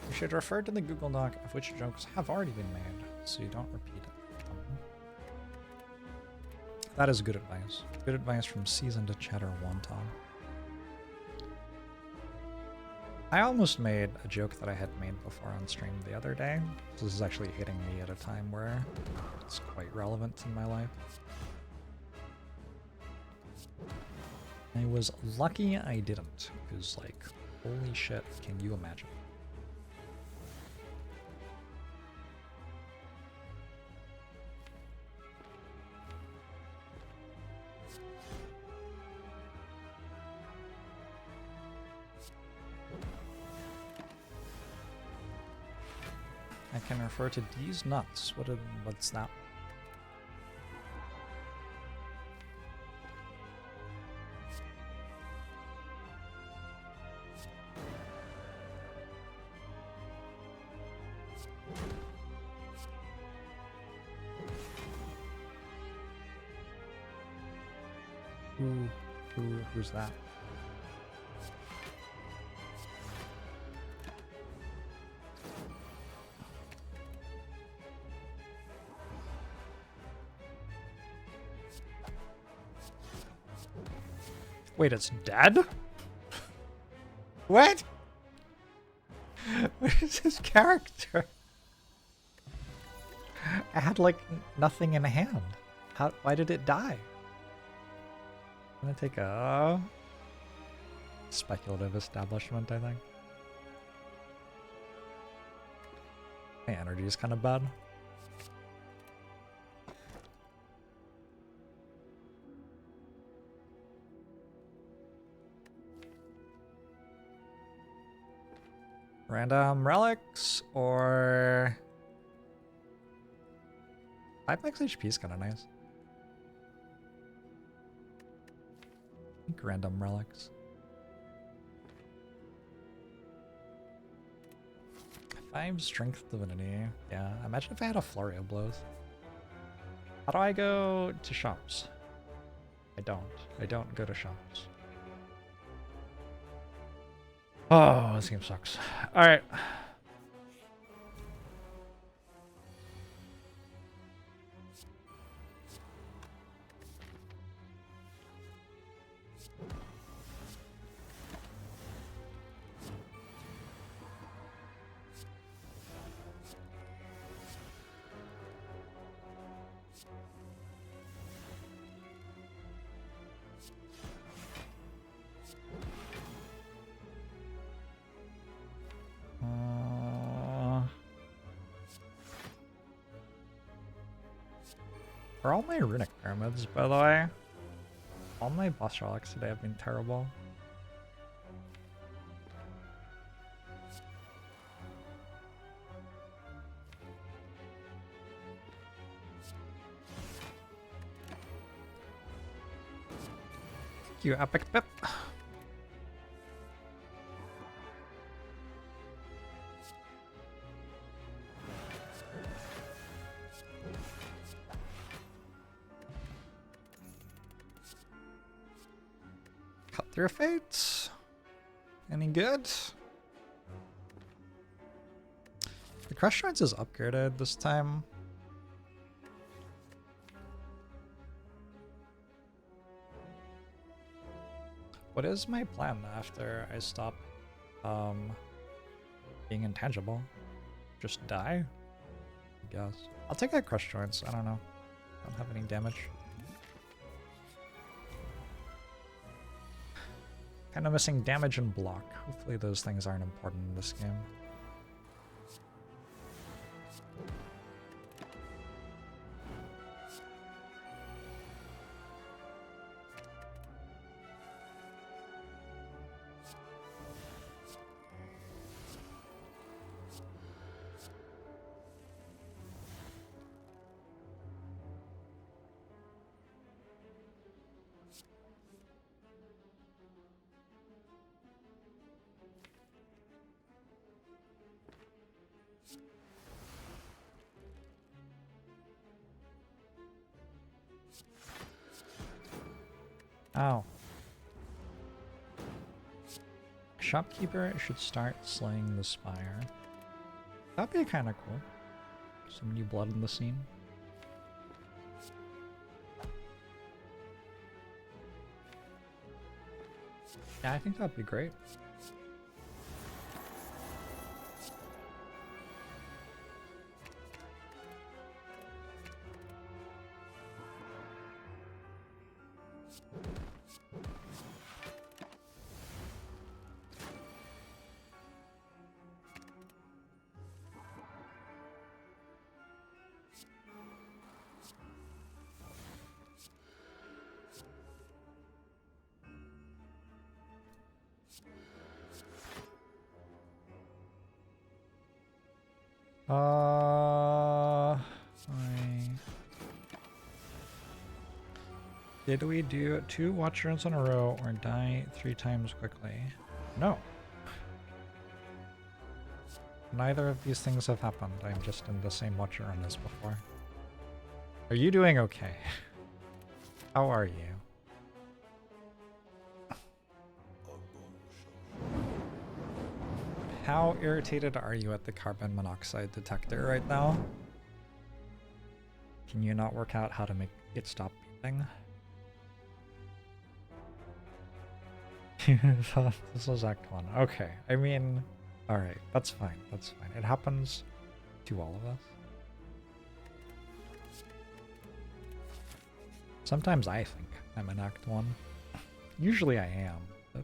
You should refer to the Google Doc of which jokes have already been made, so you don't repeat them. That is good advice. Good advice from seasoned chatter wonton. I almost made a joke that I had made before on stream the other day. This is actually hitting me at a time where it's quite relevant in my life. I was lucky I didn't, because like, holy shit, can you imagine? I can refer to these nuts. What's that? Who's that? Wait, it's dead? What? What is his character? I had like nothing in hand. Why did it die? I'm gonna take a speculative establishment, I think. My energy is kind of bad. Random relics or 5 max HP is kind of nice. I think random relics. 5 strength divinity. Yeah, imagine if I had a flurry of blows. How do I go to shops? I don't go to shops. Oh, this game sucks. Alright. For all my runic pyramids, by the way, all my boss relics today have been terrible. Thank you, Epic Pip. Cut through fates. Any good? The crush joints is upgraded this time. What is my plan after I stop being intangible? Just die? I guess. I'll take that crush joints. I don't know. I don't have any damage. Kind of missing damage and block. Hopefully those things aren't important in this game. Oh. Shopkeeper should start slaying the Spire. That'd be kind of cool. Some new blood in the scene. Yeah, I think that'd be great. Did we do 2 watch runs in a row or die 3 times quickly? No. Neither of these things have happened. I'm just in the same watcher run as before. Are you doing okay? How are you? How irritated are you at the carbon monoxide detector right now? Can you not work out how to make it stop beeping? This was Act 1. Okay, I mean, alright, that's fine, that's fine. It happens to all of us. Sometimes I think I'm in Act 1. Usually I am, but...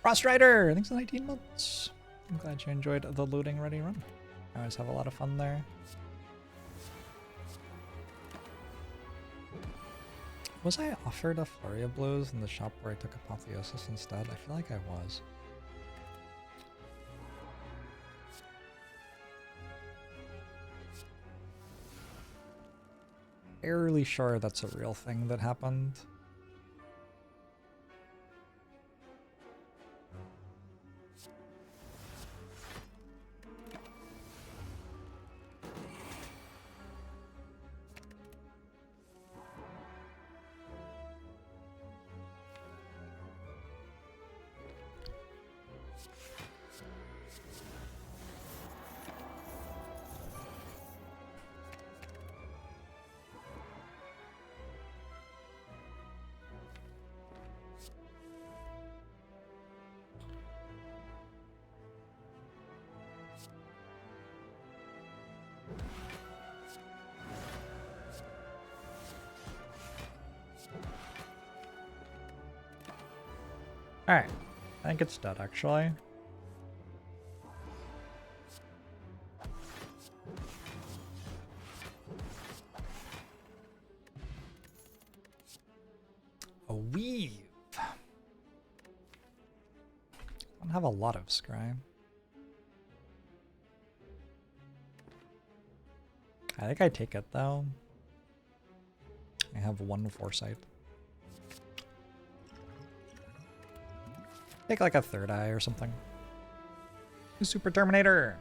Frost Rider! Thanks for 19 months. I'm glad you enjoyed the loading ready run. I always have a lot of fun there. Was I offered a flurry of blows in the shop where I took Apotheosis instead? I feel like I was. Fairly sure that's a real thing that happened. Alright, I think it's dead actually. A weave. I don't have a lot of scry. I think I take it though. I have 1 foresight. Take like a 3rd eye or something. Super Terminator!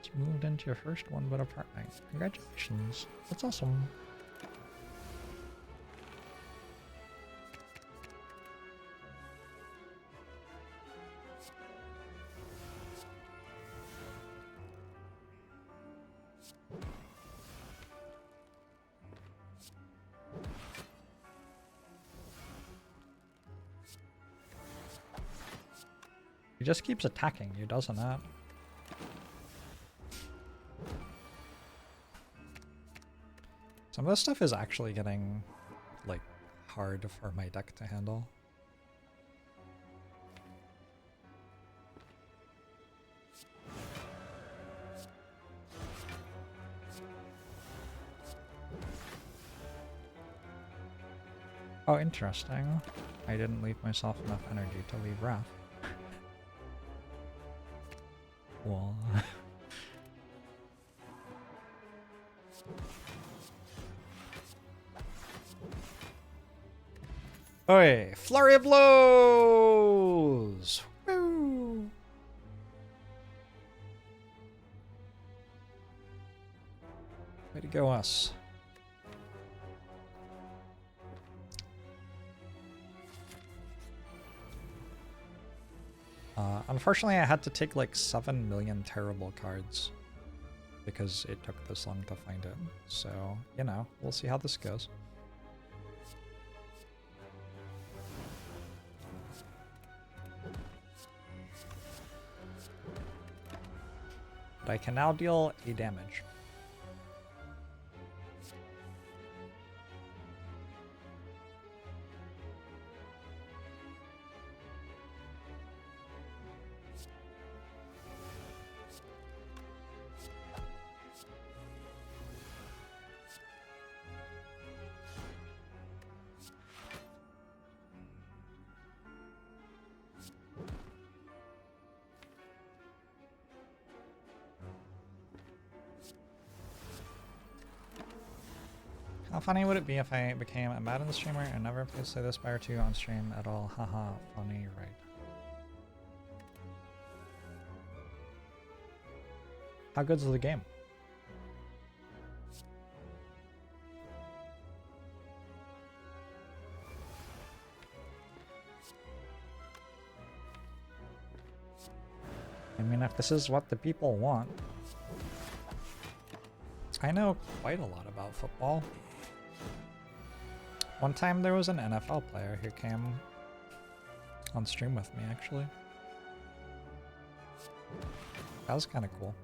You moved into your first one-bed apartment. Congratulations. That's awesome. He just keeps attacking you, doesn't it? Some of this stuff is actually getting, like, hard for my deck to handle. Oh, interesting. I didn't leave myself enough energy to leave Wrath. Well... Oi! Flurry of blows! Woo! Way to go, us. Unfortunately, I had to take like 7 million terrible cards because it took this long to find it. So, you know, we'll see how this goes. But I can now deal a damage. funny would it be if I became a Madden streamer and never played Slay the Spire 2 on stream at all? Haha, funny, right? How good's the game? I mean, if this is what the people want. I know quite a lot about football. One time there was an NFL player who came on stream with me, actually. That was kind of cool.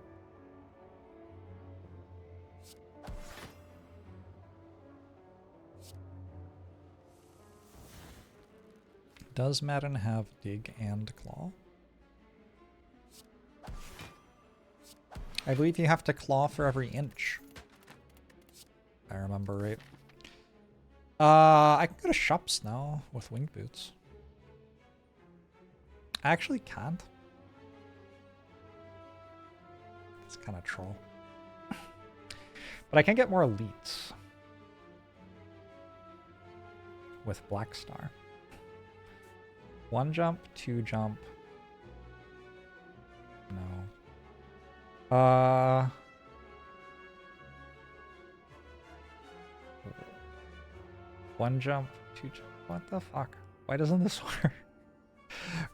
Does Madden have dig and claw? I believe you have to claw for every inch. If I remember right. I can go to shops now with wing boots. I actually can't. It's kind of troll. But I can get more elites. With Black Star. 1 jump, 2 jump. No. 1 jump, 2 jump. What the fuck? Why doesn't this work?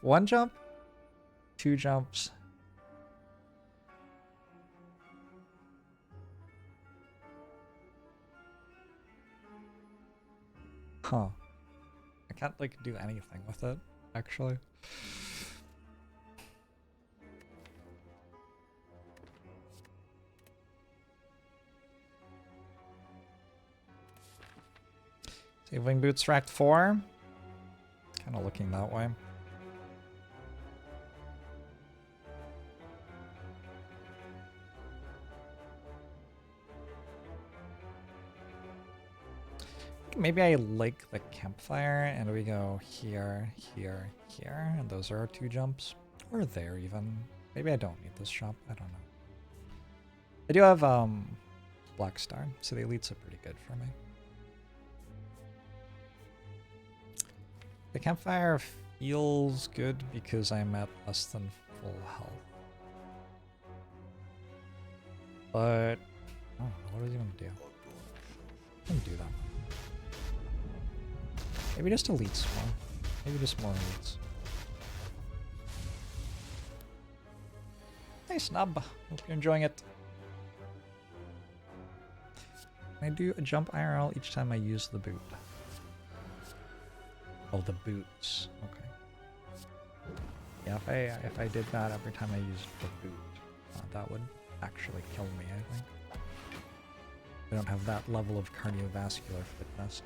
1 jump, 2 jumps. Huh. I can't like do anything with it, actually. Wing boots racked 4. Kind of looking that way. Maybe I like the campfire and we go here, here, here, and those are our 2 jumps. Or there even. Maybe I don't need this shop, I don't know. I do have Black Star, so the elites are pretty good for me. The campfire feels good because I'm at less than full health. But, I don't know, what does it even do? I can do that. Maybe just elites more. Maybe just more elites. Hey Snub, hope you're enjoying it. I do a jump IRL each time I use the boot. Oh, the boots. Okay. Yeah, if I did that every time I used the boot, that would actually kill me, I think. I don't have that level of cardiovascular fitness.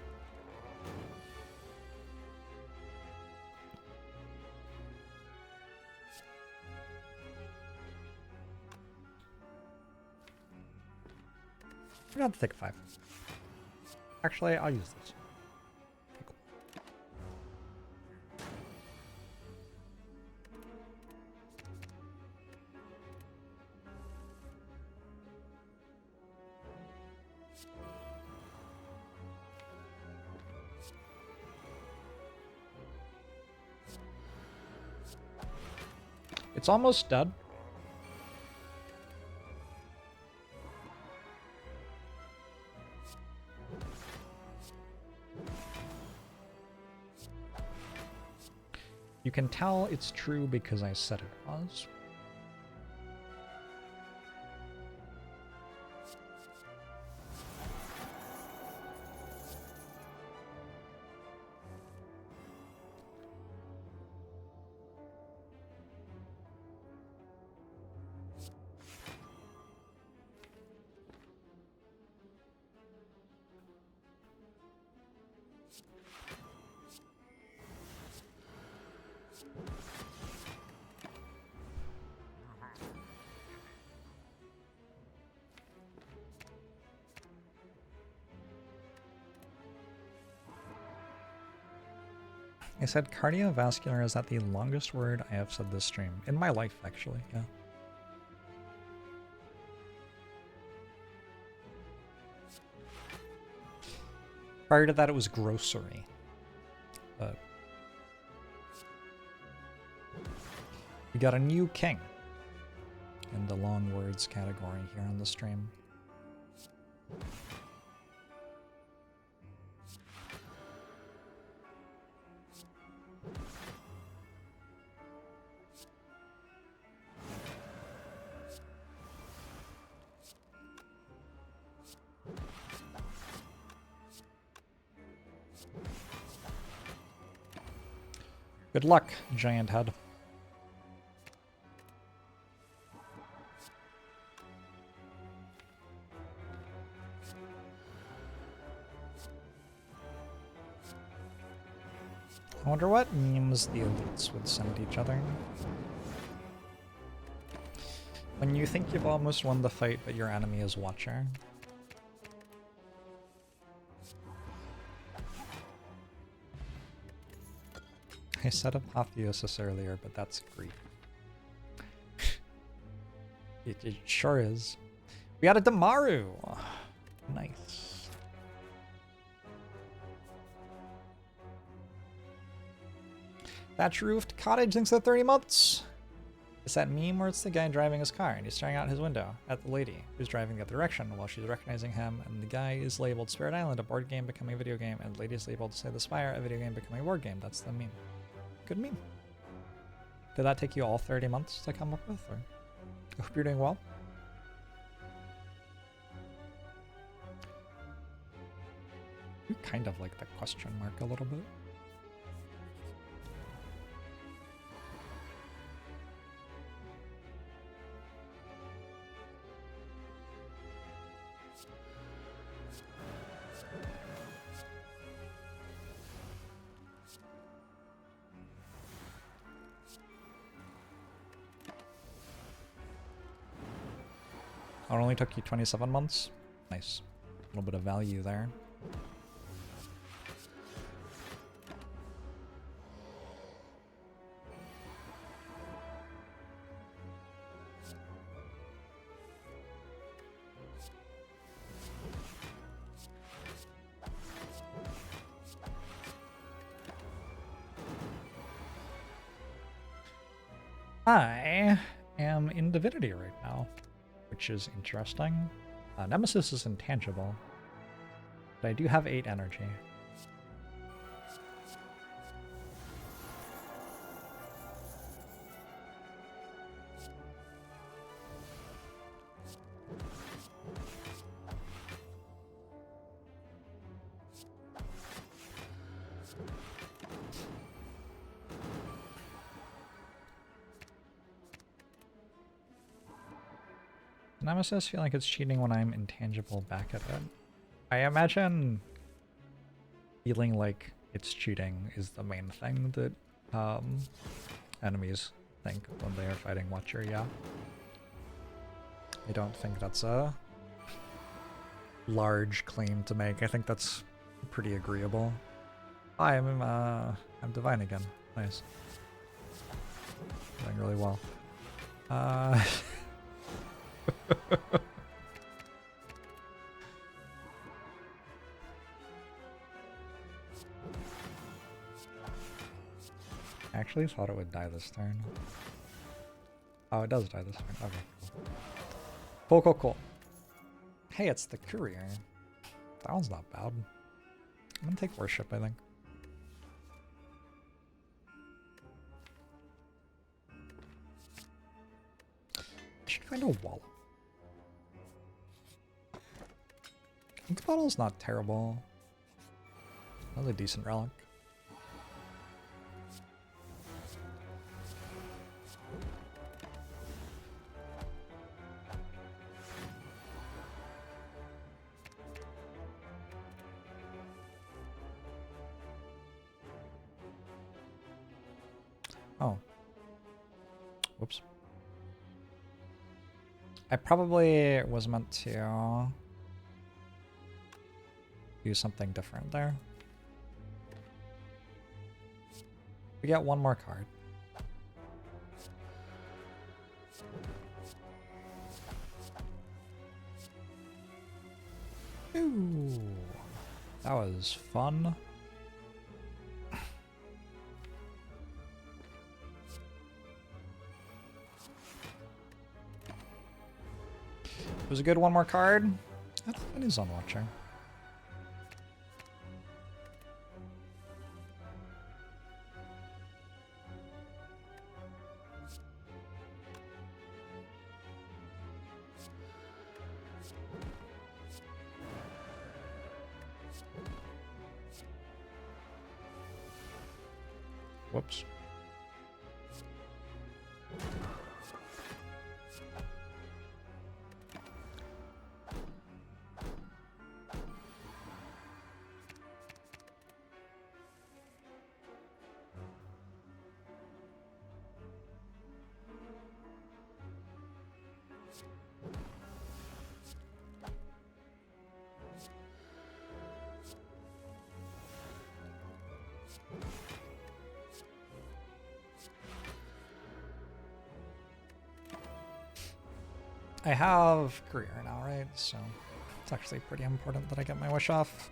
I'm gonna have to take 5. Actually, I'll use this. Okay, cool. It's almost dead. You can tell it's true because I said it was. I said cardiovascular. Is that the longest word I have said this stream? In my life, actually, yeah. Prior to that, it was grocery. But we got a new king in the long words category here on the stream. Good luck, giant head. I wonder what memes the elites would send each other. When you think you've almost won the fight, but your enemy is Watcher. I said apotheosis earlier, but that's Greek. It sure is. We got a Damaru! Nice. Thatch roofed cottage thinks that 30 months. Is that meme or it's the guy driving his car and he's staring out his window at the lady who's driving the other direction while she's recognizing him, and the guy is labeled Spirit Island, a board game becoming a video game, and the lady is labeled Say the Spire, a video game becoming a board game. That's the meme. Good meme. Did that take you all 30 months to come up with? Or I hope you're doing well. You kind of like the question mark a little bit. It only took you 27 months. Nice. A little bit of value there. I am in Divinity right now, which is interesting. Nemesis is intangible, but I do have 8 energy. Nemesis feel like it's cheating when I'm intangible back at it. I imagine feeling like it's cheating is the main thing that enemies think when they are fighting Watcher, yeah. I don't think that's a large claim to make. I think that's pretty agreeable. Hi, I'm Divine again. Nice. Doing really well. I actually thought it would die this turn. Oh, it does die this turn. Okay, cool. Cool, cool. Hey, it's the courier. That one's not bad. I'm gonna take worship, I think. I should find a wall. Ink bottle's not terrible. That was a decent relic. Oh. Whoops. I probably was meant to do something different there. We get one more card. Ooh. That was fun. It was a good one more card. That is on watching. Whoops. I have career now, right? So it's actually pretty important that I get my wish off.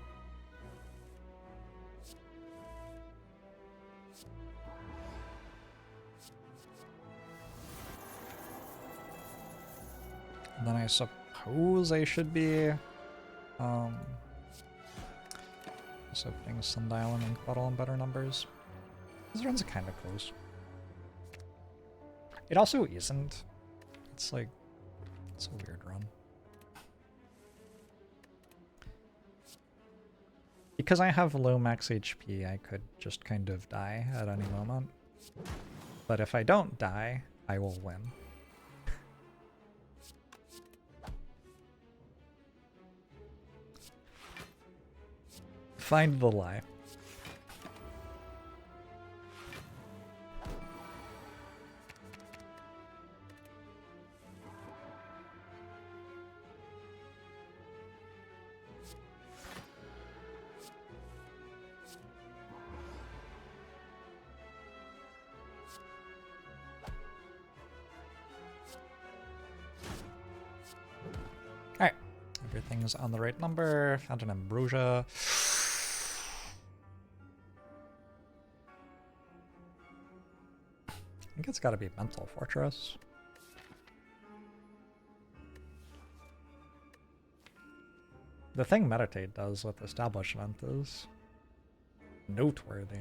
And then I suppose I should be also putting Sundial and Ink Bottle in better numbers. This run's kind of close. It also isn't. It's like, it's a weird run. Because I have low max HP, I could just kind of die at any moment. But if I don't die, I will win. Find the lie. Alright, everything's on the right number. Found an ambrosia. I think it's gotta be Mental Fortress. The thing Meditate does with Establishment is noteworthy.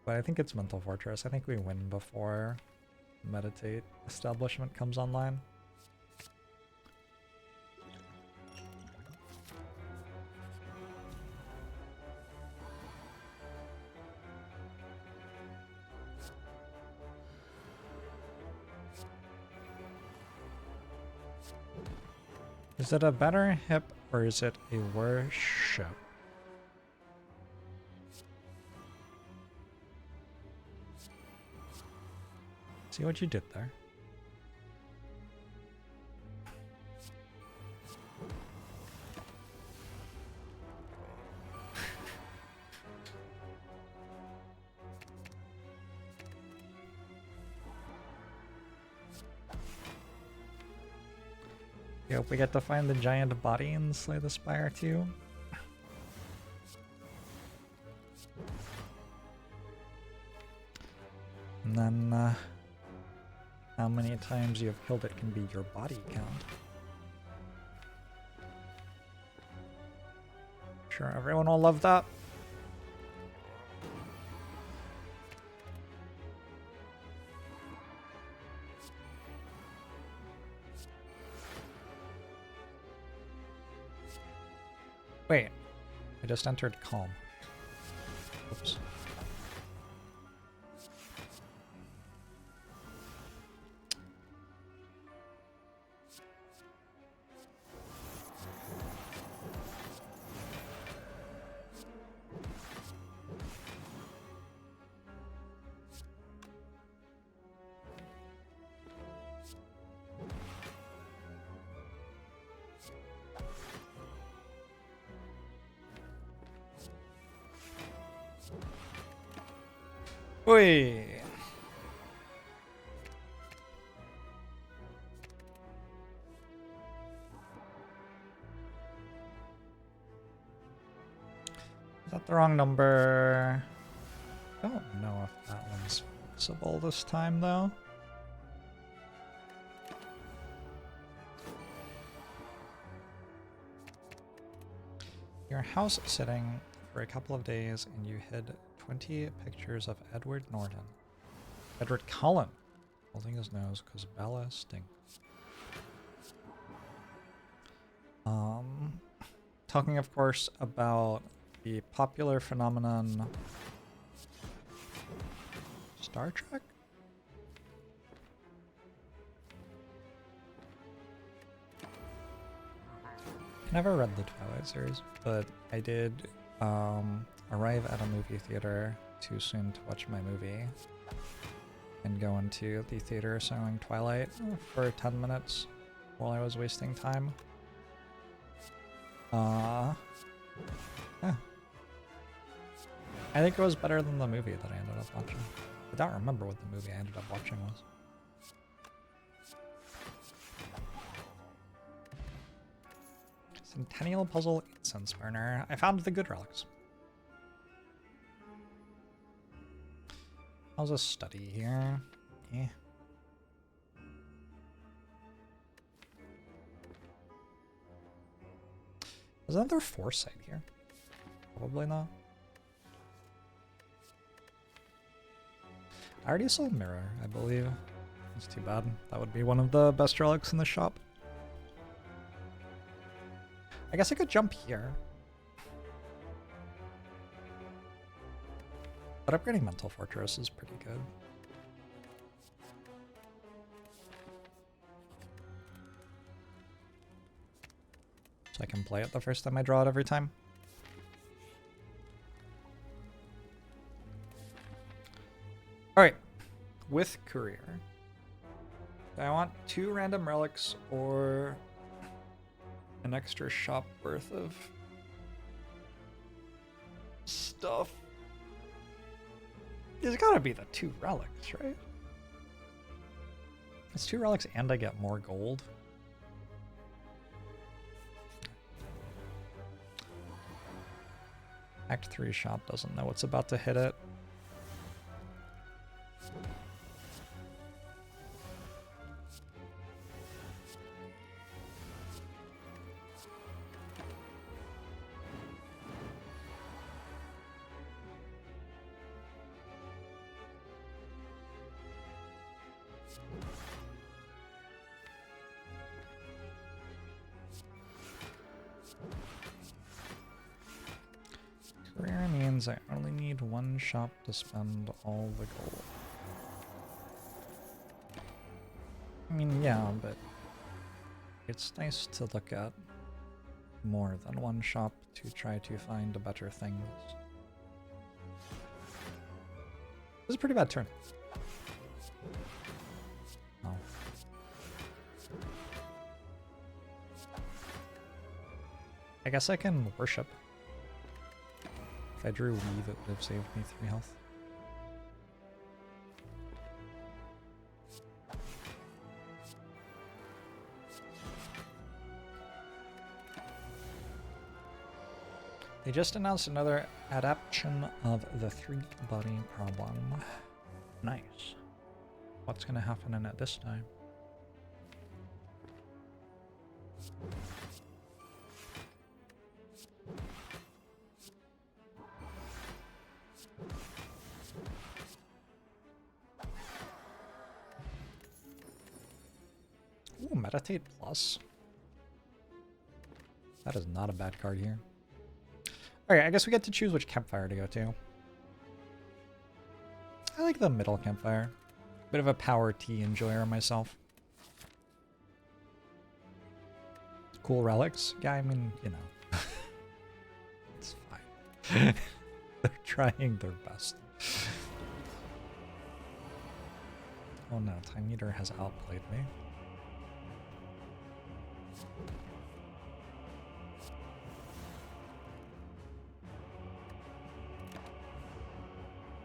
But I think it's Mental Fortress. I think we win before Meditate Establishment comes online. Is it a better hip or is it a worship? See what you did there. I hope we get to find the giant body and slay the Spire too. And then, how many times you have killed it can be your body count. Sure, everyone will love that. Wait, I just entered calm. Oops. Oi. Got the wrong number. Don't know if that one's fixable this time, though. You're house sitting for a couple of days and you hid 20 pictures of Edward Norton. Edward Cullen holding his nose because Bella stinks. Talking, of course, about the popular phenomenon Star Trek? I never read the Twilight series, but I did arrive at a movie theater too soon to watch my movie and go into the theater showing Twilight for 10 minutes while I was wasting time. Yeah. I think it was better than the movie that I ended up watching. I don't remember what the movie I ended up watching was. Centennial Puzzle Incense Burner. I found the good relics. How's a study here? Eh. Isn't there foresight here? Probably not. I already saw a mirror, I believe. That's too bad. That would be one of the best relics in the shop. I guess I could jump here. But upgrading Mental Fortress is pretty good. So I can play it the first time I draw it every time. Alright. With Courier. I want 2 random relics or an extra shop worth of stuff. There's gotta be the 2 relics, right? It's 2 relics and I get more gold. Act 3 shop doesn't know what's about to hit it. Career means I only need 1 shop to spend all the gold. I mean, yeah, but it's nice to look at more than 1 shop to try to find better things. This is a pretty bad turn. Oh. I guess I can worship. If I drew Weave, it would have saved me 3 health. They just announced another adaptation of the 3-body problem. Nice. What's gonna happen in it this time? Ooh, Meditate Plus. That is not a bad card here. Alright, I guess we get to choose which campfire to go to. I like the middle campfire. Bit of a power tea enjoyer myself. Cool relics? Yeah, I mean, you know. It's fine. They're trying their best. Oh no, Time Eater has outplayed me.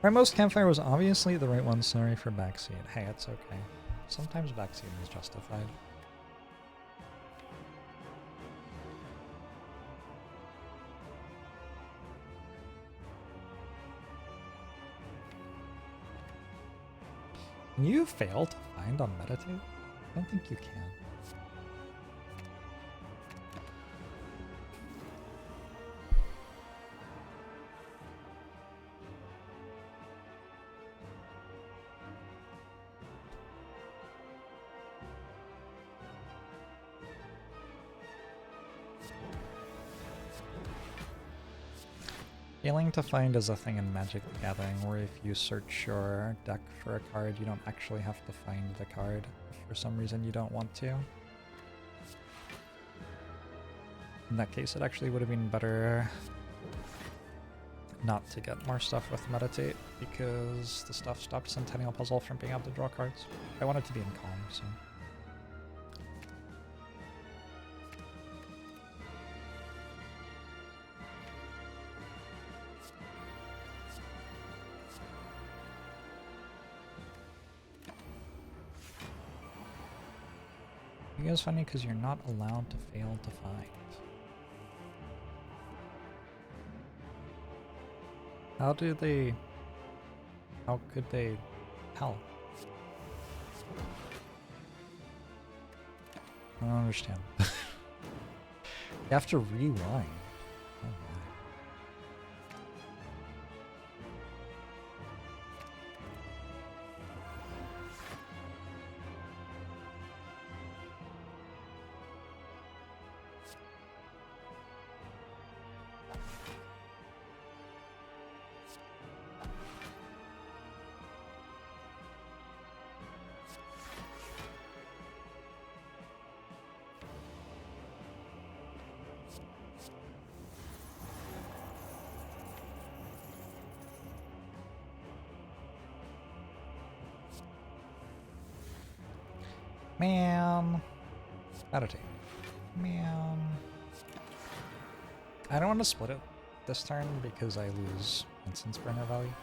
Rightmost campfire was obviously the right one, sorry for backseat. Hey, it's okay. Sometimes backseating is justified. Can you fail to find on meditate? I don't think you can. Failing to find is a thing in Magic the Gathering where if you search your deck for a card, you don't actually have to find the card if for some reason you don't want to. In that case, it actually would have been better not to get more stuff with Meditate because the stuff stopped Centennial Puzzle from being able to draw cards. I want it to be in Calm, so... You guys funny because you're not allowed to fail to find. How could they help? I don't understand. You have to rewind. Oh my. Man. Meditate. Man. I don't want to split it this turn because I lose instance burner value.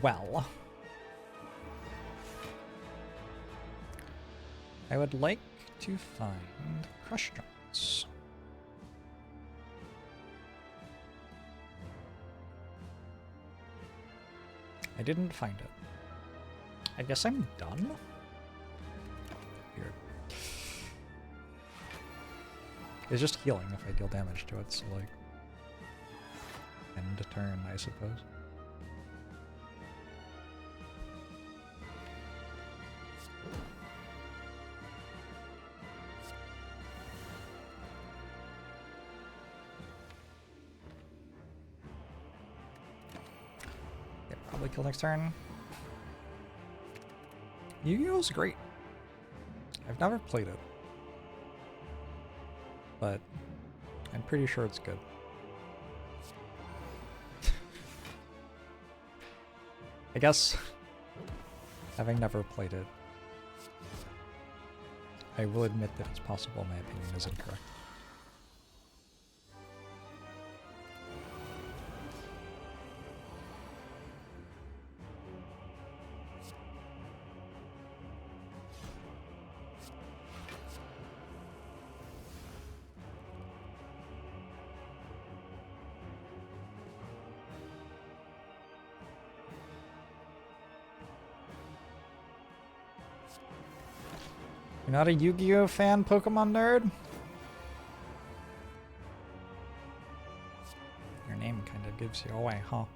Well, I would like to find crush joints. I didn't find it. I guess I'm done? Weird. It's just healing if I deal damage to it, so like, end turn, I suppose. Kill next turn. Yu-Gi-Oh's great. I've never played it, but I'm pretty sure it's good. I guess, having never played it, I will admit that it's possible my opinion is incorrect. You're not a Yu-Gi-Oh fan, Pokemon nerd? Your name kind of gives you away, huh?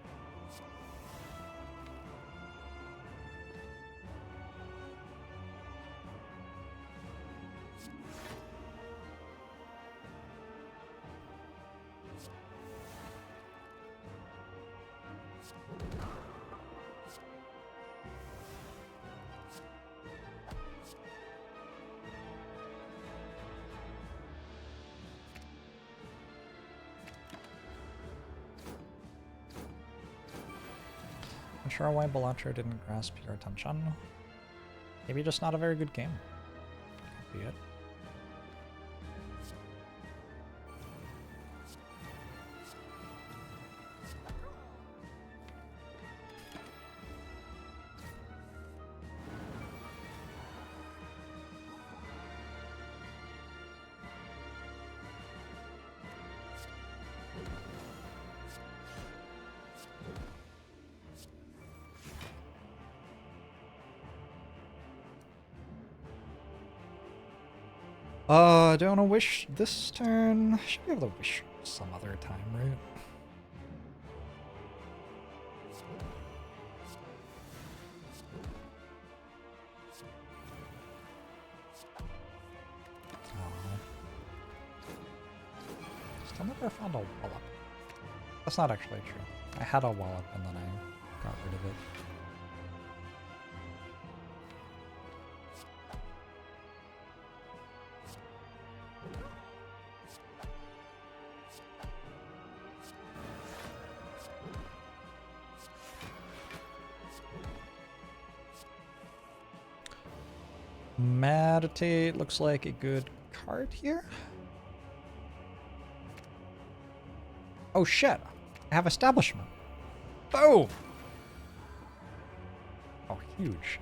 Not sure why Balatro didn't grasp your attention. Maybe just not a very good game. Could be it. Do I want to wish this turn? Should be able to wish some other time, right? Still never found a wallop. That's not actually true. I had a wallop and then I got rid of it. Meditate looks like a good card here. Oh shit! I have establishment. Boom! Oh, huge.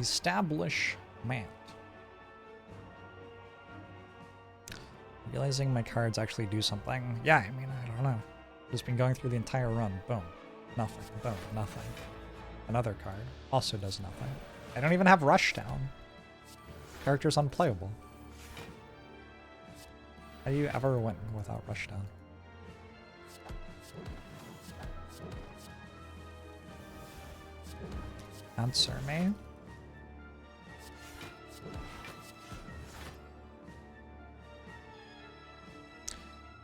Establishment. Realizing my cards actually do something. Yeah, I mean, I don't know. Just been going through the entire run. Boom. Nothing. Boom. Nothing. Another card. Also does nothing. I don't even have Rushdown. Character's unplayable. How do you ever win without Rushdown? Answer me.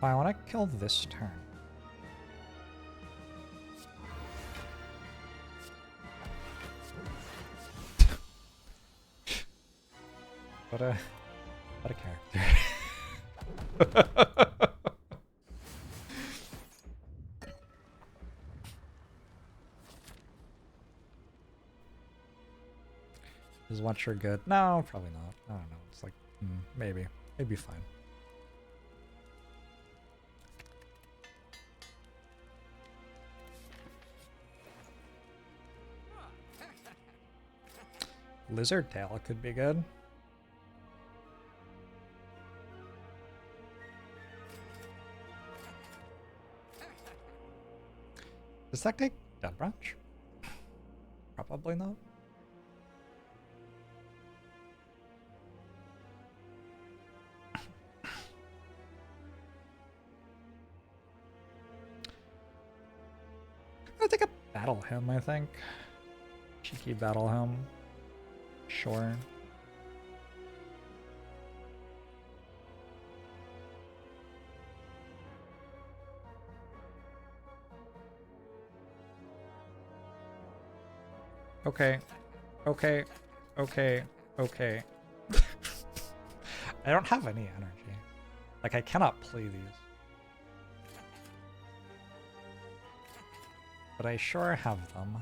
I want to kill this turn. What a character. Is Watcher good? No, probably not. I don't know. It's like, maybe. It'd be fine. Lizard Tail could be good. Does that take Dead Branch? Probably not. I'm gonna take a Battle Hymn, I think. Cheeky Battle Hymn. Sure. Okay. Okay. Okay. Okay. I don't have any energy. Like, I cannot play these. But I sure have them.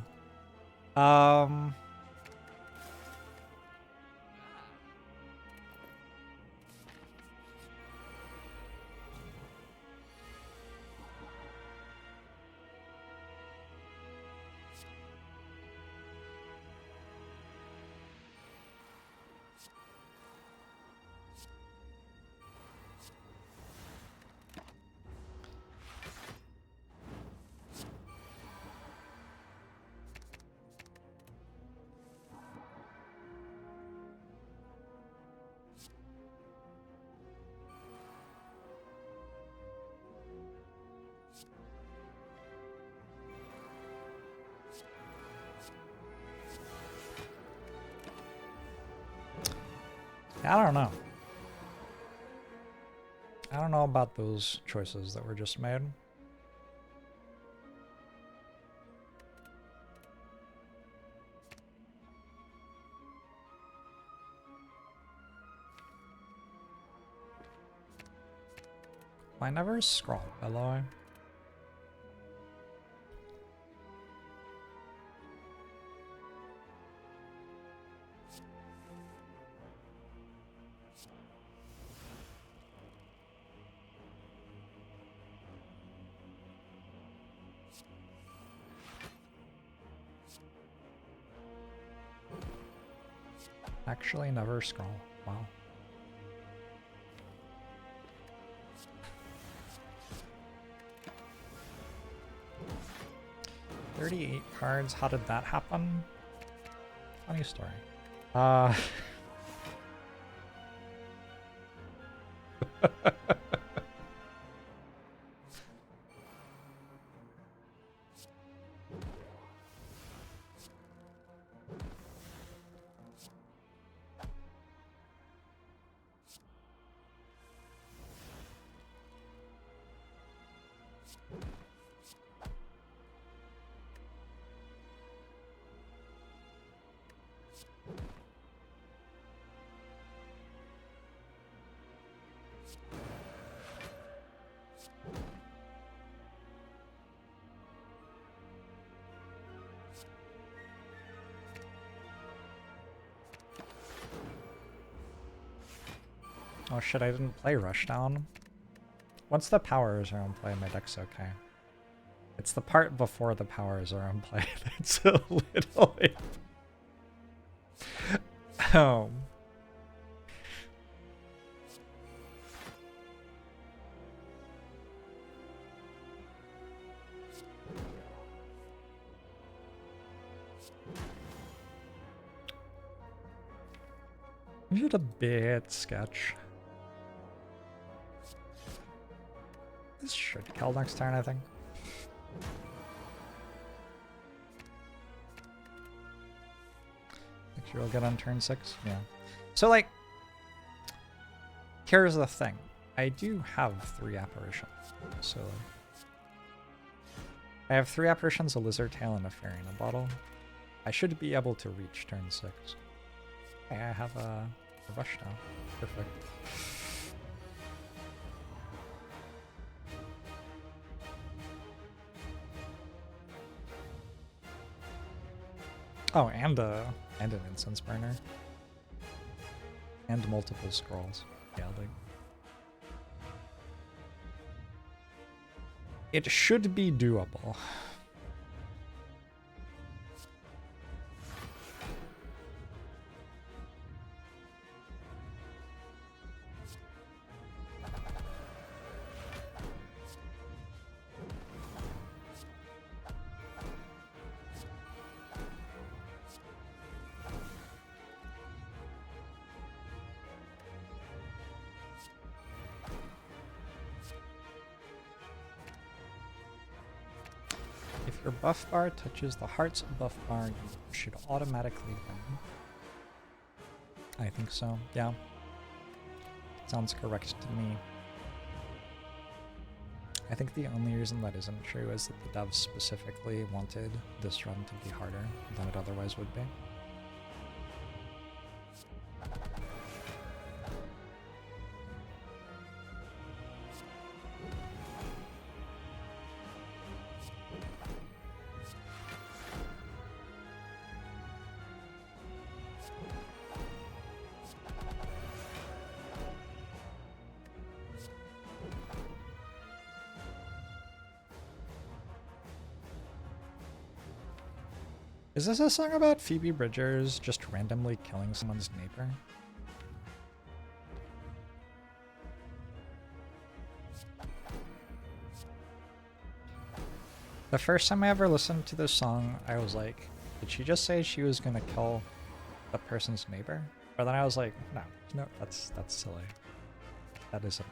I don't know. I don't know about those choices that were just made. I never scroll, by the way. Actually never scroll. Wow. $38 cards. How did that happen? Funny story. Oh shit, I didn't play Rushdown. Once the powers are in play, my deck's okay. It's the part before the powers are in play that's a little... Oh. Just a bit sketch. This should kill next turn, I think. Think sure we'll get on turn 6? Yeah. So, like, here's the thing. I do have 3 apparitions. So, I have 3 apparitions, a lizard tail, and a fairy in a bottle. I should be able to reach turn 6. Okay, I have a rush now. Perfect. Oh, and an incense burner. And multiple scrolls. Yeah, like... It should be doable. If your buff bar touches the heart's buff bar, you should automatically win. I think so, yeah. Sounds correct to me. I think the only reason that isn't true is that the devs specifically wanted this run to be harder than it otherwise would be. Is this a song about Phoebe Bridgers just randomly killing someone's neighbor? The first time I ever listened to this song, I was like, did she just say she was gonna kill the person's neighbor? But then I was like, no, that's silly. That isn't,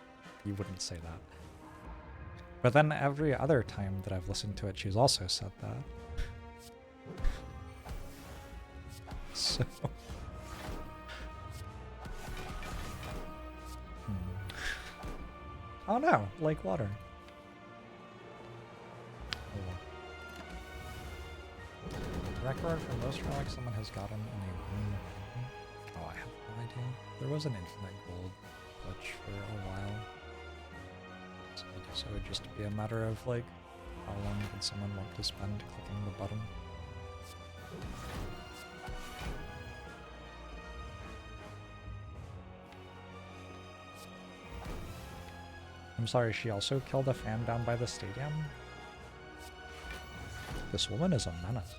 you wouldn't say that. But then every other time that I've listened to it, she's also said that. So Oh no, lake water. Oh. Record for most relics someone has gotten in a room. Oh, I have no idea. There was an infinite gold glitch for a while. So I guess it would just be a matter of like, how long would someone want to spend clicking the button? I'm sorry, she also killed a fan down by the stadium? This woman is a menace.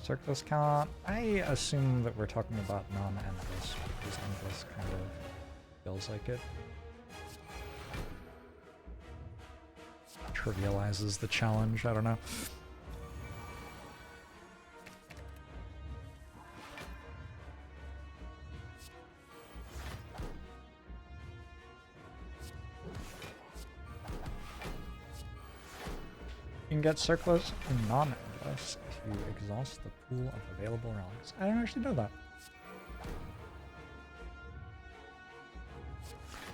Circus count. I assume that we're talking about non-endless, because endless kind of feels like it trivializes the challenge. I don't know. You can get circles in non-endless if you exhaust the pool of available relics. I don't actually know that.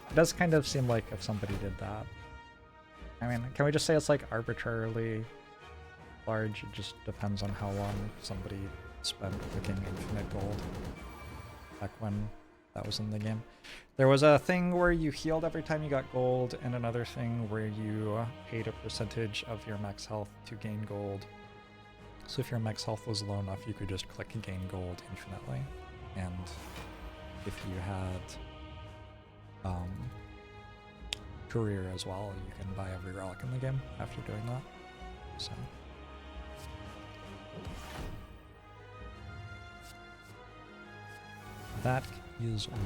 It does kind of seem like if somebody did that. I mean, can we just say it's like arbitrarily large? It just depends on how long somebody spent clicking infinite gold back when that was in the game. There was a thing where you healed every time you got gold, and another thing where you paid a percentage of your max health to gain gold. So if your max health was low enough, you could just click gain gold infinitely. And if you had career as well, you can buy every relic in the game after doing that. So that is why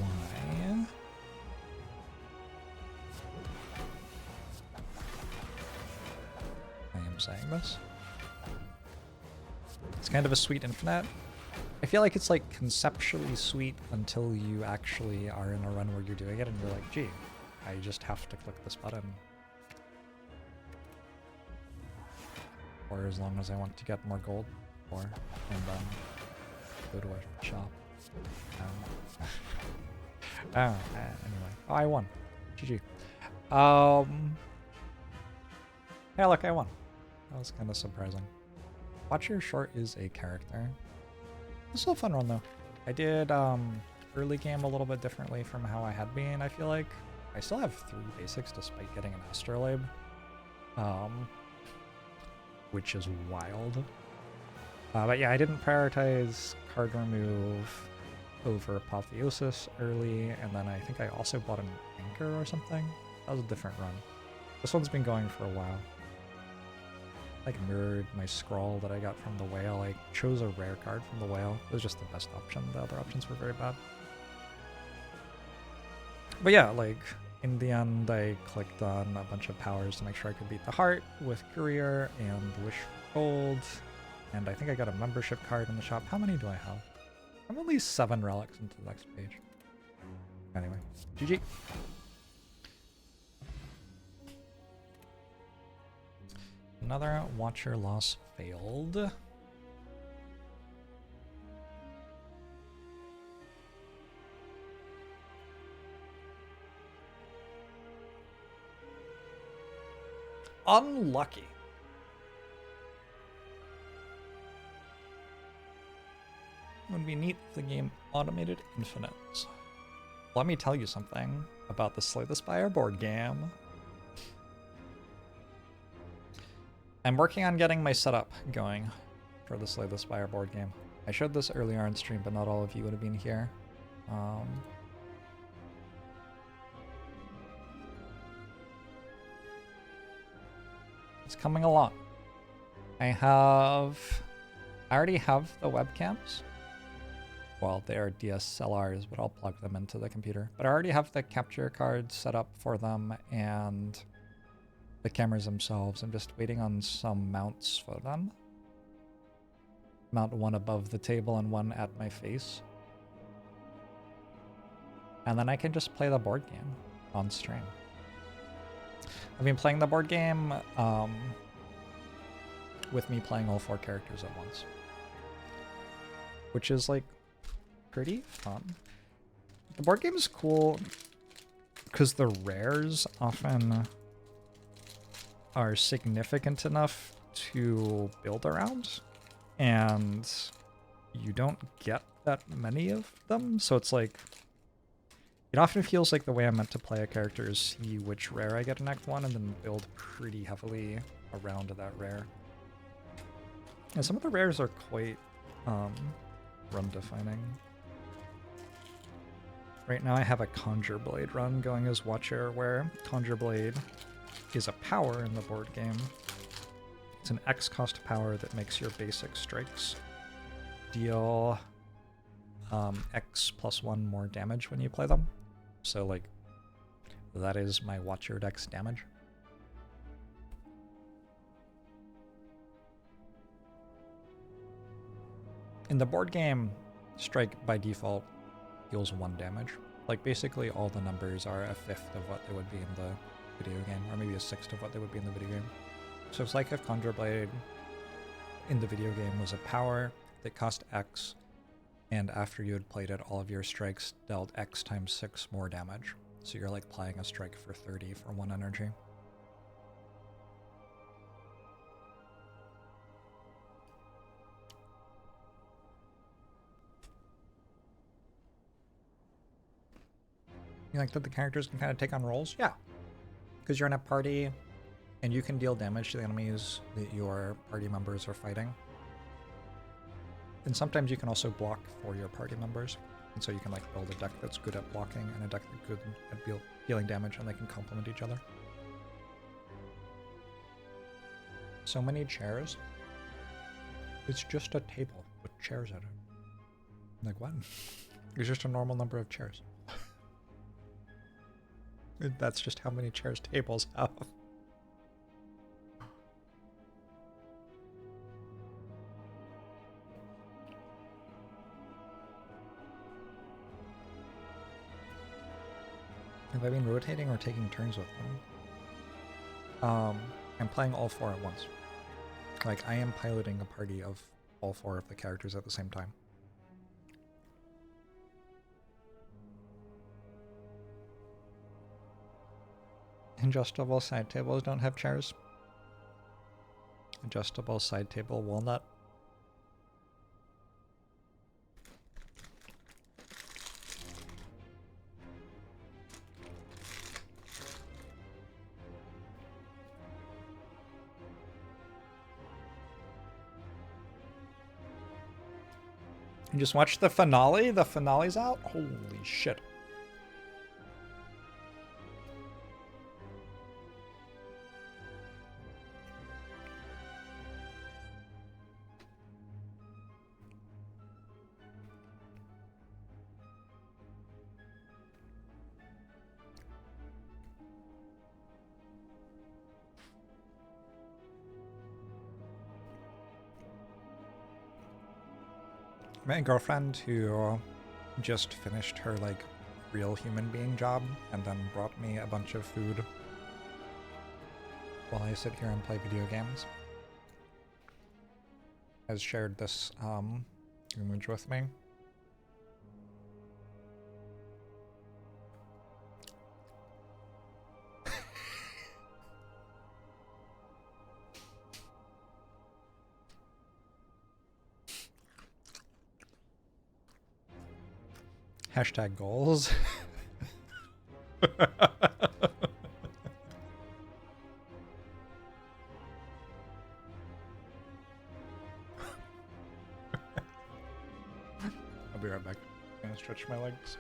I am saying this. It's kind of a sweet infinite. I feel like it's like conceptually sweet until you actually are in a run where you're doing it and you're like, gee, I just have to click this button. Or as long as I want to get more gold, or and then go to a shop. Anyway. Oh, I won. GG. Yeah, look, I won. That was kind of surprising. Watch Your Short is a character. This was a fun run, though. I did early game a little bit differently from how I had been, I feel like. I still have 3 basics despite getting an astrolabe. Which is wild. But yeah, I didn't prioritize card remove over Apotheosis early, and then I think I also bought an Anchor or something. That was a different run. This one's been going for a while. Like mirrored my scroll that I got from the whale. I chose a rare card from the whale. It was just the best option. The other options were very bad. But yeah, like in the end I clicked on a bunch of powers to make sure I could beat the heart with Courier and Wish for Gold. And I think I got a membership card in the shop. How many do I have? I'm at least 7 relics into the next page. Anyway, GG. Another Watcher loss failed. Unlucky. Would be neat if the game automated infinites. Let me tell you something about the Slay the Spire board game. I'm working on getting my setup going for the Slay the Spire board game. I showed this earlier on stream, but not all of you would have been here. It's coming along. I already have the webcams. Well, they are DSLRs, but I'll plug them into the computer. But I already have the capture cards set up for them and the cameras themselves. I'm just waiting on some mounts for them. Mount one above the table and one at my face. And then I can just play the board game on stream. I've been playing the board game with me playing all 4 characters at once. Which is like pretty fun. The board game is cool because the rares often are significant enough to build around, and you don't get that many of them, so it's like, it often feels like the way I'm meant to play a character is see which rare I get in Act 1 and then build pretty heavily around that rare. And some of the rares are quite run defining. Right now I have a Conjure Blade run going as Watcher, where Conjure Blade is a power in the board game. It's an X cost power that makes your basic strikes deal X plus 1 more damage when you play them. So like, that is my Watcher Dex damage. In the board game, strike by default deals 1 damage. Like basically all the numbers are a 1/5 of what they would be in the video game, or maybe a 1/6 of what they would be in the video game. So it's like if Conjure Blade in the video game was a power that cost X, and after you had played it, all of your strikes dealt X times 6 more damage. So you're like playing a strike for 30 for 1 energy. You like that the characters can kind of take on roles? Yeah. Because you're in a party, and you can deal damage to the enemies that your party members are fighting. And sometimes you can also block for your party members. And so you can like build a deck that's good at blocking and a deck that's good at dealing damage, and they can complement each other. So many chairs. It's just a table with chairs at it. I'm like, what? It's just a normal number of chairs. That's just how many chairs tables have. Have I been rotating or taking turns with them? I'm playing all 4 at once. Like, I am piloting a party of all 4 of the characters at the same time. Adjustable side tables don't have chairs. Adjustable side table walnut. You just watched the finale? The finale's out? Holy shit. My girlfriend who just finished her like real human being job and then brought me a bunch of food while I sit here and play video games has shared this image with me. Hashtag goals. I'll be right back. I'm gonna stretch my legs.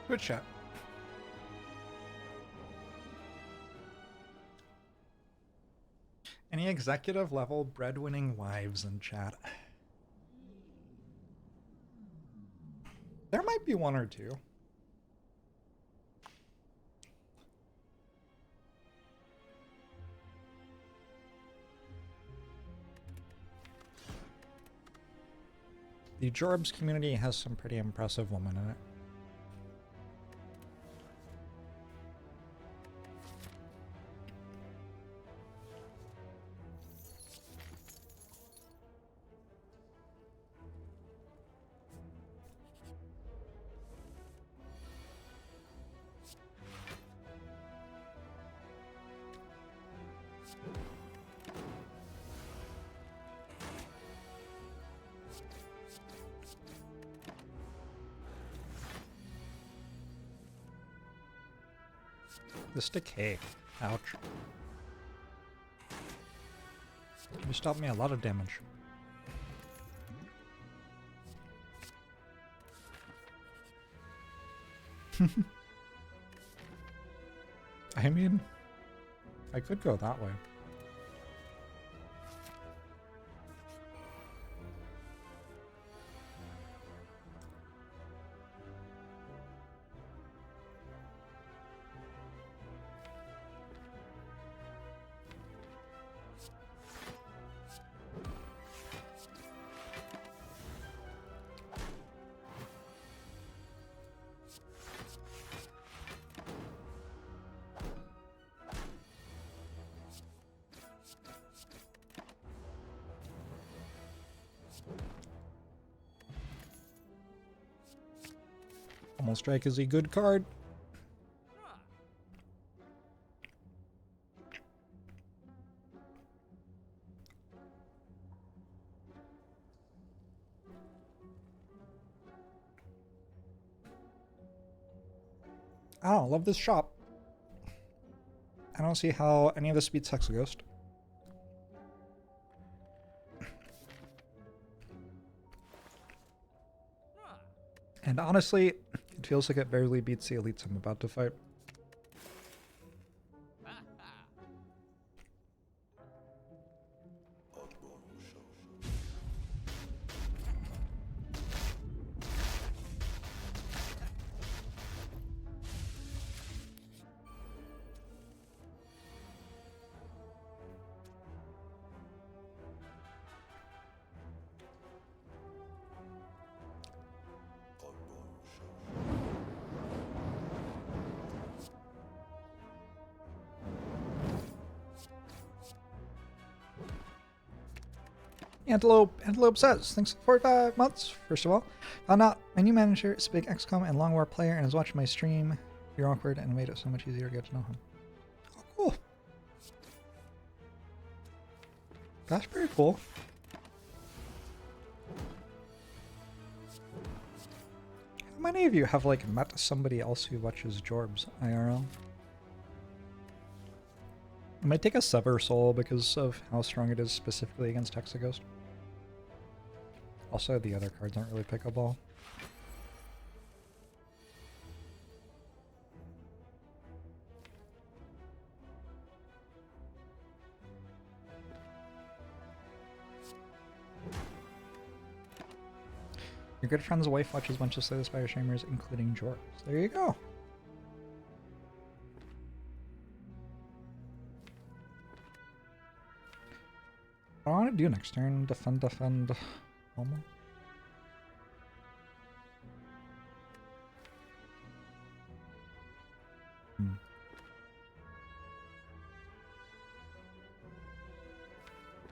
Good chat. Any executive level breadwinning wives in chat? There might be one or two. The JORBS community has some pretty impressive women in it. This decay. Ouch. You stopped me a lot of damage. I mean, I could go that way. Almost Strike is a good card. I don't love this shop. I don't see how any of this beats Hexaghost. And honestly, it feels like it barely beats the elites I'm about to fight. Antelope says, thanks for 45 months, first of all. Found out my new manager is a big XCOM and Long War player and is watching my stream. You're awkward and made it so much easier to get to know him. Oh, cool. That's pretty cool. How many of you have, like, met somebody else who watches Jorbs IRL? I might take a Sever Soul because of how strong it is specifically against Hexaghost. Also, the other cards aren't really pickable. Your good friend's wife watches a bunch of Slay the Spire streamers, including Jorbs. There you go. What I want to do next turn, defend, Homo.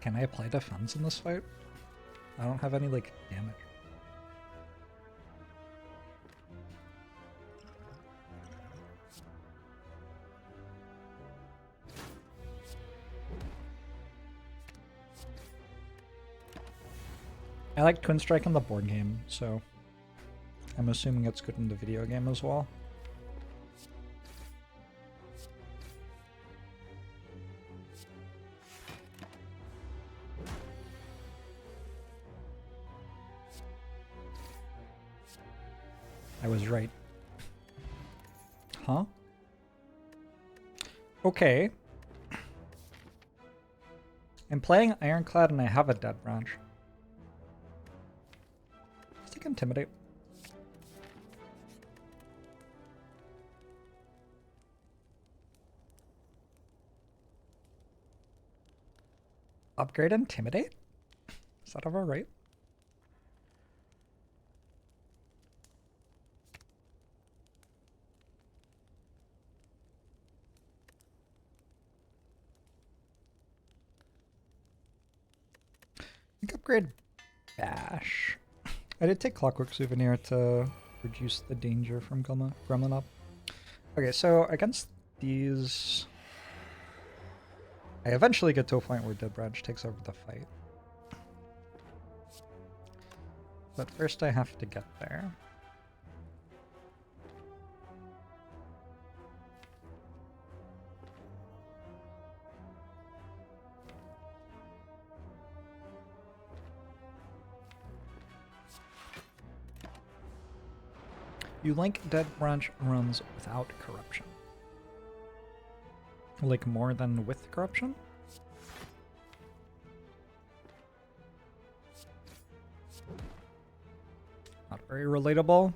Can I apply defense in this fight? I don't have any, like, damage. I like Twin Strike in the board game, so I'm assuming it's good in the video game as well. I was right. Huh? Okay. I'm playing Ironclad and I have a dead branch. Let's take Intimidate. Upgrade Intimidate? Is that ever right? I think upgrade Bash. I did take Clockwork Souvenir to reduce the danger from Gremlin up. Okay, so against these... I eventually get to a point where Dead Branch takes over the fight. But first I have to get there. You link Dead Branch runs without corruption. Like more than with corruption? Not very relatable.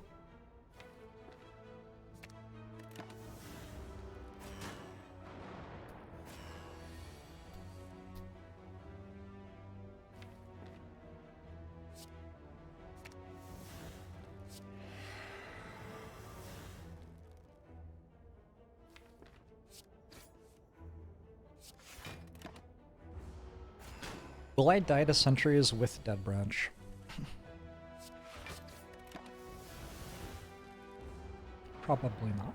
Will I die to sentries with Dead Branch? Probably not.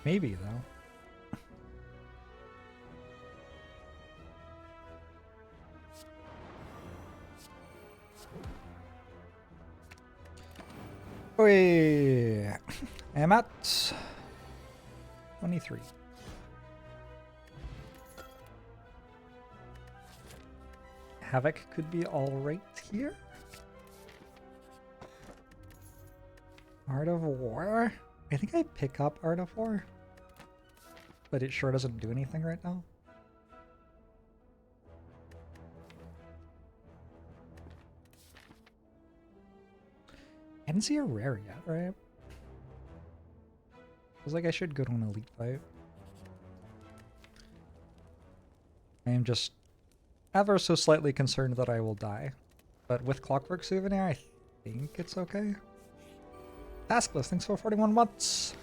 Maybe, though. Oi! I'm at 23. Havoc could be alright here. Art of War? I think I pick up Art of War. But it sure doesn't do anything right now. I didn't see a rare yet, right? Feels like I should go to an elite fight. I am just ever so slightly concerned that I will die. But with Clockwork Souvenir, I think it's okay. Task list, thanks for 41 months.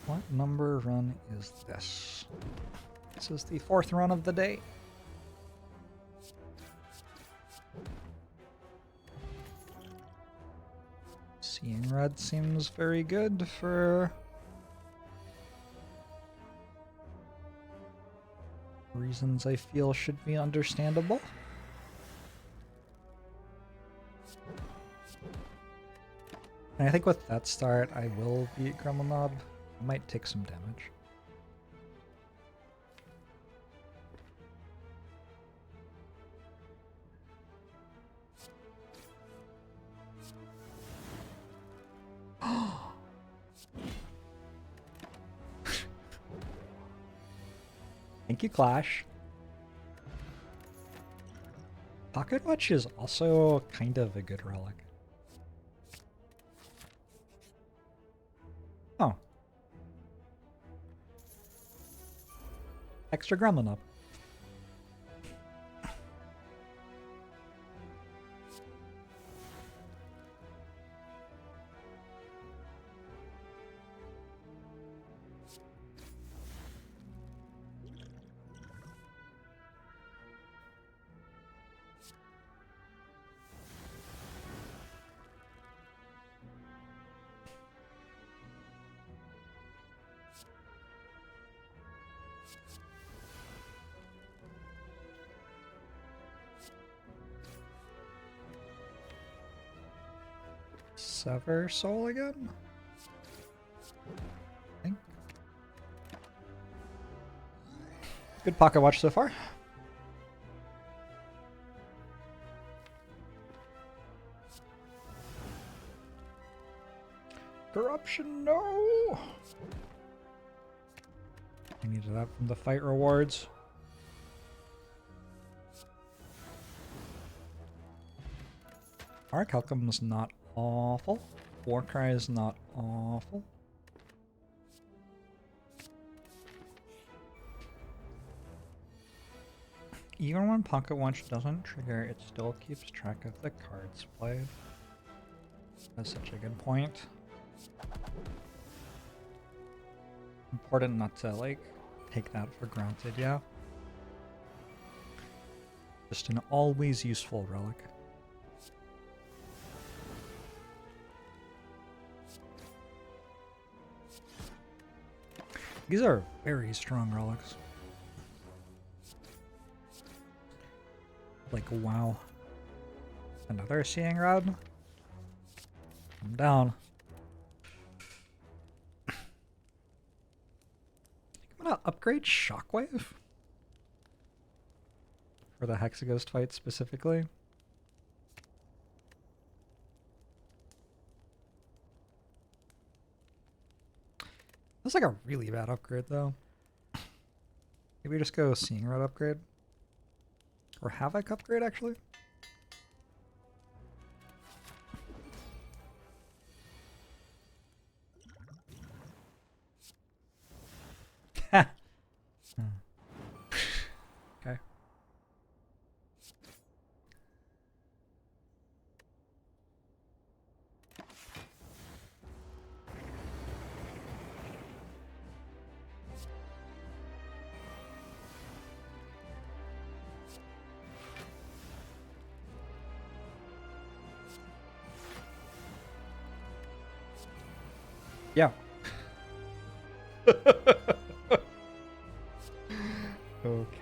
What number run is this? This is the 4th run of the day. Seeing red seems very good for reasons I feel should be understandable. And I think with that start, I will beat Gremlinob. I might take some damage. Thank you, Clash. Pocket Watch is also kind of a good relic. Oh. Extra Gremlin up. Sever soul again? I think. Good pocket watch so far. Corruption, no! I needed that from the fight rewards. Arcalcum is not awful. Warcry is not awful. Even when Pocket Watch doesn't trigger, it still keeps track of the cards played. That's such a good point. Important not to, like, take that for granted, yeah? Just an always useful relic. These are very strong relics. Like, wow. Another Seeing Rod? I'm down. I'm gonna upgrade Shockwave? For the Hexaghost fight specifically. That's like a really bad upgrade though. Maybe just go Seeing Rod upgrade. Or Havoc upgrade actually. Ha! Okay. Yeah. Okay.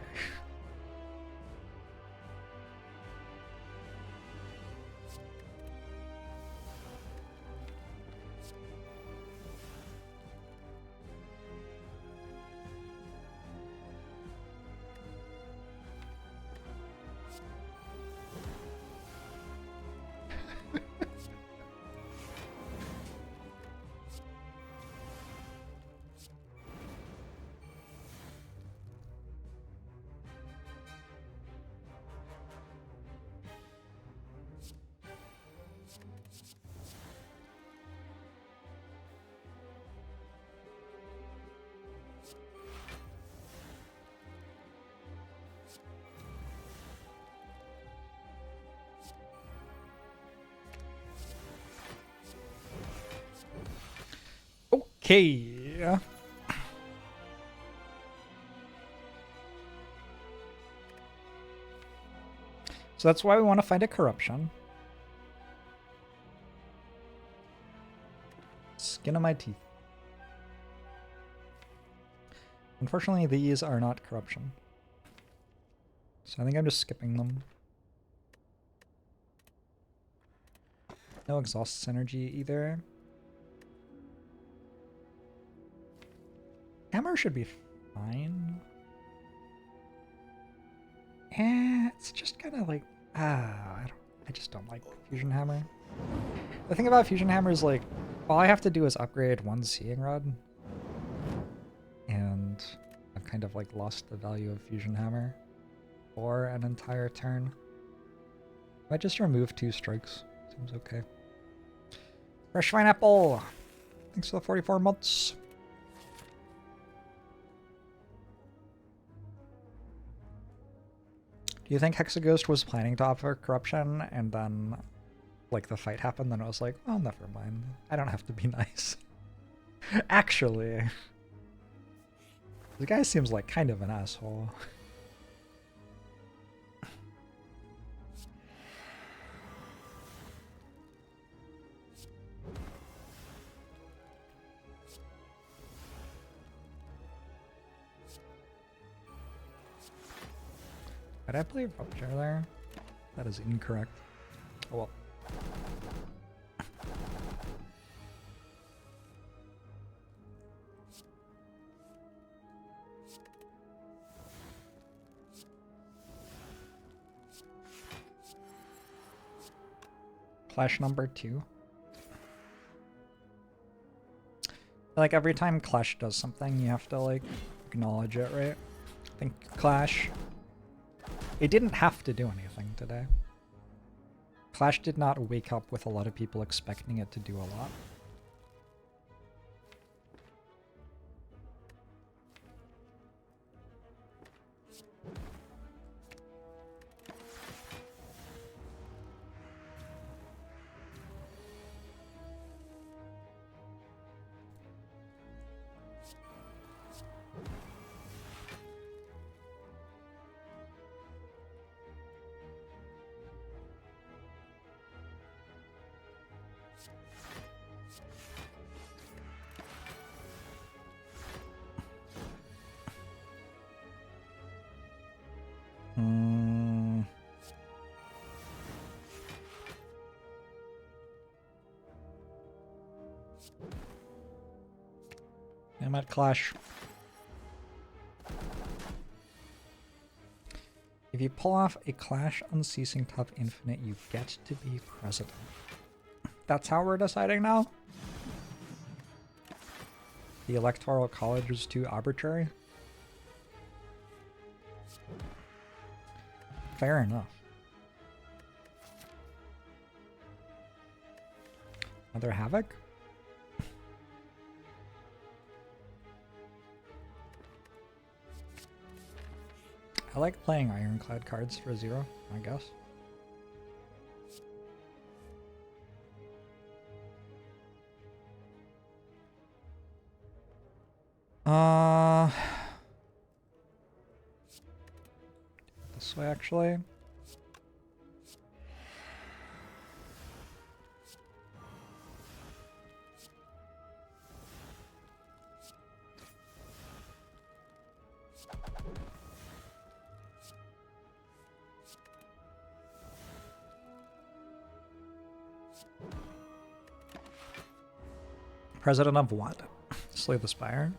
Okay. So that's why we want to find a corruption. Skin of my teeth. Unfortunately, these are not corruption. So I think I'm just skipping them. No exhaust synergy either. Hammer should be fine. It's just kind of like, I just don't like Fusion Hammer. The thing about Fusion Hammer is like, all I have to do is upgrade one Seeing Rod. And I've kind of like lost the value of Fusion Hammer for an entire turn. I might just remove 2 strikes. Seems okay. Fresh Pineapple! Thanks for the 44 months. Do you think Hexaghost was planning to offer corruption and then, like, the fight happened and it was like, well, never mind. I don't have to be nice. Actually. The guy seems like kind of an asshole. Did I play Rupture there? That is incorrect. Oh well. Clash number 2. Like every time Clash does something, you have to like acknowledge it, right? I think Clash, it didn't have to do anything today. Clash did not wake up with a lot of people expecting it to do a lot. I'm at Clash. If you pull off a Clash Unceasing Tough Infinite, you get to be president. That's how we're deciding now? The Electoral College was too arbitrary? Fair enough. Another Havoc? I like playing Ironclad cards for 0, I guess. This way actually. President of what? Slay the Spire?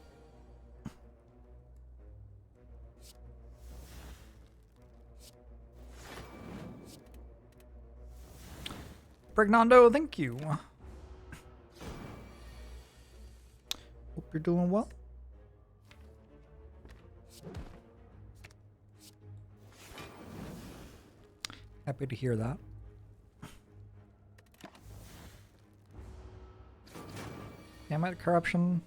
Brignando, thank you. Hope you're doing well. Happy to hear that. Damn it, corruption.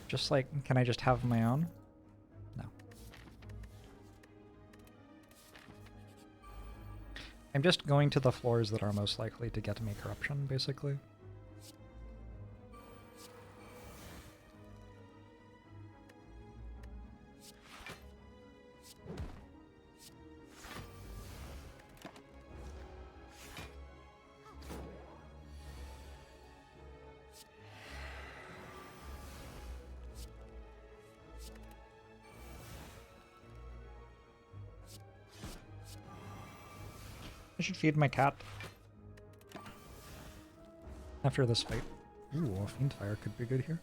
Just like, can I just have my own? No. I'm just going to the floors that are most likely to get me corruption, basically. I should feed my cat after this fight. Ooh, a Fiend Fire could be good here.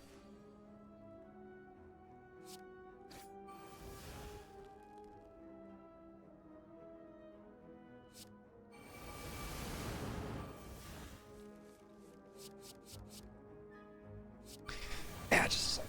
Yeah, just a sec.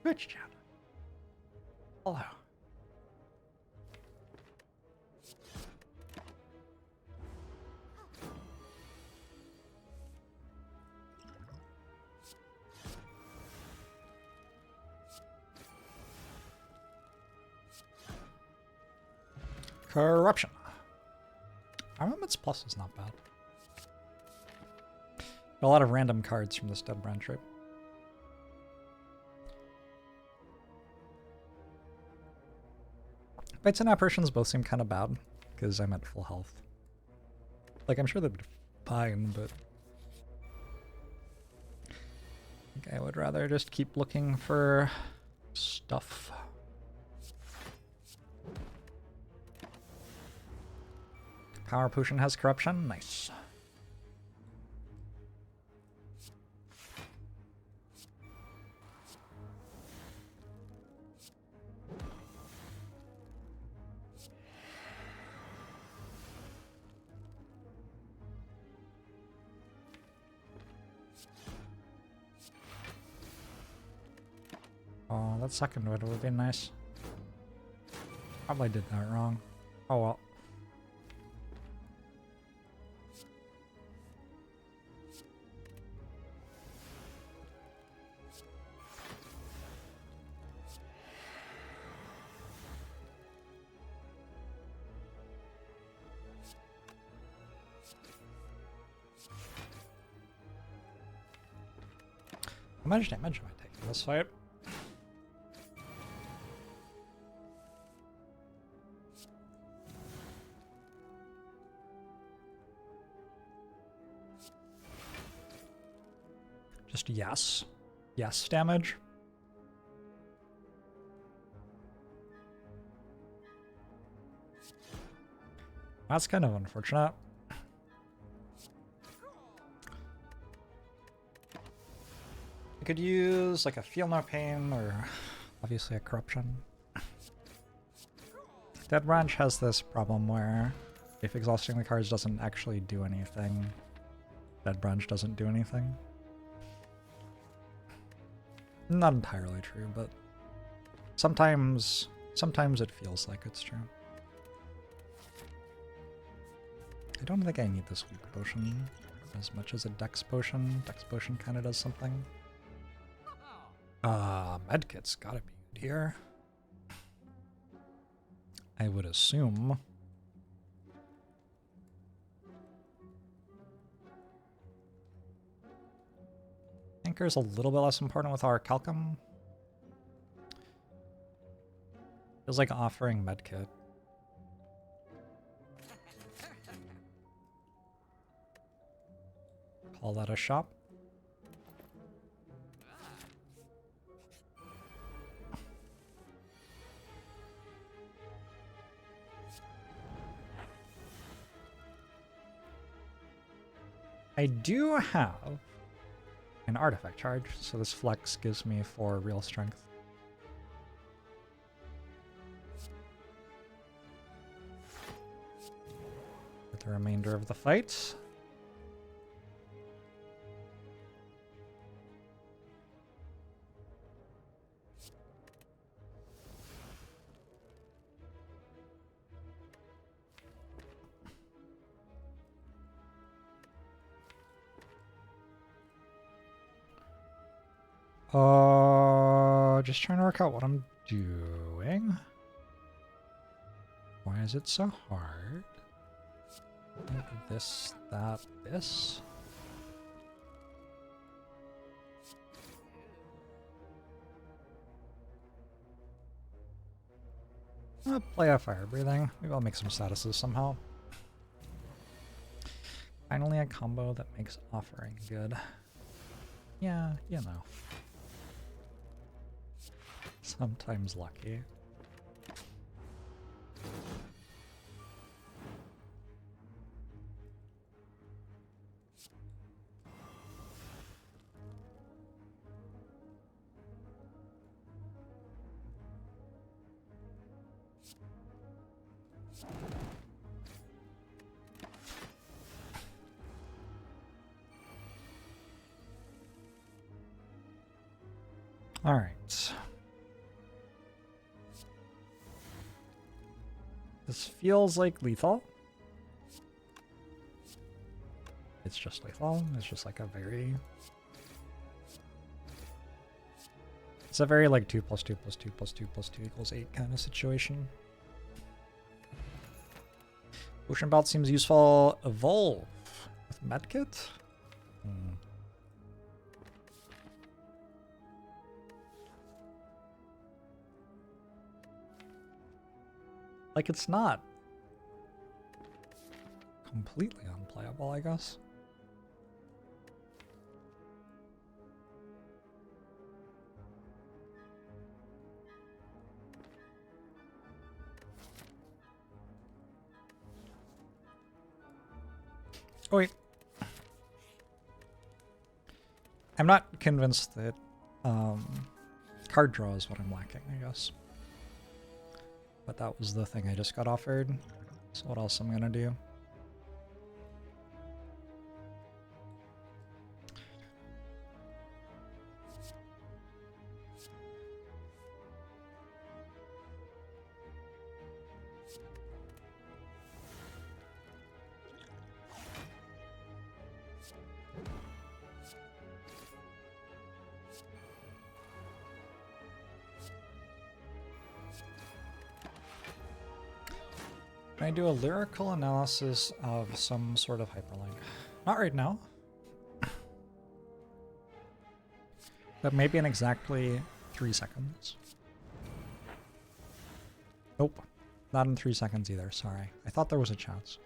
Twitch chat. Hello. Corruption. Armaments Plus is not bad. A lot of random cards from this Dead Branch, right? Fights and apparitions both seem kind of bad, because I'm at full health. Like, I'm sure they'd be fine, but I think I would rather just keep looking for stuff. Power Potion has corruption. Nice. Oh, that second would have been nice. Probably did that wrong. Oh well. How much damage am I taking this fight? Just yes. Yes damage. That's kind of unfortunate. I could use like a Feel No Pain or obviously a Corruption. Dead Branch has this problem where if exhausting the cards doesn't actually do anything, Dead Branch doesn't do anything. Not entirely true, but sometimes it feels like it's true. I don't think I need this weak potion as much as a dex potion. Dex potion kind of does something. Medkit's gotta be good here. I would assume. Anchor's a little bit less important with our Calcum. Feels like offering medkit. Call that a shop. I do have an artifact charge, so this flex gives me 4 real strength. For the remainder of the fight. Just trying to work out what I'm doing. Why is it so hard? This, that, this. I'll play a fire breathing. Maybe I'll make some statuses somehow. Finally a combo that makes offering good. Yeah, you know. Sometimes lucky. All right. This feels like lethal. It's just lethal. It's just like a very... It's a very like 2 + 2 + 2 + 2 + 2 = 8 kind of situation. Ocean Belt seems useful. Evolve with medkit? Like, it's not completely unplayable, I guess. Oh, wait. I'm not convinced that card draw is what I'm lacking, I guess. But that was the thing I just got offered. So what else I'm gonna do? Can I do a lyrical analysis of some sort of hyperlink? Not right now. But maybe in exactly 3 seconds. Nope. Not in 3 seconds either, sorry. I thought there was a chance.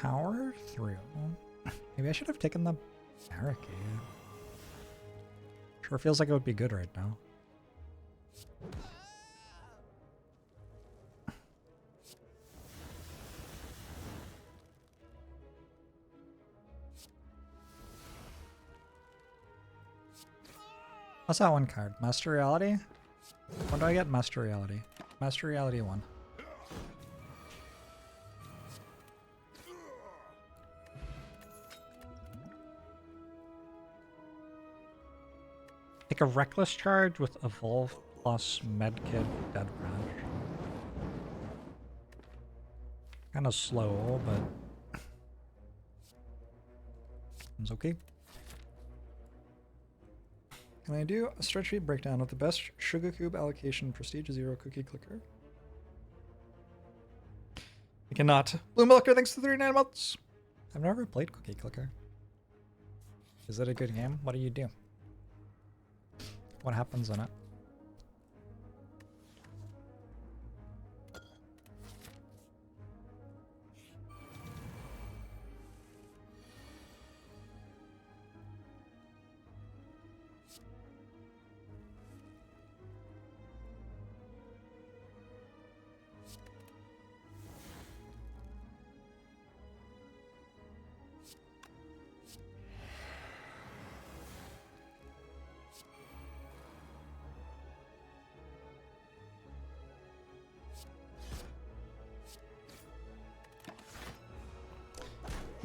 Power through. Maybe I should have taken the barricade. Sure feels like it would be good right now. What's that one card? Master Reality? When do I get Master Reality? Master Reality 1. Take a Reckless charge with Evolve plus Medkit Dead Branch. Kind of slow, but it's okay. Can I do a spreadsheet breakdown of the best Sugar Cube allocation Prestige 0 cookie clicker? I cannot. Blue Milker, thanks to 39 months. I've never played Cookie Clicker. Is it a good game? What do you do? What happens in it?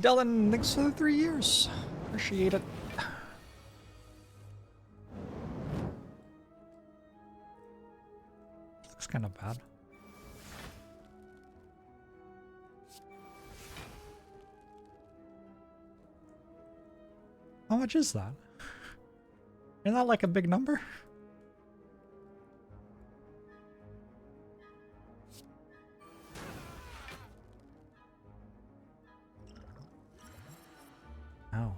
Dylan, thanks for the 3 years. Appreciate it. Looks kind of bad. How much is that? Isn't that like a big number? Ow.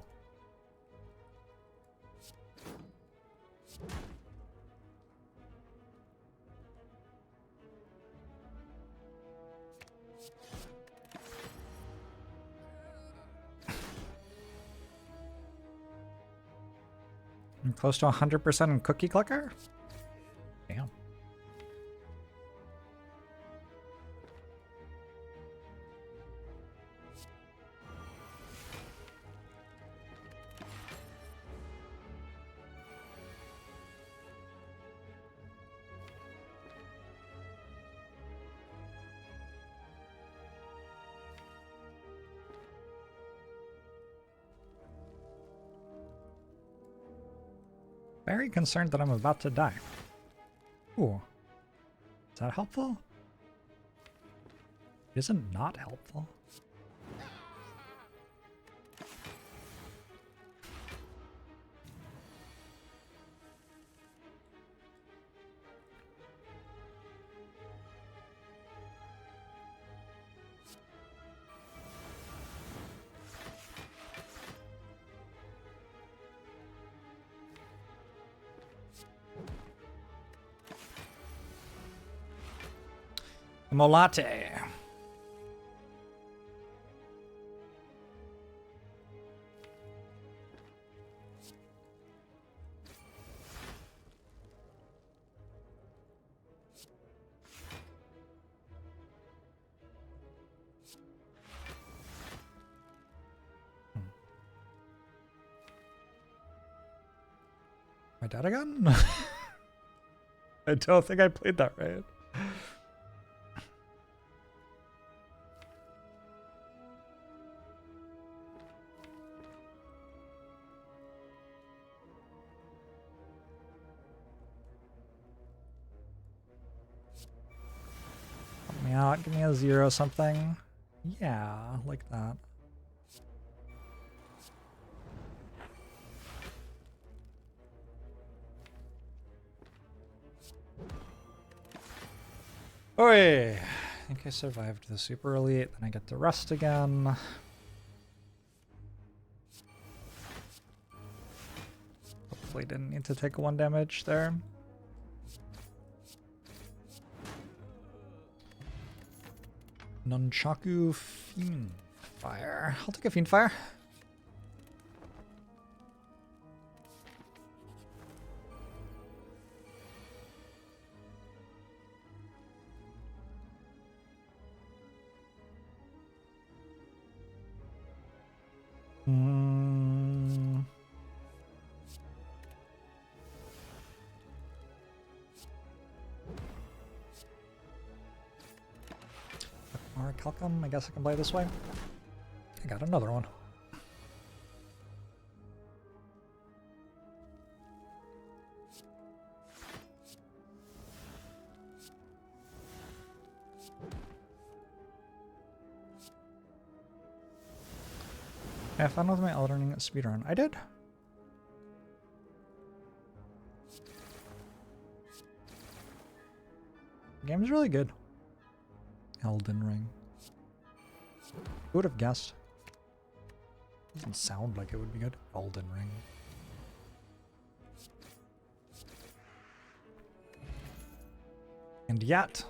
I'm close to 100% in Cookie Clicker? Damn. Very concerned that I'm about to die. Ooh. Is that helpful? Isn't not helpful. Molate. My dad again? I don't think I played that right. Help me out, give me a 0 something. Yeah, like that. Oi! I think I survived the super elite, then I get to rest again. Hopefully didn't need to take 1 damage there. Nunchaku Fiend Fire. I'll take a Fiend Fire. Alright, Calcum, I guess I can play this way. I got another one. Have fun with my Elden Ring speedrun. I did. The game's really good. Elden Ring. Who would have guessed? Doesn't sound like it would be good. Elden Ring. And yet...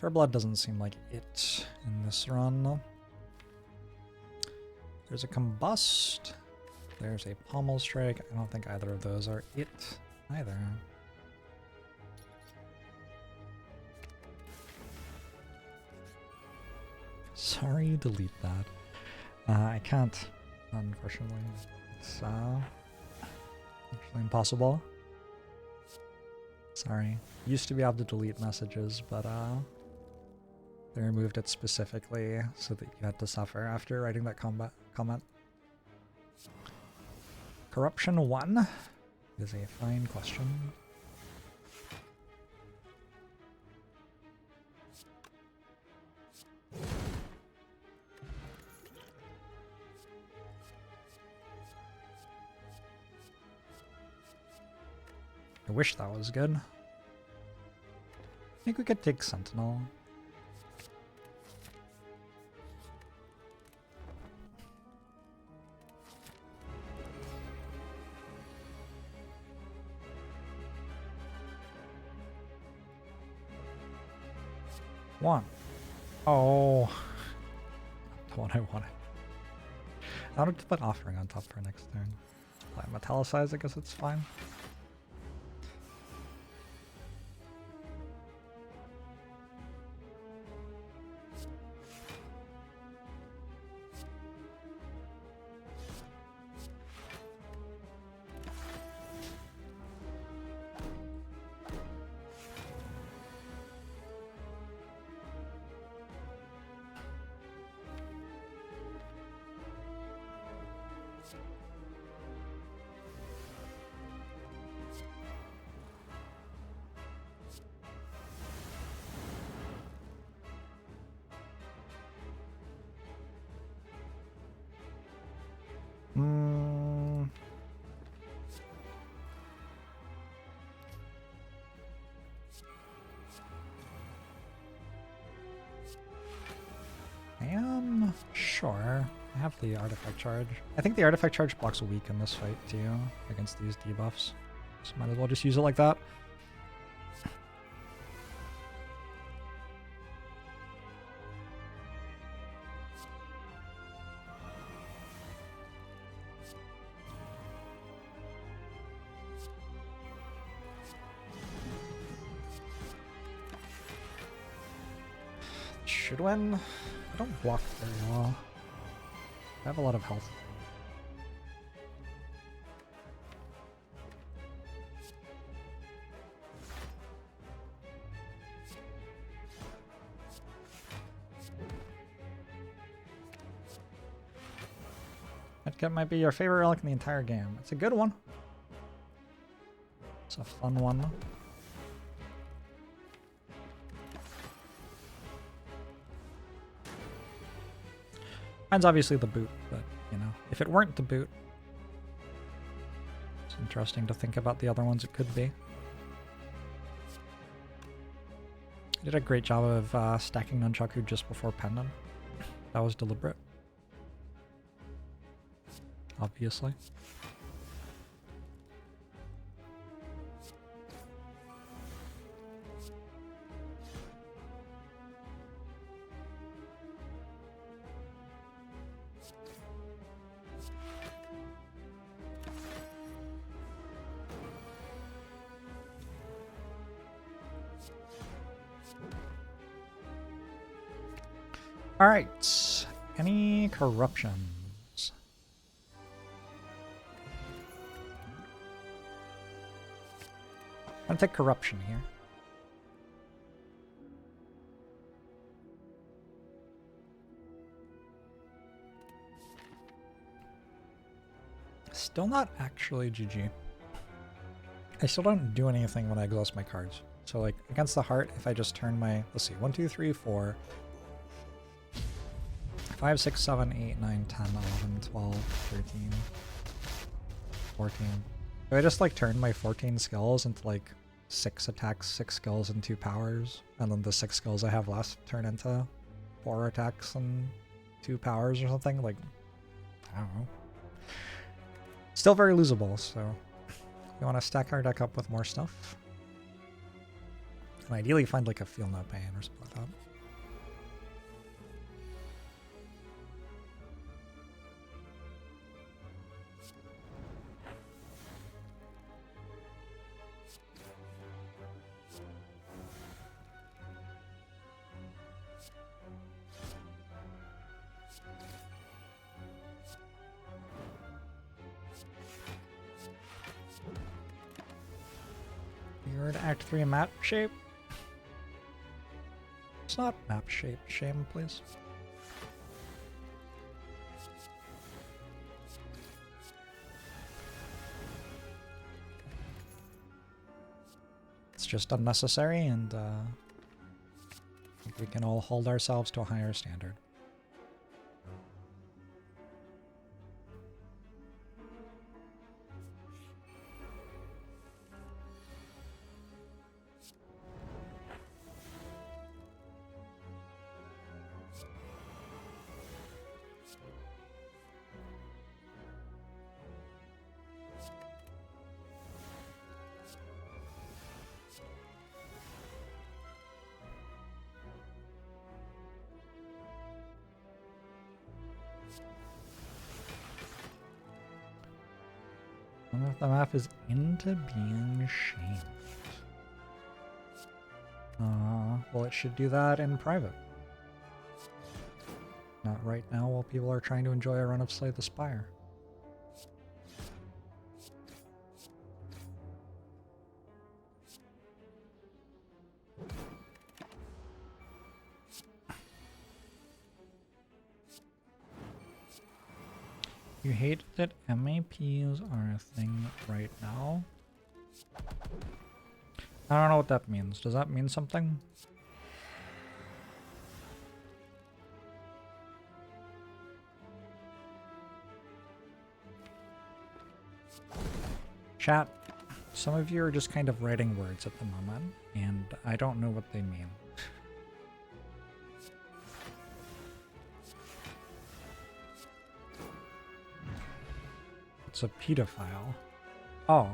Fairblood doesn't seem like it in this run. There's a Combust. There's a Pommel Strike. I don't think either of those are it either. Sorry you delete that. I can't, unfortunately. It's actually impossible. Sorry. Used to be able to delete messages, but they removed it specifically so that you had to suffer after writing that comment. Corruption 1 is a fine question. I wish that was good. I think we could take Sentinel. One. Oh. The one I wanted. I wanted to put Offering on top for next turn. Like Metallicize, I guess it's fine. Sure. I have the artifact charge. I think the artifact charge blocks weak in this fight too, against these debuffs. So might as well just use it like that. Should win. I don't block very well. I have a lot of health. That might be your favorite relic in the entire game. It's a good one. It's a fun one. Mine's obviously the boot, but, you know, if it weren't the boot, it's interesting to think about the other ones it could be. I did a great job of stacking Nunchaku just before Pendant. That was deliberate. Obviously. All right, any corruptions? I'm gonna take corruption here. Still not actually GG. I still don't do anything when I exhaust my cards. So like against the heart, if I just turn my, let's see, 1, 2, 3, 4, 5, 6, 7, 8, 9, 10, 11, 12, 13, 14. So I just like turn my 14 skills into like 6 attacks, 6 skills, and 2 powers. And then the 6 skills I have left turn into 4 attacks and 2 powers or something. Like, I don't know. Still very losable, so you want to stack our deck up with more stuff. And ideally find like a Feel No Pain or something like that. Weird Act 3 map shape. It's not map shape. Shame, please. It's just unnecessary, and I think we can all hold ourselves to a higher standard. I wonder if the map is into being shamed. Well, it should do that in private. Not right now while people are trying to enjoy a run of Slay the Spire. You hate that MAPs are a thing right now? I don't know what that means. Does that mean something? Chat, some of you are just kind of writing words at the moment, and I don't know what they mean. It's a pedophile. Oh.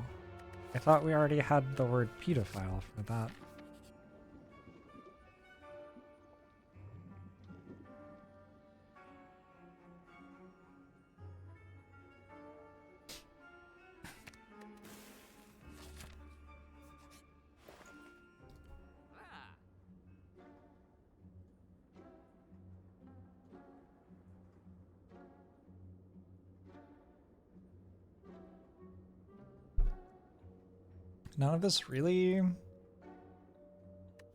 I thought we already had the word pedophile for that. None of this really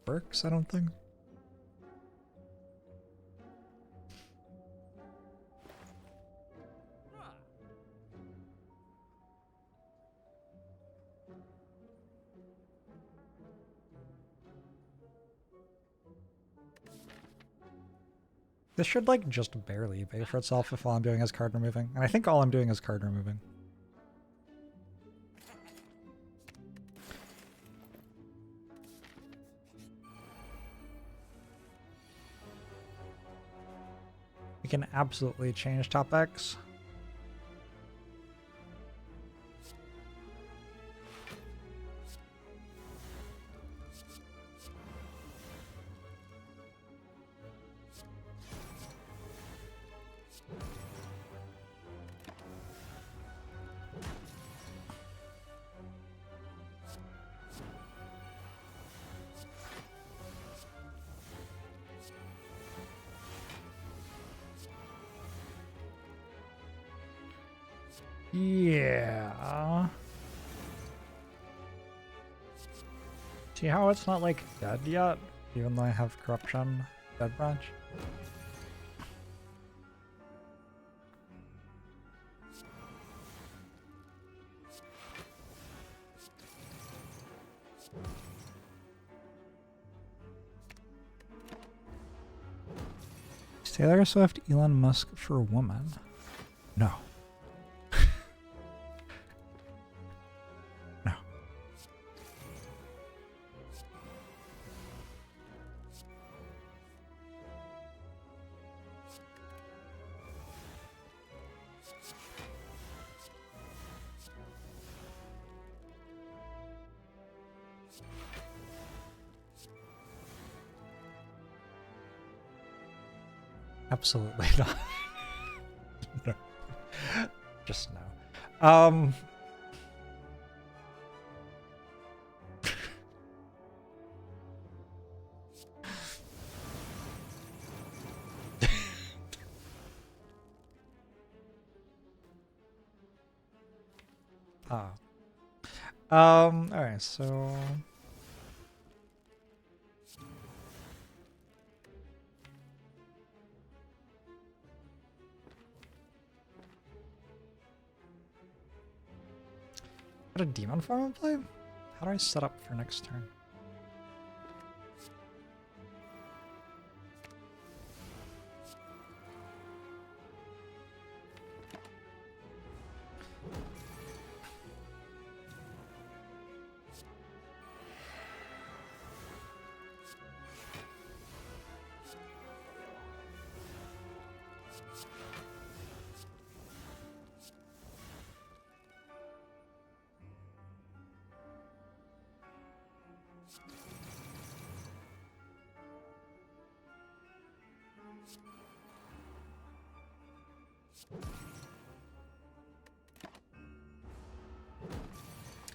works, I don't think. This should like just barely pay for itself if all I'm doing is card removing. And I think all I'm doing is card removing. We can absolutely change top X. Yeah. See how it's not like dead yet, even though I have corruption dead branch? Is Taylor Swift Elon Musk for a woman? No. No. Absolutely not. No. Just no. Ah. Alright, so got a demon form in play? How do I set up for next turn?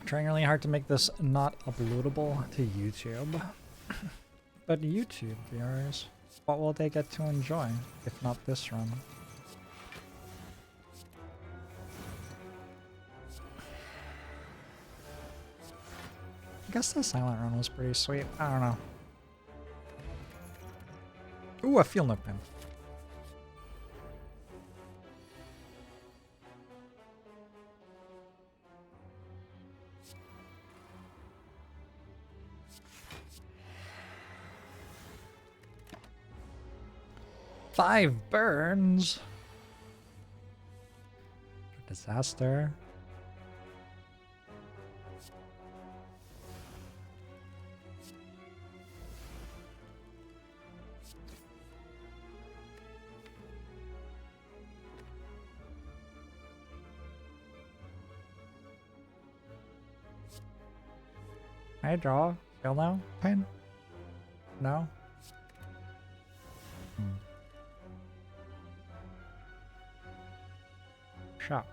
I'm trying really hard to make this not uploadable to YouTube. But YouTube viewers, what will they get to enjoy, if not this run? I guess the silent run was pretty sweet. I don't know. Ooh, a field note pin. Five burns. Disaster. Can I draw? Still no? Pain? No? Shot.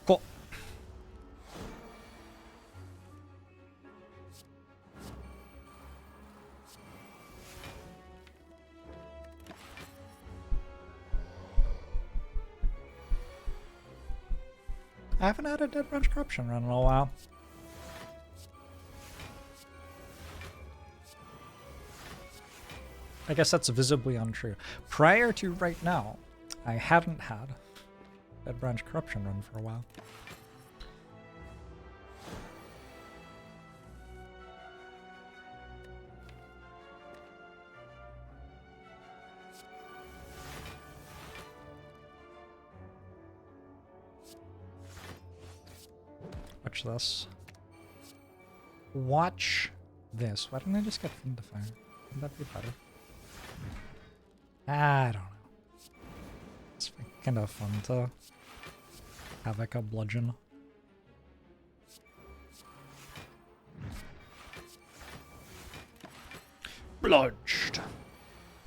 Cool. I haven't had a Dead Branch Corruption run in a while. I guess that's visibly untrue. Prior to right now, I hadn't had Dead Branch Corruption run for a while. Watch this. Watch this. Why didn't I just get Fiend to Fire? Wouldn't that be better? I don't know. It's kind of fun to have like a bludgeon. Bludged.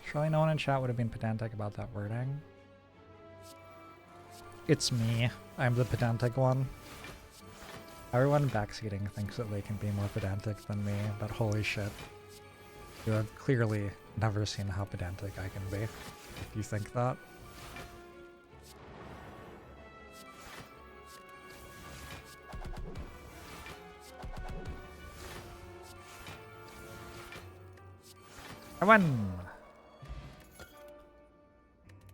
Surely no one in chat would have been pedantic about that wording. It's me. I'm the pedantic one. Everyone backseating thinks that they can be more pedantic than me, but holy shit. You have clearly never seen how pedantic I can be, if you think that. I won!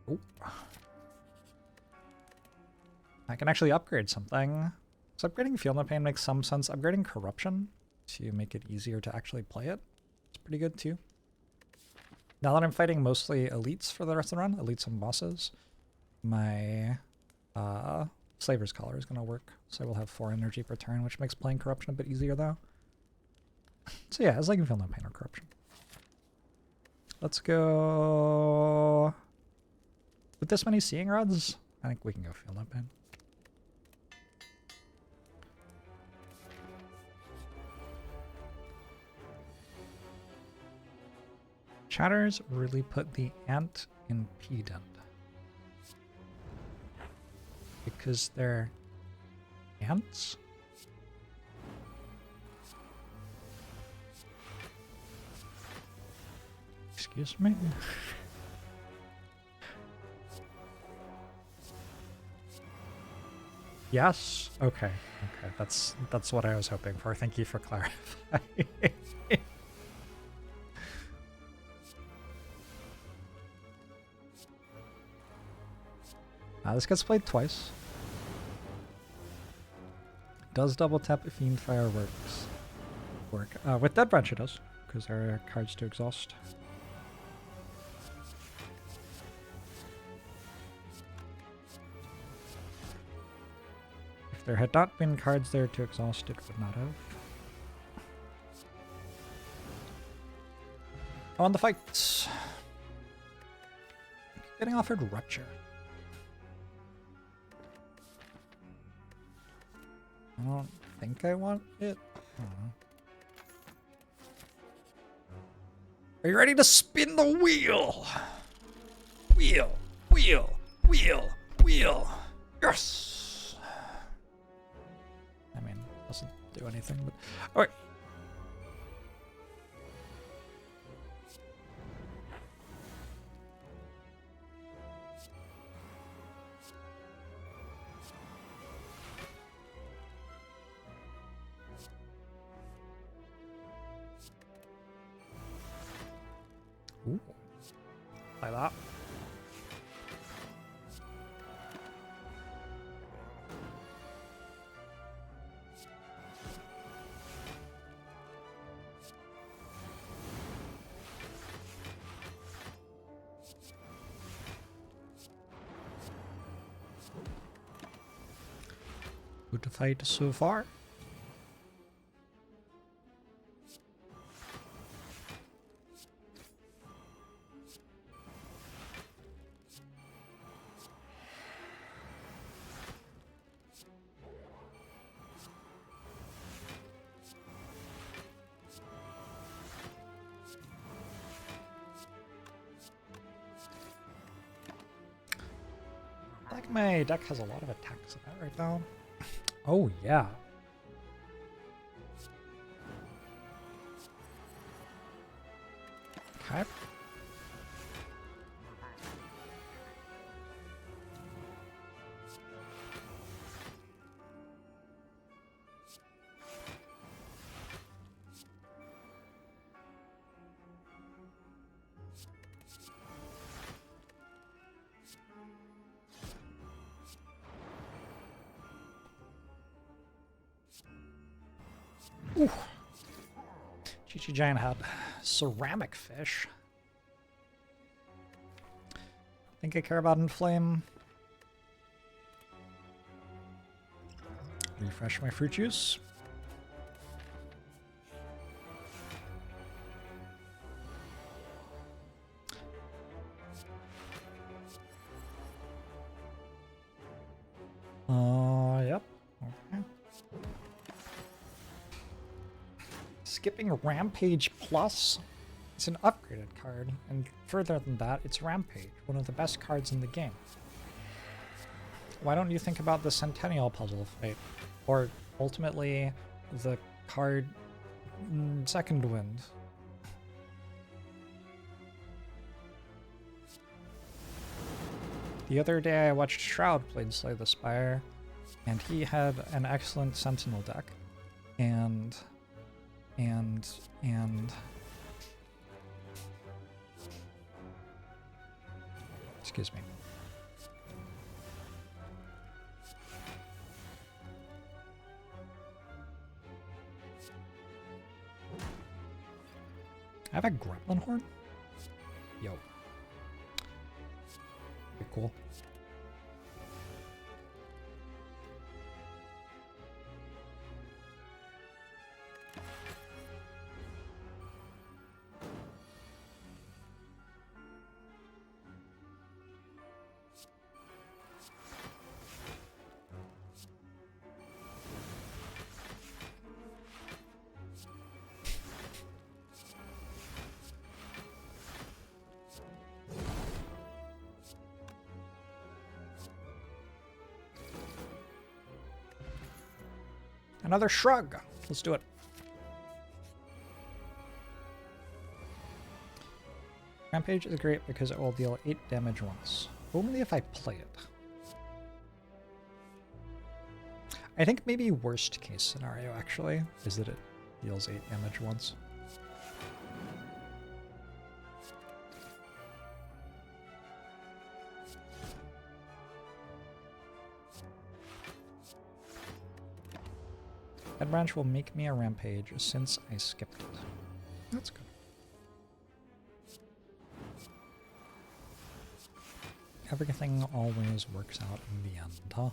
Oh. I can actually upgrade something. So upgrading Feel No Pain makes some sense. Upgrading Corruption to make it easier to actually play it. It's pretty good too. Now that I'm fighting mostly elites for the rest of the run, elites and bosses, my Slaver's Collar is going to work. So I will have 4 energy per turn, which makes playing Corruption a bit easier though. So yeah, it's like Feel No Pain or Corruption. Let's go... With this many Seeing Rods, I think we can go Feel No Pain. Chatters really put the ant in pedant. Because they're ants? Excuse me? Yes? Okay. Okay. That's what I was hoping for. Thank you for clarifying. This gets played twice. Does double tap Fiend Fire work? With Dead Branch it does, because there are cards to exhaust. If there had not been cards there to exhaust, it would not have. On the fight! Getting offered Rupture. I don't think I want it. Are you ready to spin the wheel? Wheel, wheel, wheel, wheel. Yes! I mean, doesn't do anything, but... Alright. Ooh. Like that. Good fight so far. I think my deck has a lot of attacks in it right now. Oh, yeah. Okay. Ooh. GG Giant had ceramic fish. Think I care about Inflame. Refresh my fruit juice. Yep. Okay. Skipping Rampage Plus. It's an upgraded card, and further than that, it's Rampage, one of the best cards in the game. Why don't you think about the Centennial puzzle fight? Or ultimately, the card Second Wind. The other day I watched Shroud played Slay the Spire, and he had an excellent Sentinel deck. And excuse me. I have a Gremlin Horn? Yo. Pretty cool. Another shrug. Let's do it. Rampage is great because it will deal 8 damage once. Only if I play it. I think maybe worst case scenario actually is that it deals 8 damage once. That branch will make me a Rampage since I skipped it. That's good. Everything always works out in the end, huh?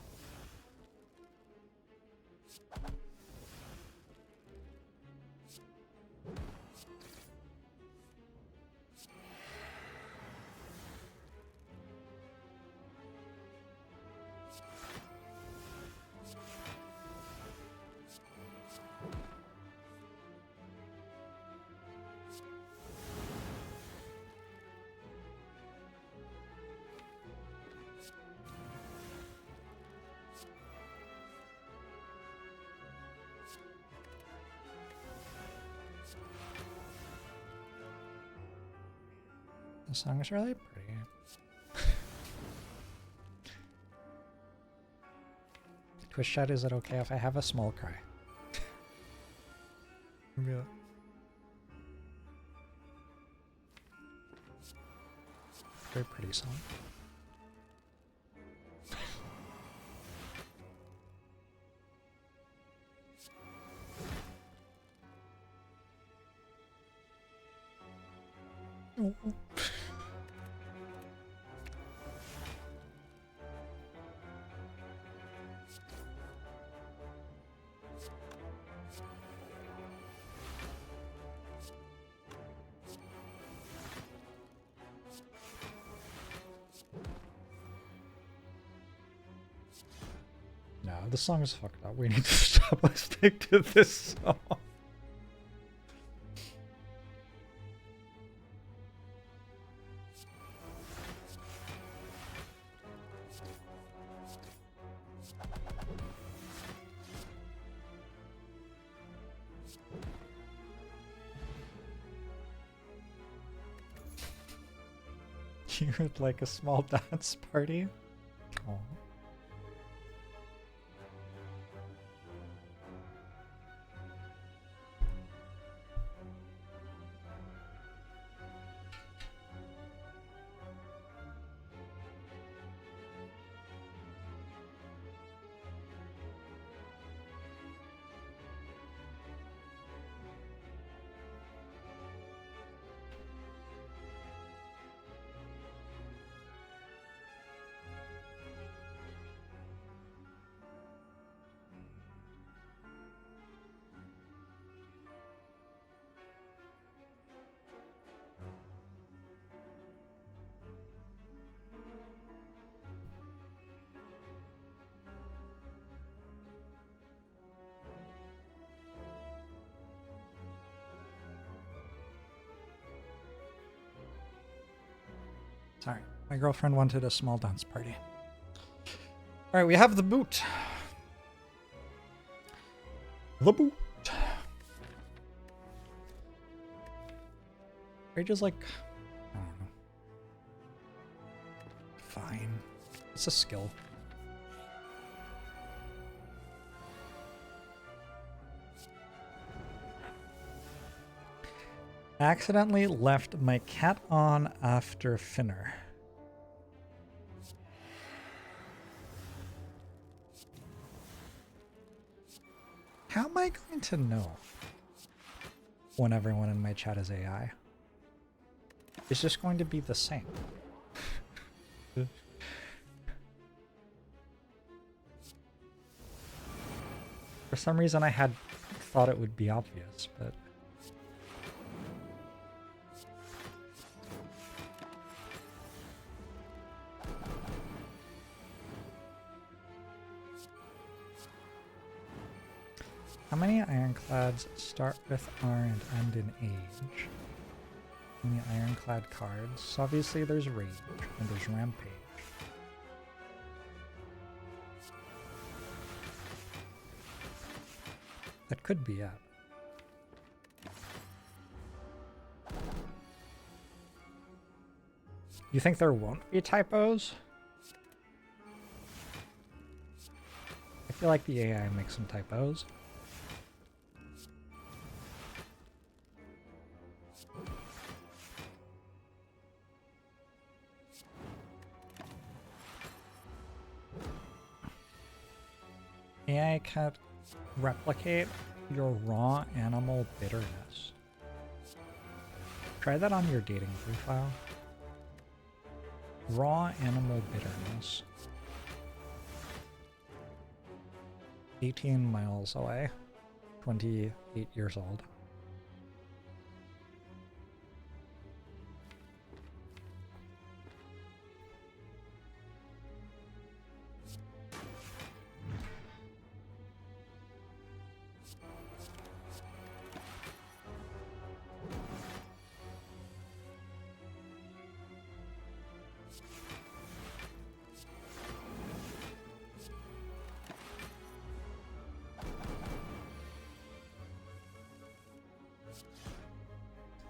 The song is really pretty. Twitch chat, is it okay if I have a small cry? Yeah. Very pretty song. Oh. No, the song is fucked up. We need to stop listening to this song. You would like a small dance party? Oh. Sorry, my girlfriend wanted a small dance party. Alright, we have the boot. The boot. Rage is like, I don't know. Fine. It's a skill. Accidentally left my cat on after Finner. How am I going to know when everyone in my chat is AI? It's just going to be the same. For some reason I had thought it would be obvious, but how many ironclads start with R and end in age? How many ironclad cards? So obviously there's Rage and there's Rampage. That could be it. You think there won't be typos? I feel like the AI makes some typos. AI can't replicate your raw animal bitterness. Try that on your dating profile. Raw animal bitterness. 18 miles away. 28 years old.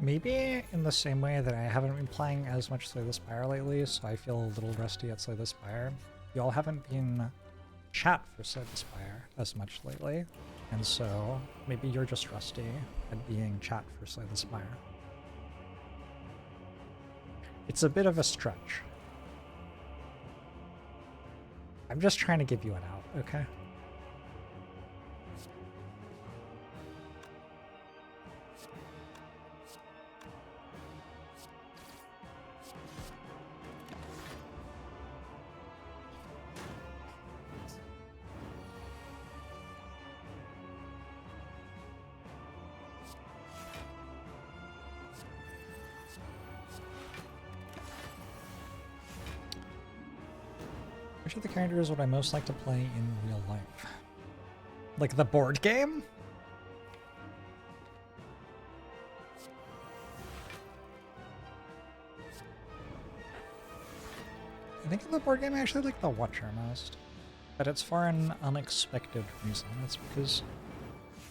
Maybe in the same way that I haven't been playing as much Slay the Spire lately, so I feel a little rusty at Slay the Spire. Y'all haven't been chat for Slay the Spire as much lately, and so maybe you're just rusty at being chat for Slay the Spire. It's a bit of a stretch. I'm just trying to give you an out, okay? Which of the characters would I most like to play in real life? Like the board game? I think in the board game I actually like the Watcher most. But it's for an unexpected reason. It's because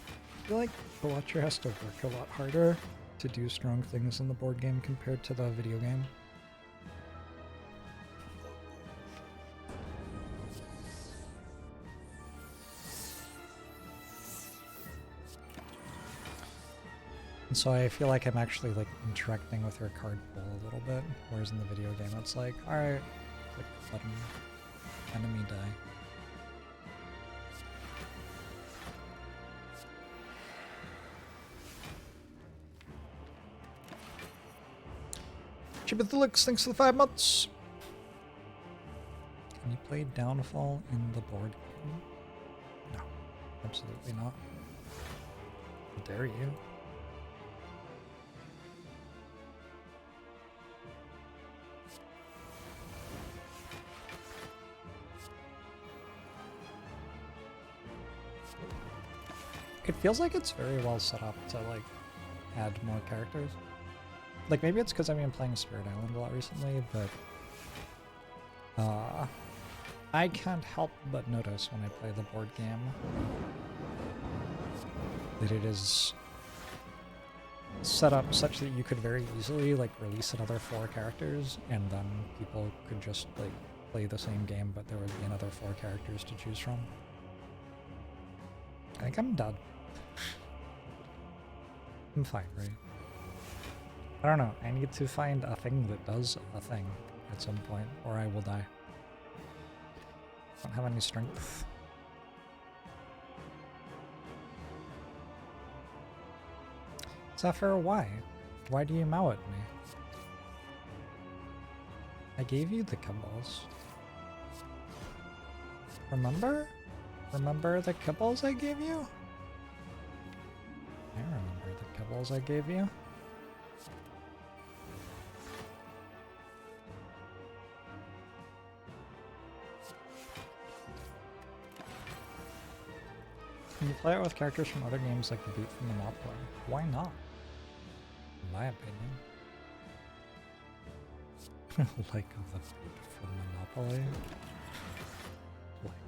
I feel like the Watcher has to work a lot harder to do strong things in the board game compared to the video game. And so I feel like I'm actually like interacting with her card pool a little bit, whereas in the video game it's like, alright, click button, enemy die. Chibathlix, thanks for the 5 months. Can you play Downfall in the board game? No, absolutely not. How dare you? It feels like it's very well set up to like add more characters. Like maybe it's because I've been playing Spirit Island a lot recently, but I can't help but notice when I play the board game that it is set up such that you could very easily like release another 4 characters and then people could just like play the same game, but there would be another 4 characters to choose from. I think I'm done. I'm fine, right? I don't know. I need to find a thing that does a thing at some point, or I will die. Don't have any strength. Zephyr, why? Why do you mow at me? I gave you the kibbles. Remember? Remember the kibbles I gave you? I remember the kibbles I gave you. Can you play it with characters from other games like the Boot from Monopoly? Why not? In my opinion. Like the Boot from Monopoly? Like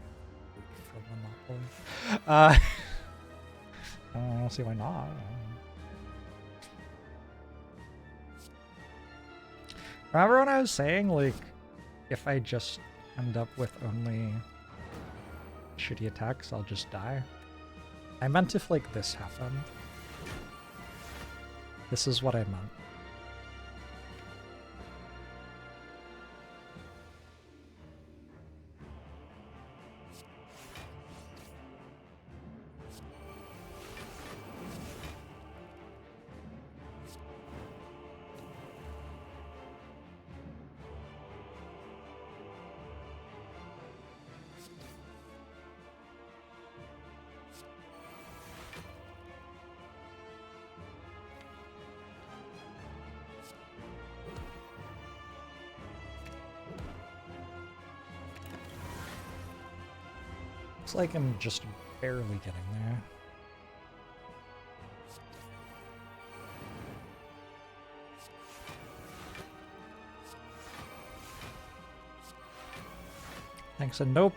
the Boot from Monopoly? I don't see why not. Remember when I was saying, like, if I just end up with only shitty attacks, I'll just die? I meant if, like, this happened. This is what I meant. Looks like I'm just barely getting there. Thanks in no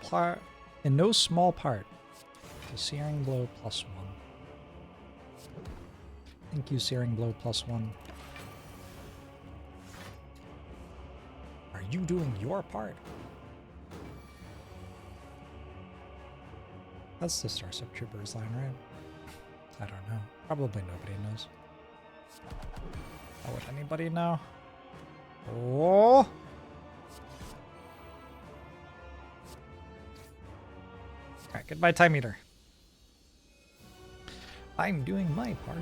small part to Searing Blow +1. Thank you, Searing Blow +1. Are you doing your part? That's the Starship Troopers line, right? I don't know. Probably nobody knows. How would anybody know? Oh! Alright, goodbye, time meter. I'm doing my part.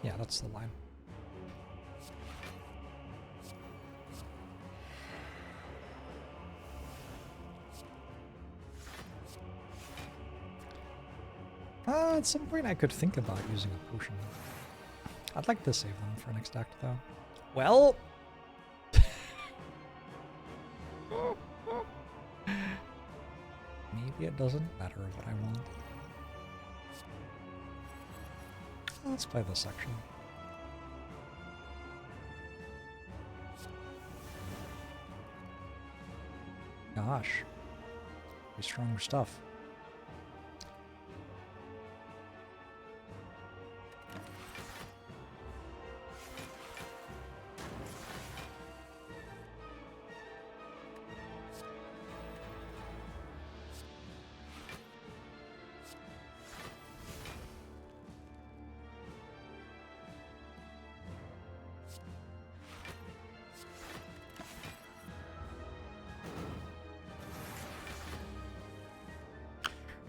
Yeah, that's the line. At some point I could think about using a potion. I'd like to save them for next act, though. Well... Maybe it doesn't matter what I want. Let's play this section. Gosh. Pretty strong stuff.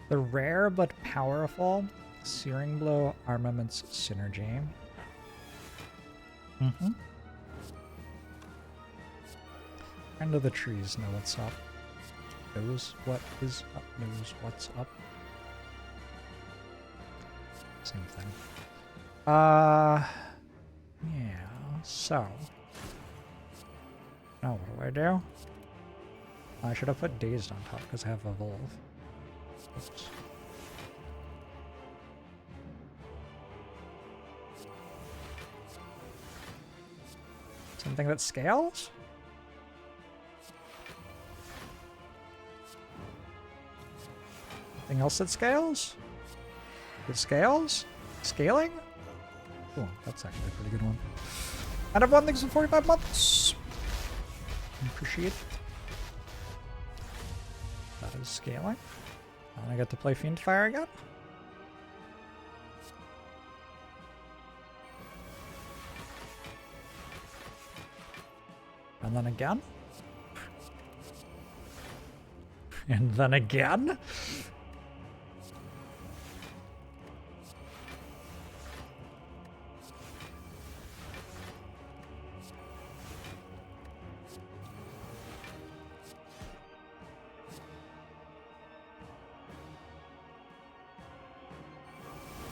The rare but powerful Searing Blow Armaments Synergy. Friend of the trees know what's up. Knows what is up. Knows what's up. Same thing. Yeah, so. Now what do I do? I should have put Dazed on top because I have Evolve. Oops. Something that scales? Something else that scales? It scales? Scaling? Oh, that's actually a pretty good one. And I've won things in 45 months. Appreciate it. That is scaling. And I get to play Fiendfire again. And then again. And then again.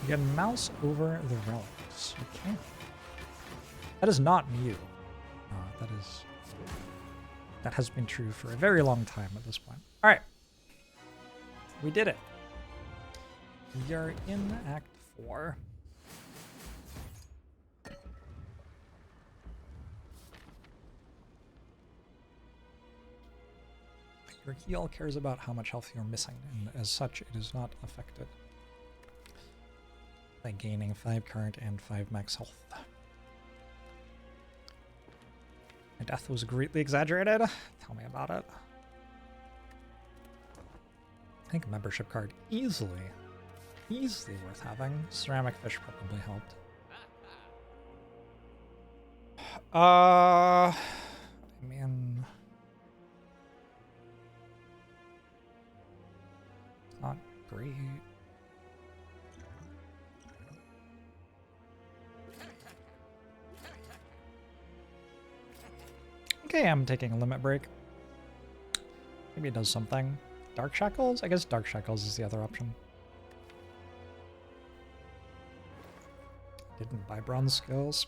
You can mouse over the relics. You can. That is not new. That has been true for a very long time at this point. All right, we did it. We are in Act 4. Your heal cares about how much health you're missing, and as such, it is not affected by gaining 5 current and 5 max health. My death was greatly exaggerated. Tell me about it. I think a membership card easily worth having. Ceramic fish probably helped. I mean, not great. Okay, I'm taking a limit break. Maybe it does something. Dark Shackles? I guess Dark Shackles is the other option. Didn't buy bronze skills.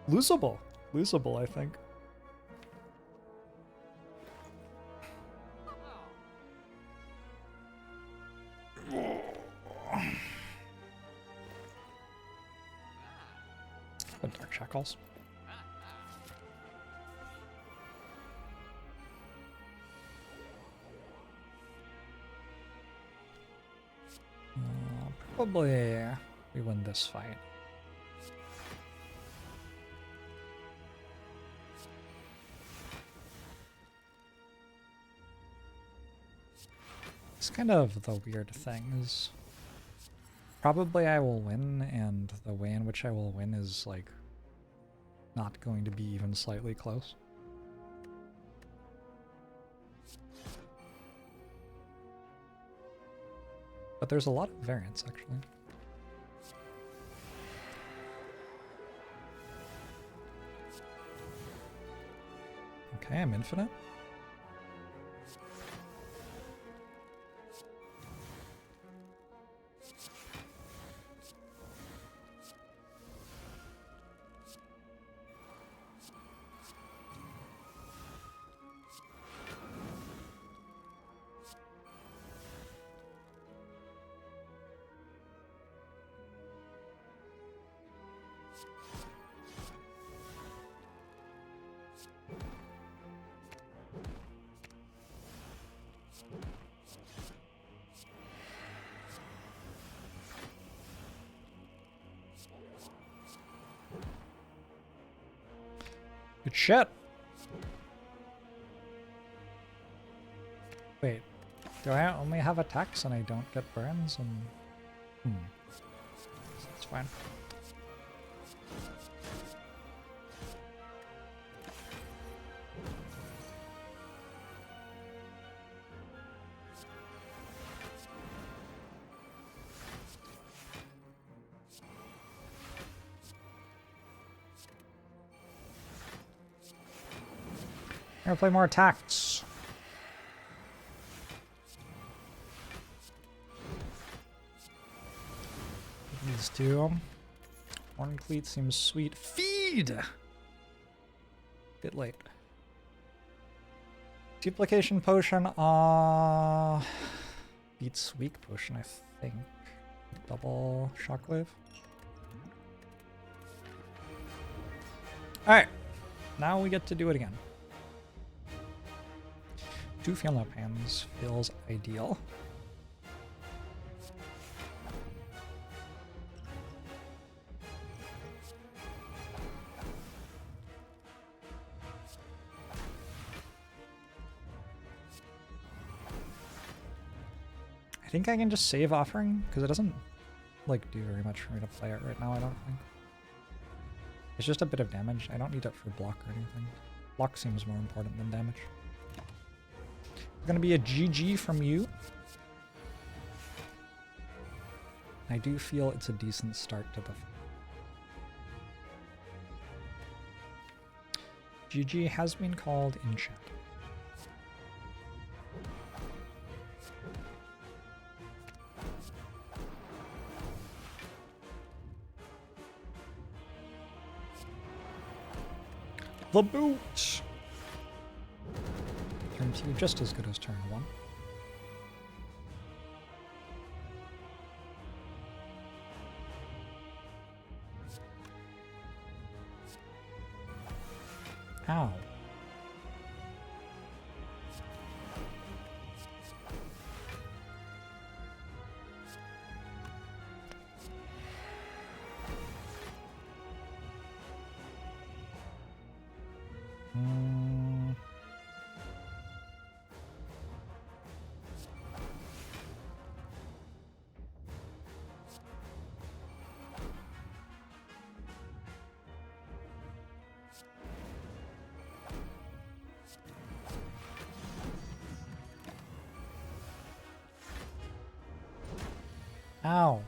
Losable. Losable, I think. Dark Shackles. Probably we win this fight. It's kind of the weird thing is probably I will win, and the way in which I will win is like not going to be even slightly close. But there's a lot of variance, actually. Okay, I'm infinite. Good shit. Wait, do I only have attacks and I don't get burns? And that's fine. I'm gonna play more attacks. These two. Horn cleat seems sweet. Feed! Bit late. Duplication potion, beats weak potion, I think. Double shockwave. Alright. Now we get to do it again. 2 feel no pains feels ideal. I think I can just save offering because it doesn't like do very much for me to play it right now, I don't think. It's just a bit of damage. I don't need it for block or anything. Block seems more important than damage. Gonna be a GG from you. I do feel it's a decent start to the GG has been called in chat. The boot! Turn 2 just as good as turn 1. Ow. Ow.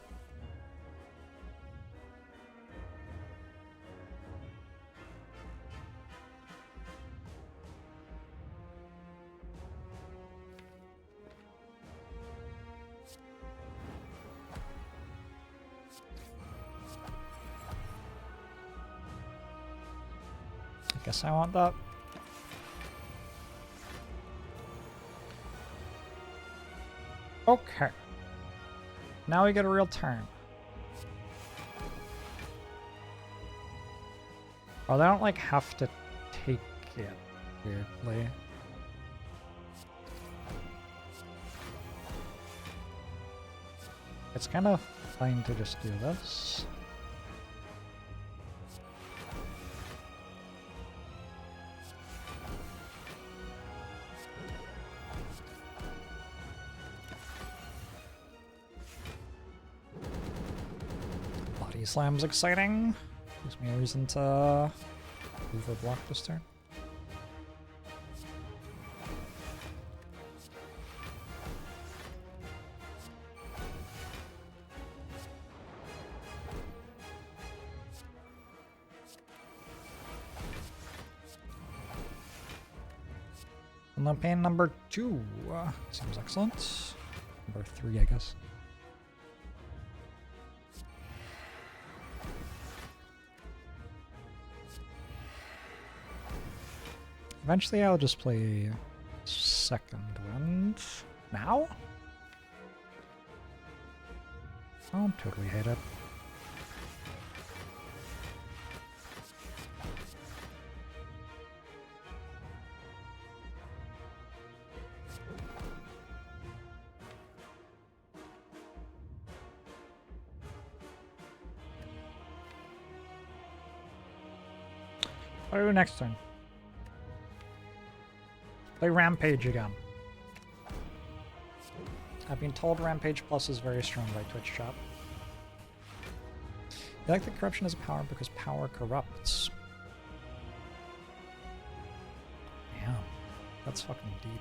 I guess I want that. Okay. Now we get a real turn. Oh, they don't like have to take it, weirdly. It's kind of fine to just do this. Slam's exciting. Gives me a reason to overblock this turn. And then pain number 2 seems excellent. Number 3, I guess. Eventually I'll just play Second Wind. Now? I don't totally hate it. What do we do next turn? Play Rampage again. I've been told Rampage Plus is very strong by Twitch chat. You like that corruption is a power because power corrupts. Damn. That's fucking deep.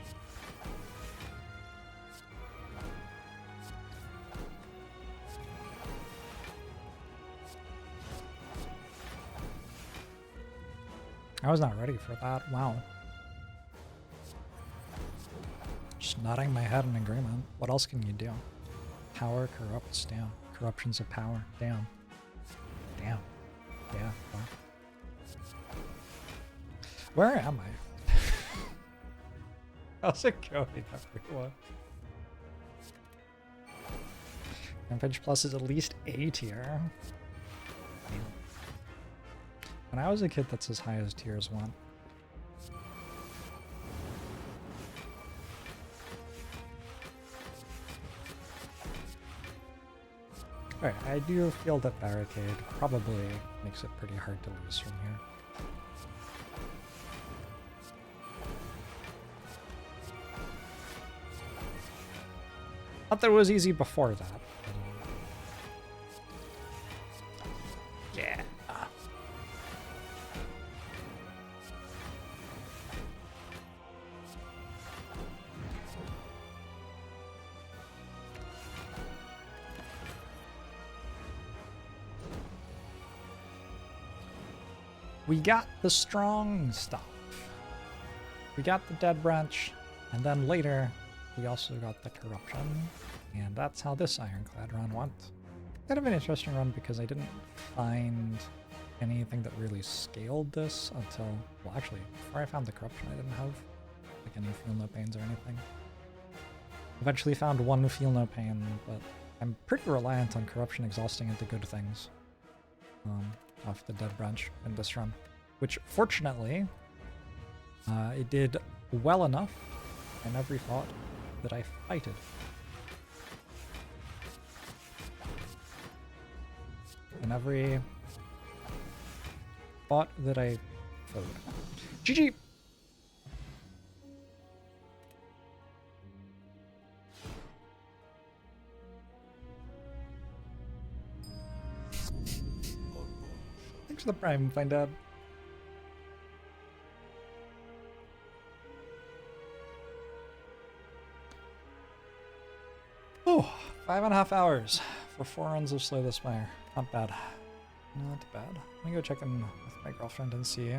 I was not ready for that. Wow. Just nodding my head in agreement. What else can you do? Power corrupts. Damn. Corruption's of power. Damn. Damn. Yeah. Well. Where am I? How's it going, everyone? Rampage Plus is at least A tier. When I was a kid, that's as high as tiers went. Alright, I do feel that Barricade probably makes it pretty hard to lose from here. Not that it was easy before that. Yeah. We got the strong stuff. We got the dead branch, and then later we also got the corruption, and that's how this ironclad run went. Kind of an interesting run because I didn't find anything that really scaled this until, well, actually, before I found the corruption, I didn't have like any feel no pains or anything. Eventually found one feel no pain, but I'm pretty reliant on corruption exhausting into good things. Off the dead branch in this run, which fortunately it did well enough in every thought that I fighted. In every thought that I fought. GG! Thanks for the prime, Fine Dad. Oh, 5.5 hours for 4 runs of Slay the Spire. Not bad. Not bad. Let me go check in with my girlfriend and see